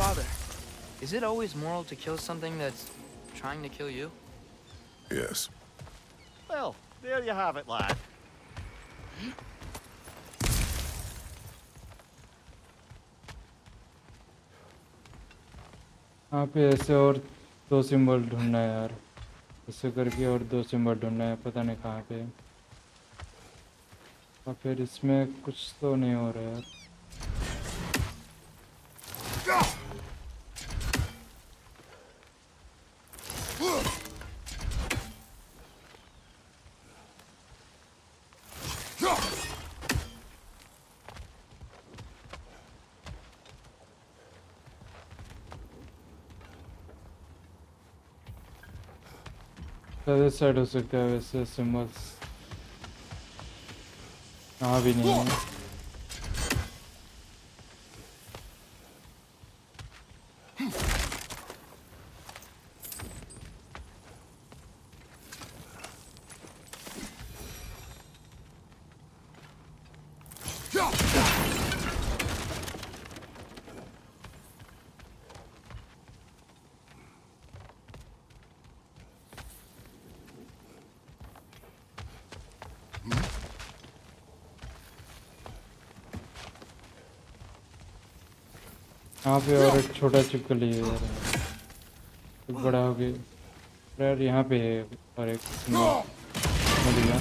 Speaker 3: Father, is it always moral to kill something that's trying to kill you?
Speaker 2: Yes.
Speaker 4: Well, there you have it, lad.
Speaker 1: यहाँ पे ऐसे और दो symbol ढूंढना है यार, ऐसे करके और दो सिंबल ढूंढना है, पता नहीं कहाँ पे। और फिर इसमें कुछ तो नहीं हो रहा यार। अदर साइड हो सकता है वैसे सिंबल्स, यहाँ भी नहीं है। यहाँ पे और एक छोटा चिपकली है यार, एक बड़ा हो गया यार। यहाँ पे है और एक मिल गया।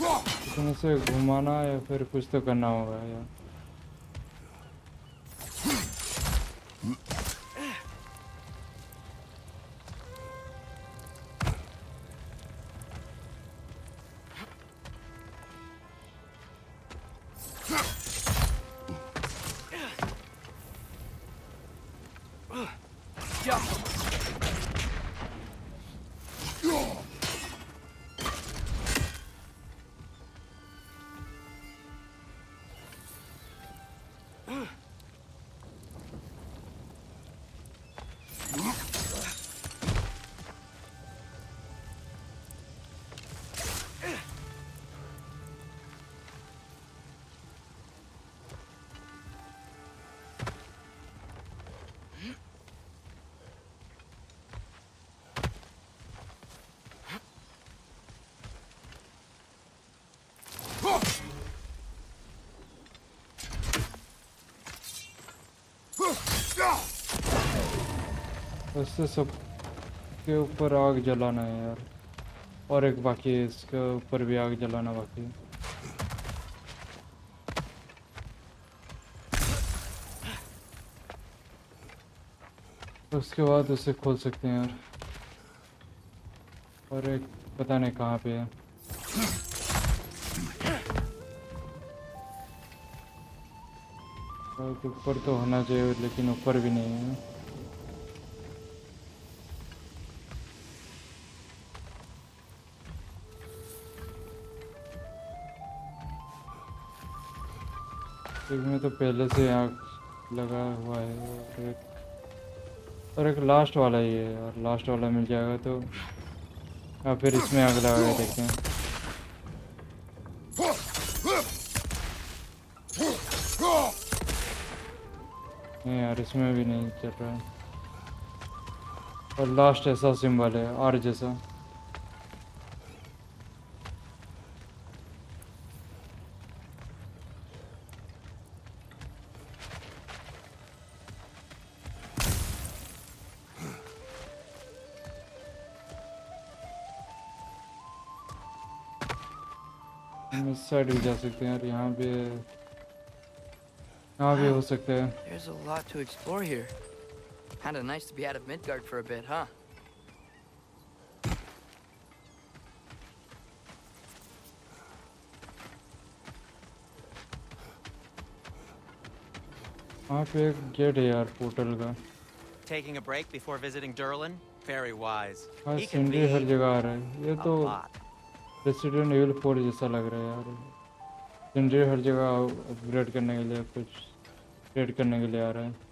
Speaker 1: इसमें से घुमाना या फिर कुछ तो करना होगा यार। इससे सब के ऊपर आग जलाना है यार, और एक बाकी है, इसके ऊपर भी आग जलाना बाकी है। उसके बाद उसे खोल सकते हैं यार, और एक पता नहीं कहाँ पे है। ऊपर तो होना चाहिए लेकिन ऊपर भी नहीं है। इसमें तो पहले से आग लगा हुआ है, और एक लास्ट वाला ही है यार, लास्ट वाला मिल जाएगा तो, या फिर इसमें आग लगा के देखते हैं। नहीं यार, इसमें भी नहीं चल रहा है। और लास्ट ऐसा सिंबल है आर जैसा। हम इस साइड भी जा सकते हैं यार, यहाँ भी हो सकता है।
Speaker 3: There's a lot to explore here. Kinda nice to be out of Midgard for a bit, huh?
Speaker 1: वहाँ पे एक गेट है यार पोर्टल का।
Speaker 5: Taking a break before visiting Durlin? Very wise.
Speaker 1: हाँ,
Speaker 5: He can
Speaker 1: सिंडी हर
Speaker 5: be
Speaker 1: जगह आ रहा है। ये
Speaker 5: a
Speaker 1: तो
Speaker 5: lot.
Speaker 1: रेसिडेंट एविल 4 जैसा लग रहा है यार। सिंडी हर जगह अपग्रेड करने के लिए, कुछ अपग्रेड करने के लिए आ रहा है।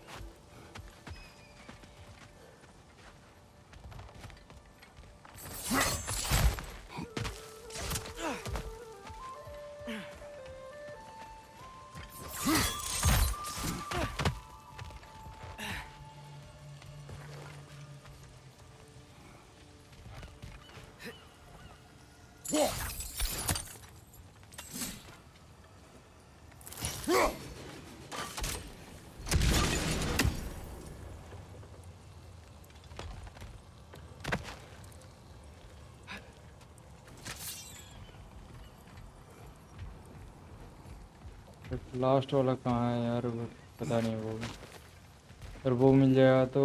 Speaker 1: लास्ट वाला कहाँ है यार, वो पता नहीं। वो अगर वो मिल जाएगा तो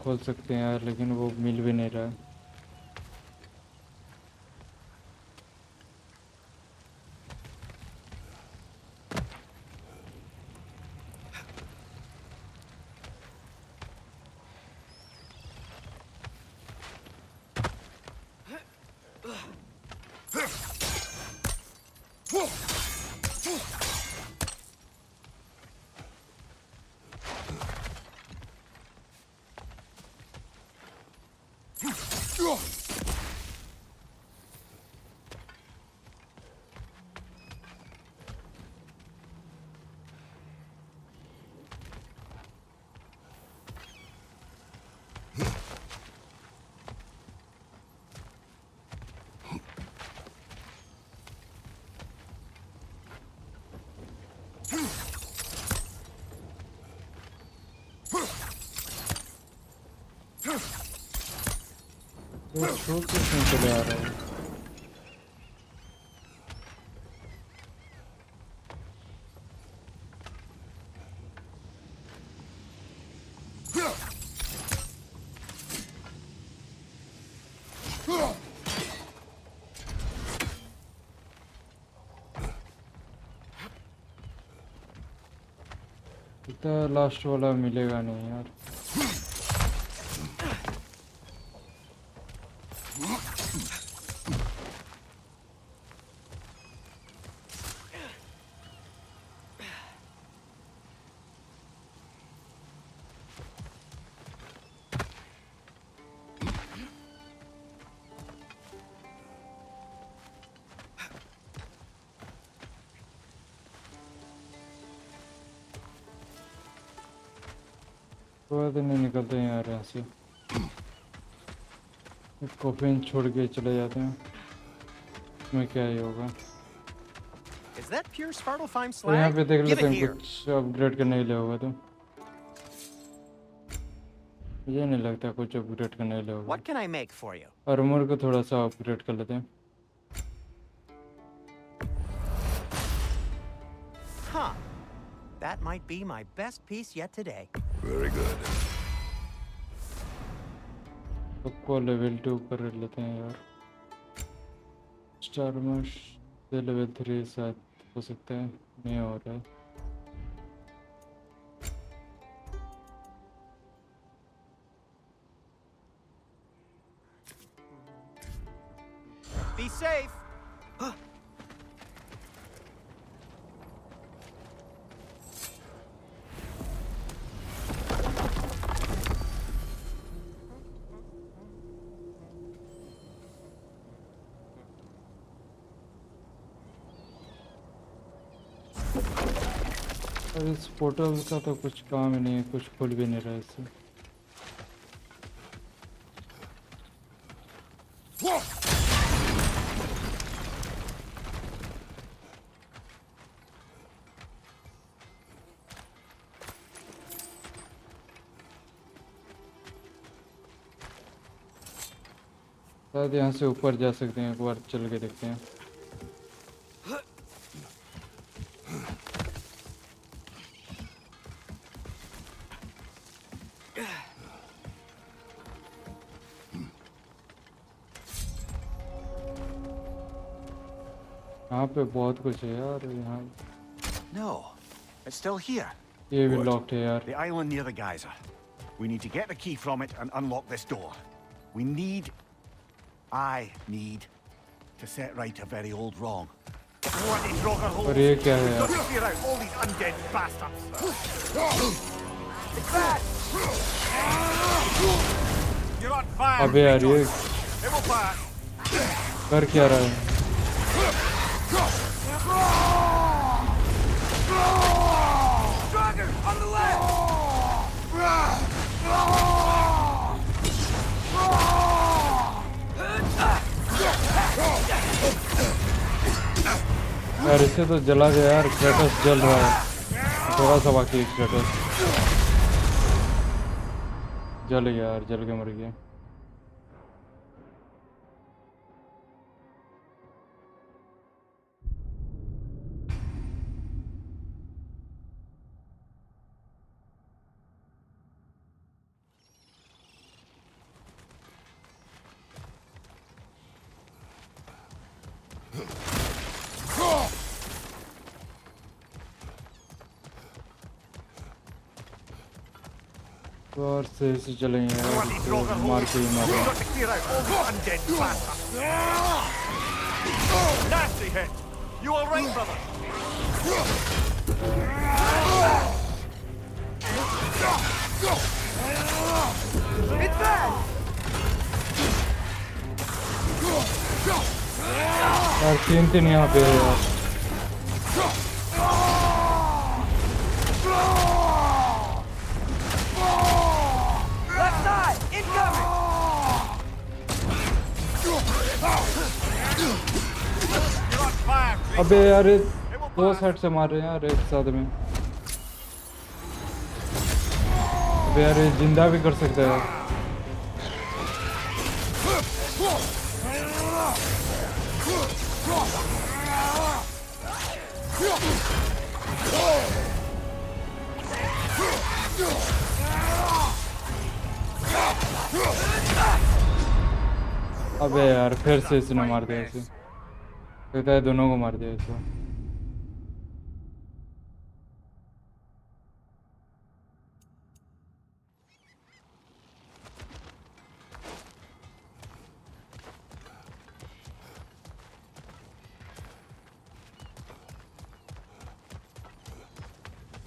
Speaker 1: खोल सकते हैं यार, लेकिन वो मिल भी नहीं रहा है। वो छोड़ के क्यों चले आ रहा है? इतना लास्ट वाला मिलेगा नहीं यार। थोड़ा दिन नहीं निकलते हैं यार यहाँ से। कॉफिन छोड़ के चले जाते हैं, इसमें क्या ही होगा।
Speaker 5: Is that pure Svartalfheim
Speaker 1: तो यहाँ
Speaker 5: slag?
Speaker 1: पे देख
Speaker 5: Give
Speaker 1: लेते
Speaker 5: it
Speaker 1: हैं
Speaker 5: here.
Speaker 1: कुछ अपग्रेड करने के लिए होगा तो। मुझे नहीं लगता कुछ अपग्रेड करने के लिए होगा।
Speaker 5: What can I make for you?
Speaker 1: Armour को थोड़ा सा अपग्रेड कर लेते हैं।
Speaker 5: Huh. That might be my best piece yet today.
Speaker 2: Very good.
Speaker 1: सबको लेवल 2 कर लेते हैं यार। स्टार मश से लेवल 3 शायद हो सकता है, नहीं हो रहा है।
Speaker 5: Be safe.
Speaker 1: और इस पोर्टल का तो कुछ काम ही नहीं है, कुछ खुल भी नहीं रहा है इससे। शायद यहाँ से ऊपर जा सकते हैं, एक बार चल के देखते हैं। यहाँ पे बहुत कुछ है यार। यहाँ
Speaker 4: No, it's still here.
Speaker 1: ये भी लॉक्ड है यार।
Speaker 4: The island near the geyser. We need to get the key from it and unlock this door. I need to set right a very old wrong. Bloody Draugr holes!
Speaker 1: और ये क्या है यार?
Speaker 4: Gotta clear out all these undead bastards. It's back! You're on fire.
Speaker 1: अबे यार ये
Speaker 4: It will pass.
Speaker 1: कर क्या रहा है?
Speaker 6: Draugr, on the left!
Speaker 1: यार इसे तो जला दे यार। क्रेटोस जल रहा है, थोड़ा सा बाकी है। क्रेटोस जल गया यार, जल के मर गया। और से चलेंगे यार,
Speaker 4: Bloody
Speaker 1: इसको
Speaker 4: Draugr
Speaker 1: मार
Speaker 4: holes.
Speaker 1: के ही
Speaker 4: We've
Speaker 1: मारेंगे।
Speaker 4: got to clear out all these undead bastards. Nasty hit. You all right, brother?
Speaker 6: It's back!
Speaker 1: यार तीन यहाँ पे है यार।
Speaker 6: Left side! Incoming!
Speaker 4: You're on fire.
Speaker 1: अबे यार ये दो साइड से मार रहे हैं यार एक साथ में। अबे यार ये जिंदा भी कर सकता है यार। अबे यार फिर से इसने मार दिया इसे, लगता है दोनों को मार दिया इसे।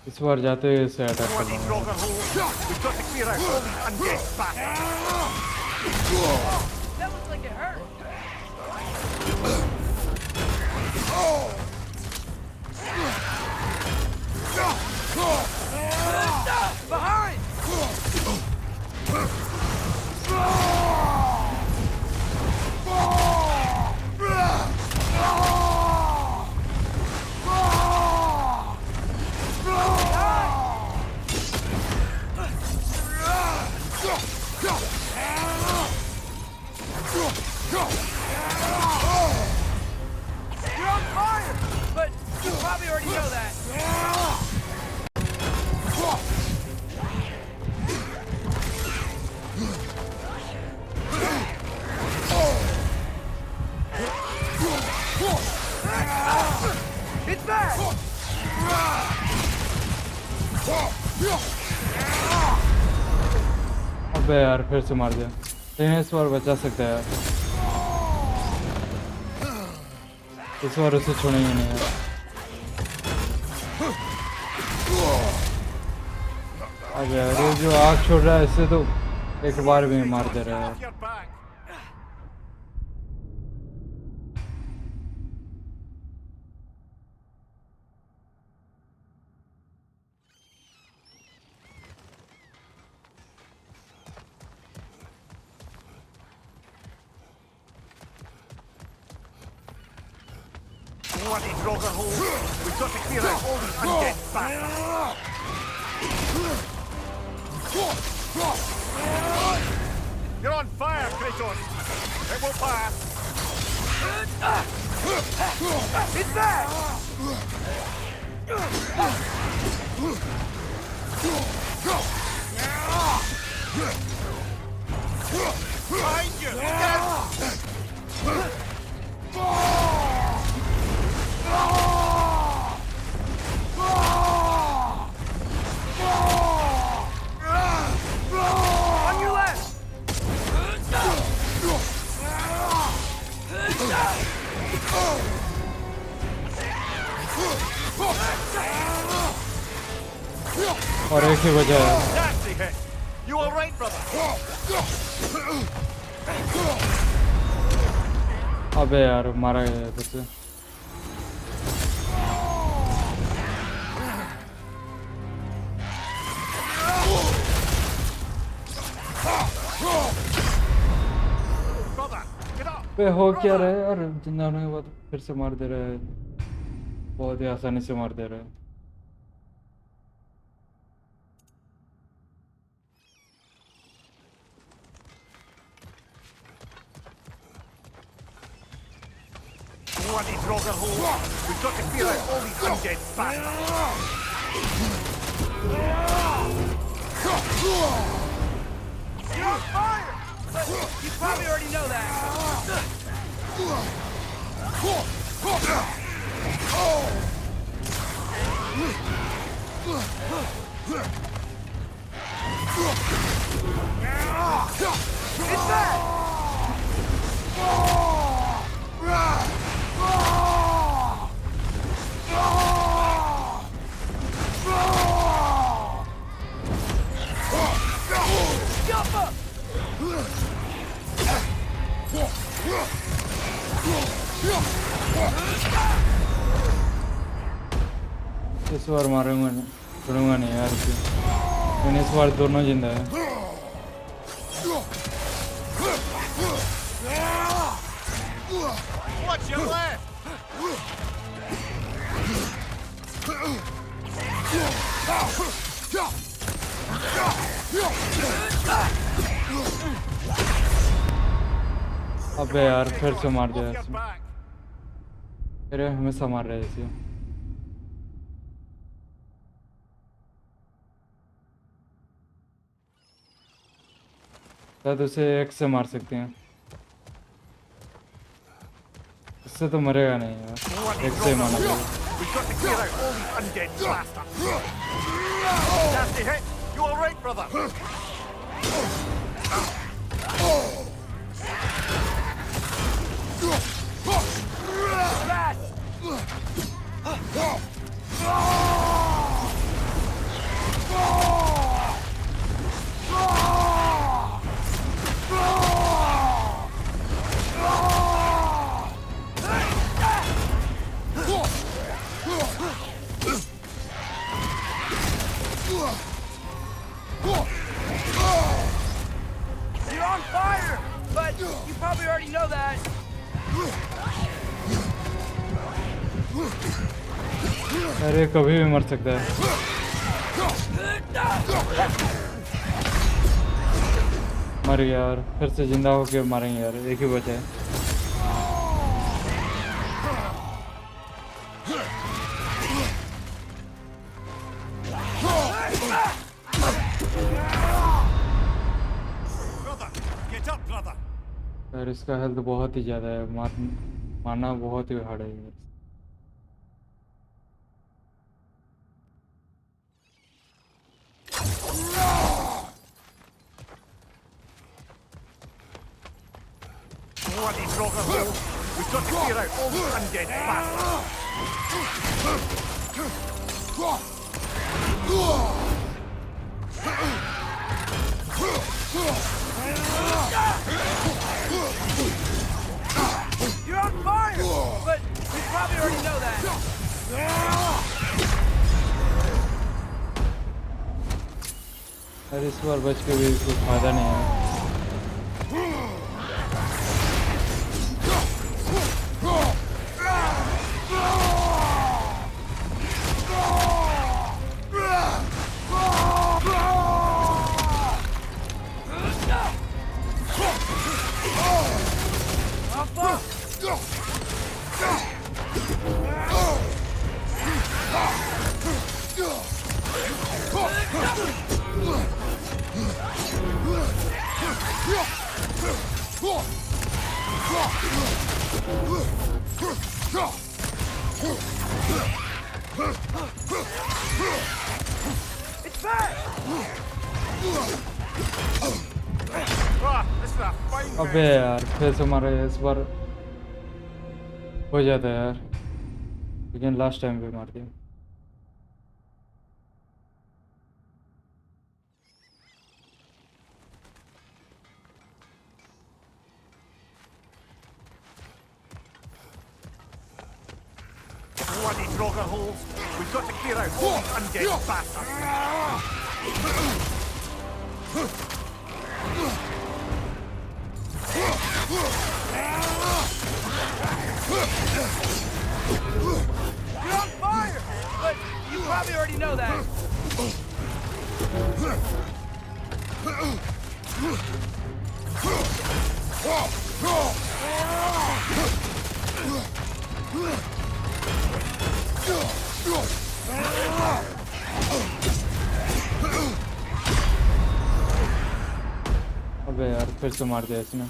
Speaker 1: इस बार जाते हुए इसे अटैक
Speaker 4: Bloody
Speaker 1: करना
Speaker 4: Draugr
Speaker 1: होगा।
Speaker 4: hole! We've got to clear out all these undead bastards!
Speaker 3: That looks like it hurt. Behind! You're on fire! But you probably already know that. It's back!
Speaker 1: अबे यार फिर से मार दिया, लेकिन इस बार बचा सकता है यार, इस बार उसे छोड़ेंगे नहीं यार। अब यार ये जो आग छोड़ रहा है इससे तो एक बार भी मार दे रहा है
Speaker 4: Off your back! Bloody Draugr hole! We've got to clear out all these undead bastards! You're on fire, Kratos! It will pass!
Speaker 3: It's back!
Speaker 4: Behind you! Look out!
Speaker 3: On your left!
Speaker 1: और एक ही बचा है।
Speaker 4: Nasty hit! You alright, brother?
Speaker 1: अबे यार मारा गया है फिर से।
Speaker 4: Brother, get up!
Speaker 1: बे हो क्या रहा है यार, जिंदा होने के बाद फिर से मार दे रहा है, बहुत ही आसानी से मार दे रहा है।
Speaker 4: Bloody Draugr hole! We've got to clear out all these undead bastards!
Speaker 3: You're on fire! But you probably already know that. It's back! Jump up!
Speaker 1: इस बार मारूंगा नहीं, छोड़ूंगा नहीं यार इसे, लेकिन इस बार दोनों जिंदा है।
Speaker 4: Watch your left!
Speaker 1: अबे यार फिर से मार दिया
Speaker 4: Off your
Speaker 1: इसने,
Speaker 4: back!
Speaker 1: फिर हमेशा मार रहे इसे। शायद उसे एक से मार सकते हैं। इससे तो मरेगा नहीं यार, एक से ही मारना पड़ेगा।
Speaker 4: We've got to clear out all these undead bastards. Nasty hit. You all right, brother?
Speaker 3: You're on fire! But you probably already know that.
Speaker 1: अरे कभी भी मर सकता है। मर गया यार, फिर से जिंदा होके मारेंगे यार, एक ही बचा है।
Speaker 4: Brother, get up, brother.
Speaker 1: यार इसका हेल्थ बहुत ही ज़्यादा है, मारना बहुत ही हार्ड है यार।
Speaker 4: Bloody Frogger hole. We've got to clear out all these undead bastards.
Speaker 3: You're on fire! But you probably already know that.
Speaker 1: यार इस बार बच के भी कुछ फायदा नहीं है।
Speaker 3: It's back!
Speaker 4: Ah, this is a fine
Speaker 1: अबे यार फिर से मारा, इस बार हो जाता है यार, लेकिन लास्ट टाइम भी मार दिया।
Speaker 4: bloody Frogger holes. We've got to clear out all these undead bastards.
Speaker 3: You're on fire! But you probably already know that.
Speaker 1: अबे यार फिर से मार दिया इसने।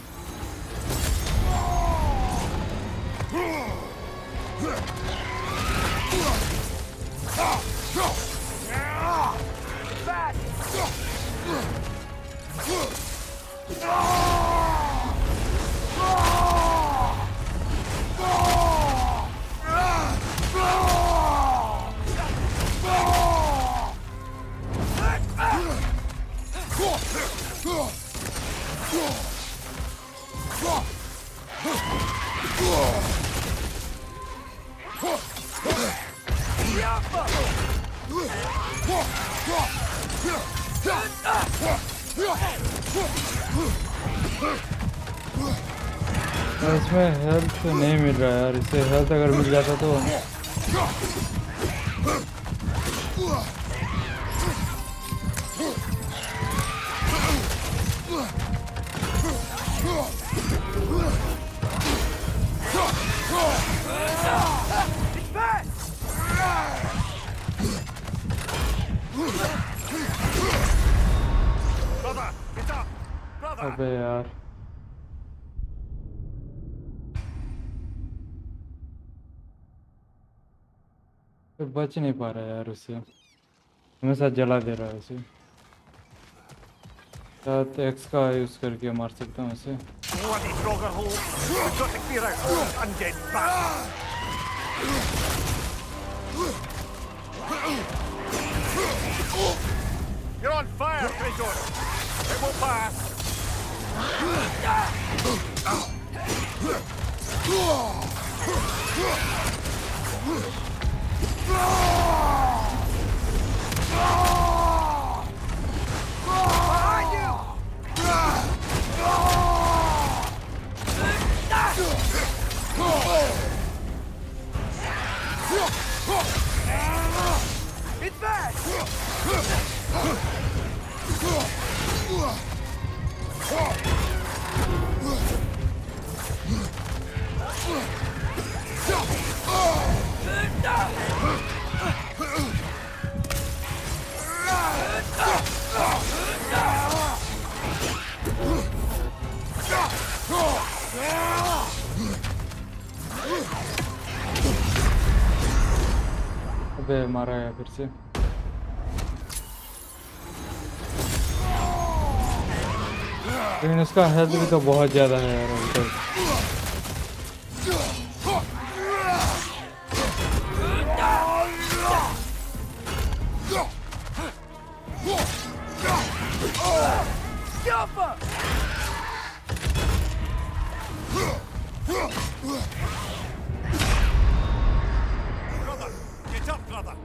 Speaker 1: इसमें हेल्थ नहीं मिल रहा है यार, इससे हेल्थ अगर मिल जाता तो
Speaker 4: Brother, get up! Brother!
Speaker 1: अबे यार तो बच नहीं पा रहा यार उससे, हमेशा जला दे रहा है उसे। शायद एक्स का यूज़ करके मार सकता हूँ उसे।
Speaker 4: Bloody Frogger hole! We've got to clear out all these undead bastards! You're on fire, Kratos! It will pass! Behind you! It's back!
Speaker 1: अबे मारा गया फिर से। लेकिन उसका हेल्थ भी तो बहुत ज़्यादा है यार अभी तक।
Speaker 4: Brother! Get up, brother!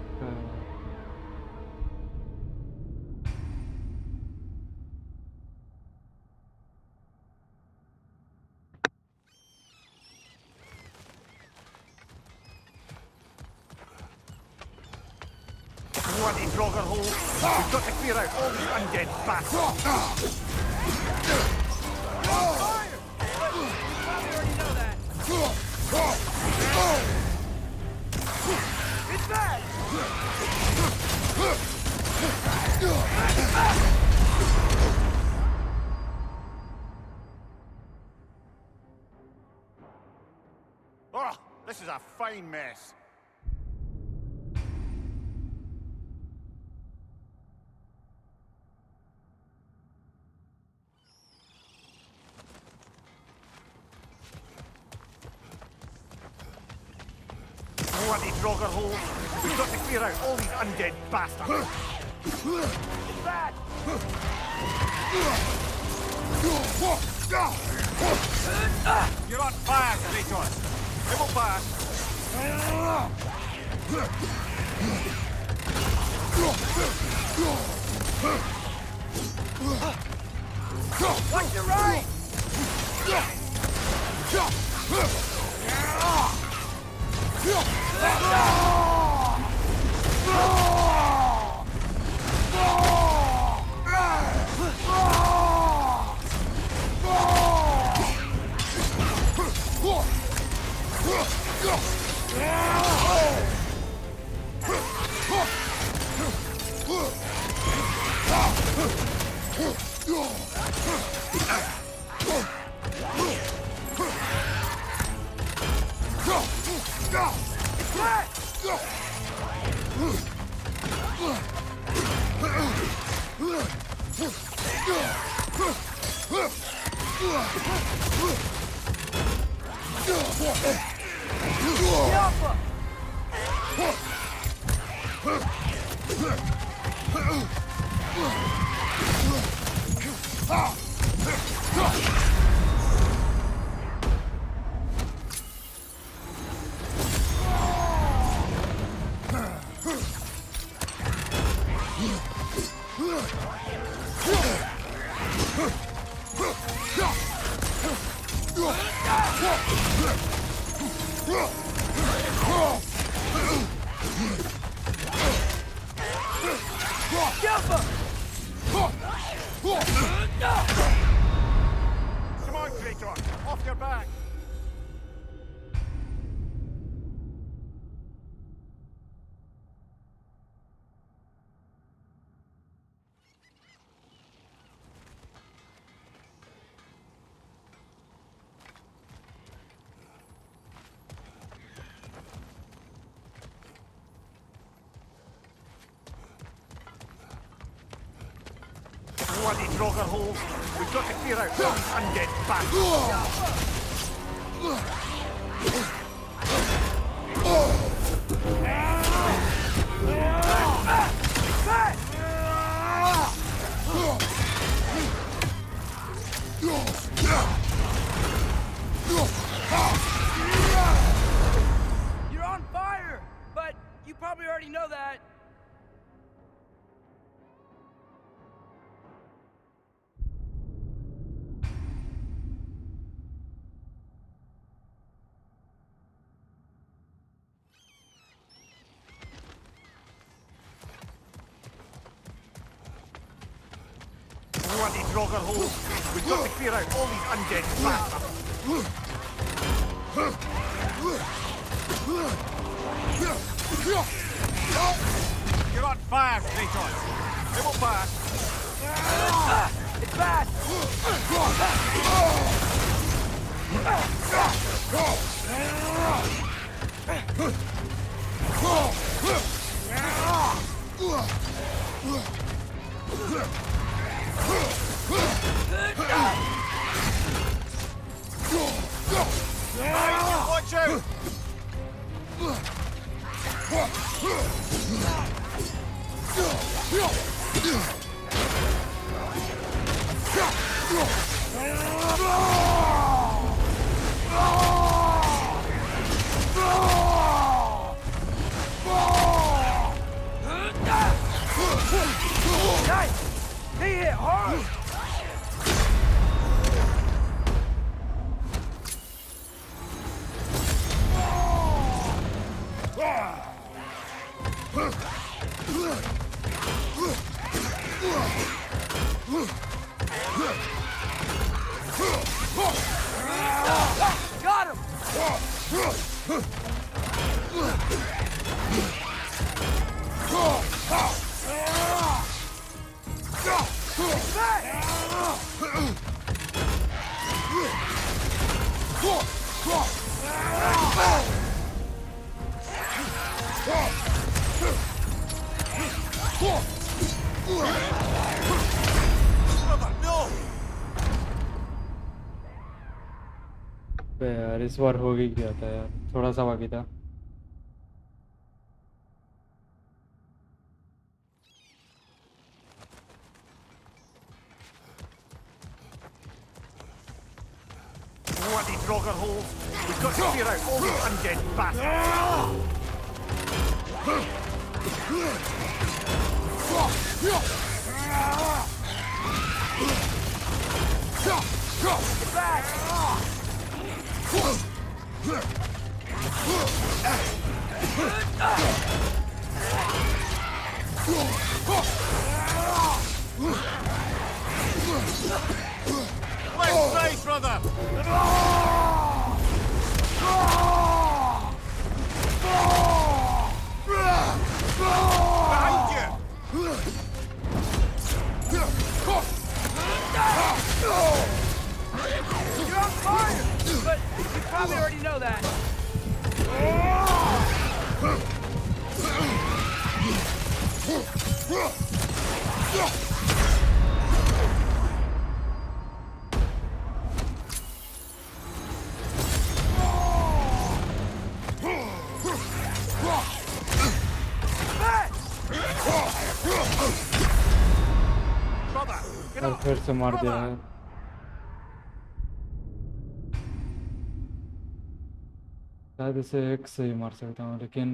Speaker 4: Bloody Frogger hole! We've got to clear out all these undead bastards! It's back! Oh, this is a fine mess. Bloody Frogger hole! We've got to clear out all these undead bastards! It's back! You're on fire, Kratos! It will pass! Watch your right! Come on, Kratos! Off your back! Bloody Draugr holes. We've got to clear out all these undead bastards.
Speaker 3: You're on fire! But you probably already know that.
Speaker 4: Bloody Draugr holes. We've got to clear out all these undead bastards. You're on fire, Kratos. It will pass.
Speaker 3: It's bad!
Speaker 4: Watch out!
Speaker 3: Nice! He hit hard! Got him!
Speaker 1: बे यार इस बार हो ही गया था यार, थोड़ा सा बाकी था।
Speaker 4: Bloody Draugr holes. We've got to clear out all these undead bastards.
Speaker 3: Get back!
Speaker 4: Left side, brother! Behind you!
Speaker 3: You're on fire! But you probably already know that.
Speaker 4: Brother! Get
Speaker 1: और
Speaker 4: up!
Speaker 1: फिर से मार दिया है। शायद इसे एक से ही मार सकता हूँ, लेकिन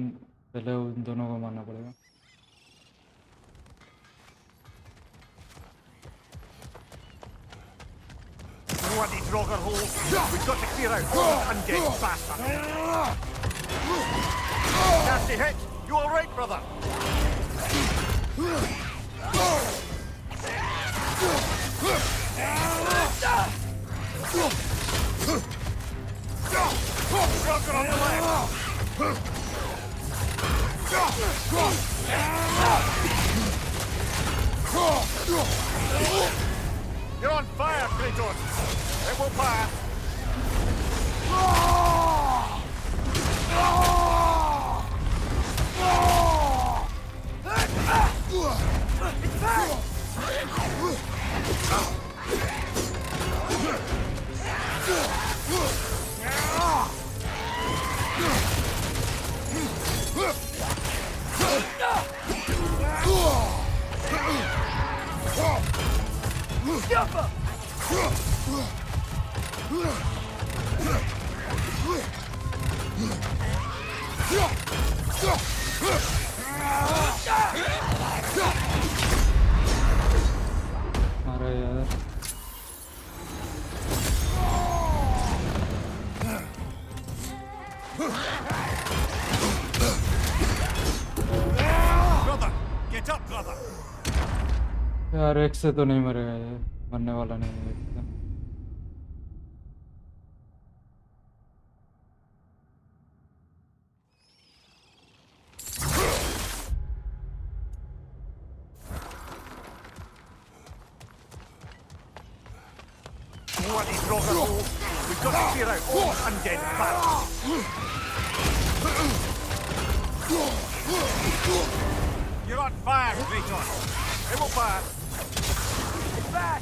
Speaker 1: पहले उन दोनों को मारना पड़ेगा।
Speaker 4: Bloody Draugr holes. We've got to clear out all these undead bastards. Nasty hit. You all right, brother? Draugr on the left. You're on fire, Kratos. It will pass.
Speaker 3: It's back!
Speaker 1: अरे यार
Speaker 4: Brother, get up, brother.
Speaker 1: यार एक से तो नहीं मरेगा ये, मरने वाला नहीं है एकदम।
Speaker 4: Bloody brother, we've got to clear out all undead barrels. You're on fire, Kratos. It will pass. It's back.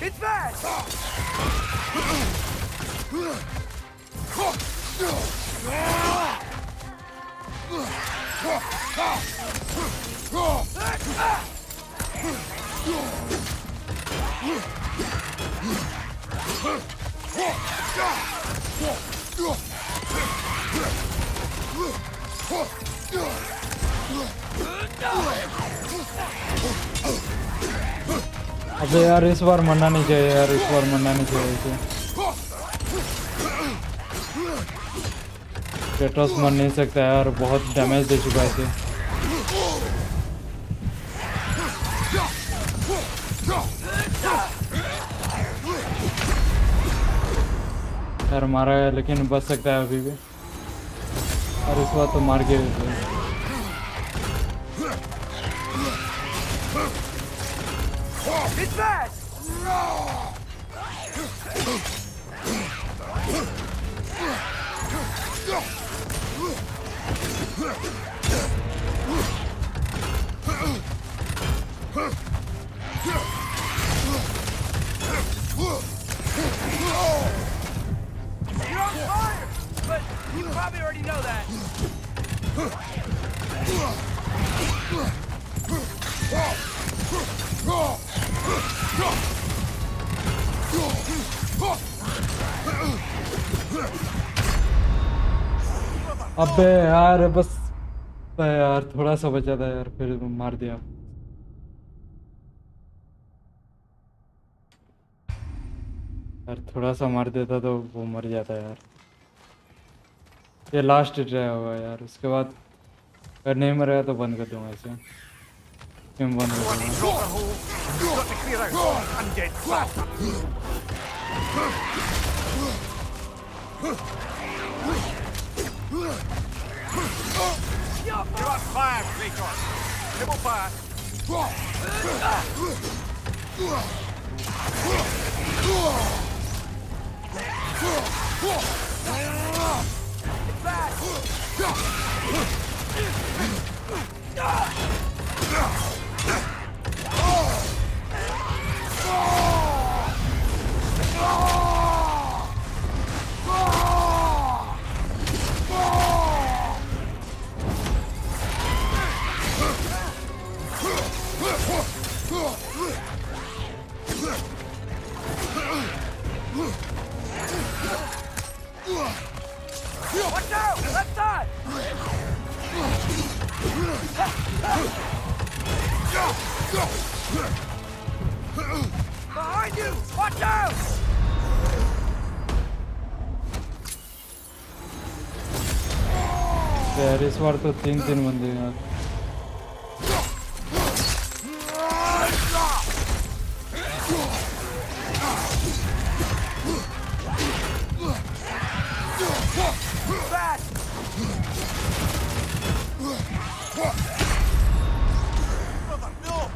Speaker 3: It's back!
Speaker 1: अबे यार इस बार मरना नहीं चाहिए यार, इस बार मरना नहीं चाहिए इसे। क्रेटोस मर नहीं सकता यार, बहुत डैमेज दे चुका है इसे। यार मारा है लेकिन बच सकता है अभी भी, और इस बार तो मार के
Speaker 3: It's back! You're on fire! But you probably already know that.
Speaker 1: अबे यार बस यार थोड़ा सा बचा था यार, फिर मार दिया। यार थोड़ा सा मार देता तो वो मर जाता यार। ये लास्ट ट्राई होगा यार, उसके बाद अगर नहीं मरेगा तो बंद कर दूंगा इसे। गेम बंद कर
Speaker 4: Bloody
Speaker 1: दूंगा।
Speaker 4: brother, we've got to clear out all undead barrels. You're on fire, Kratos. It will pass.
Speaker 3: It's back! Watch out! Left side! Behind you! Watch out!
Speaker 1: यार इस बार तो तीन बंदे हैं यार।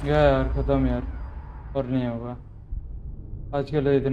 Speaker 1: गया यार, खत्म यार, और नहीं होगा आज के लिए इतना।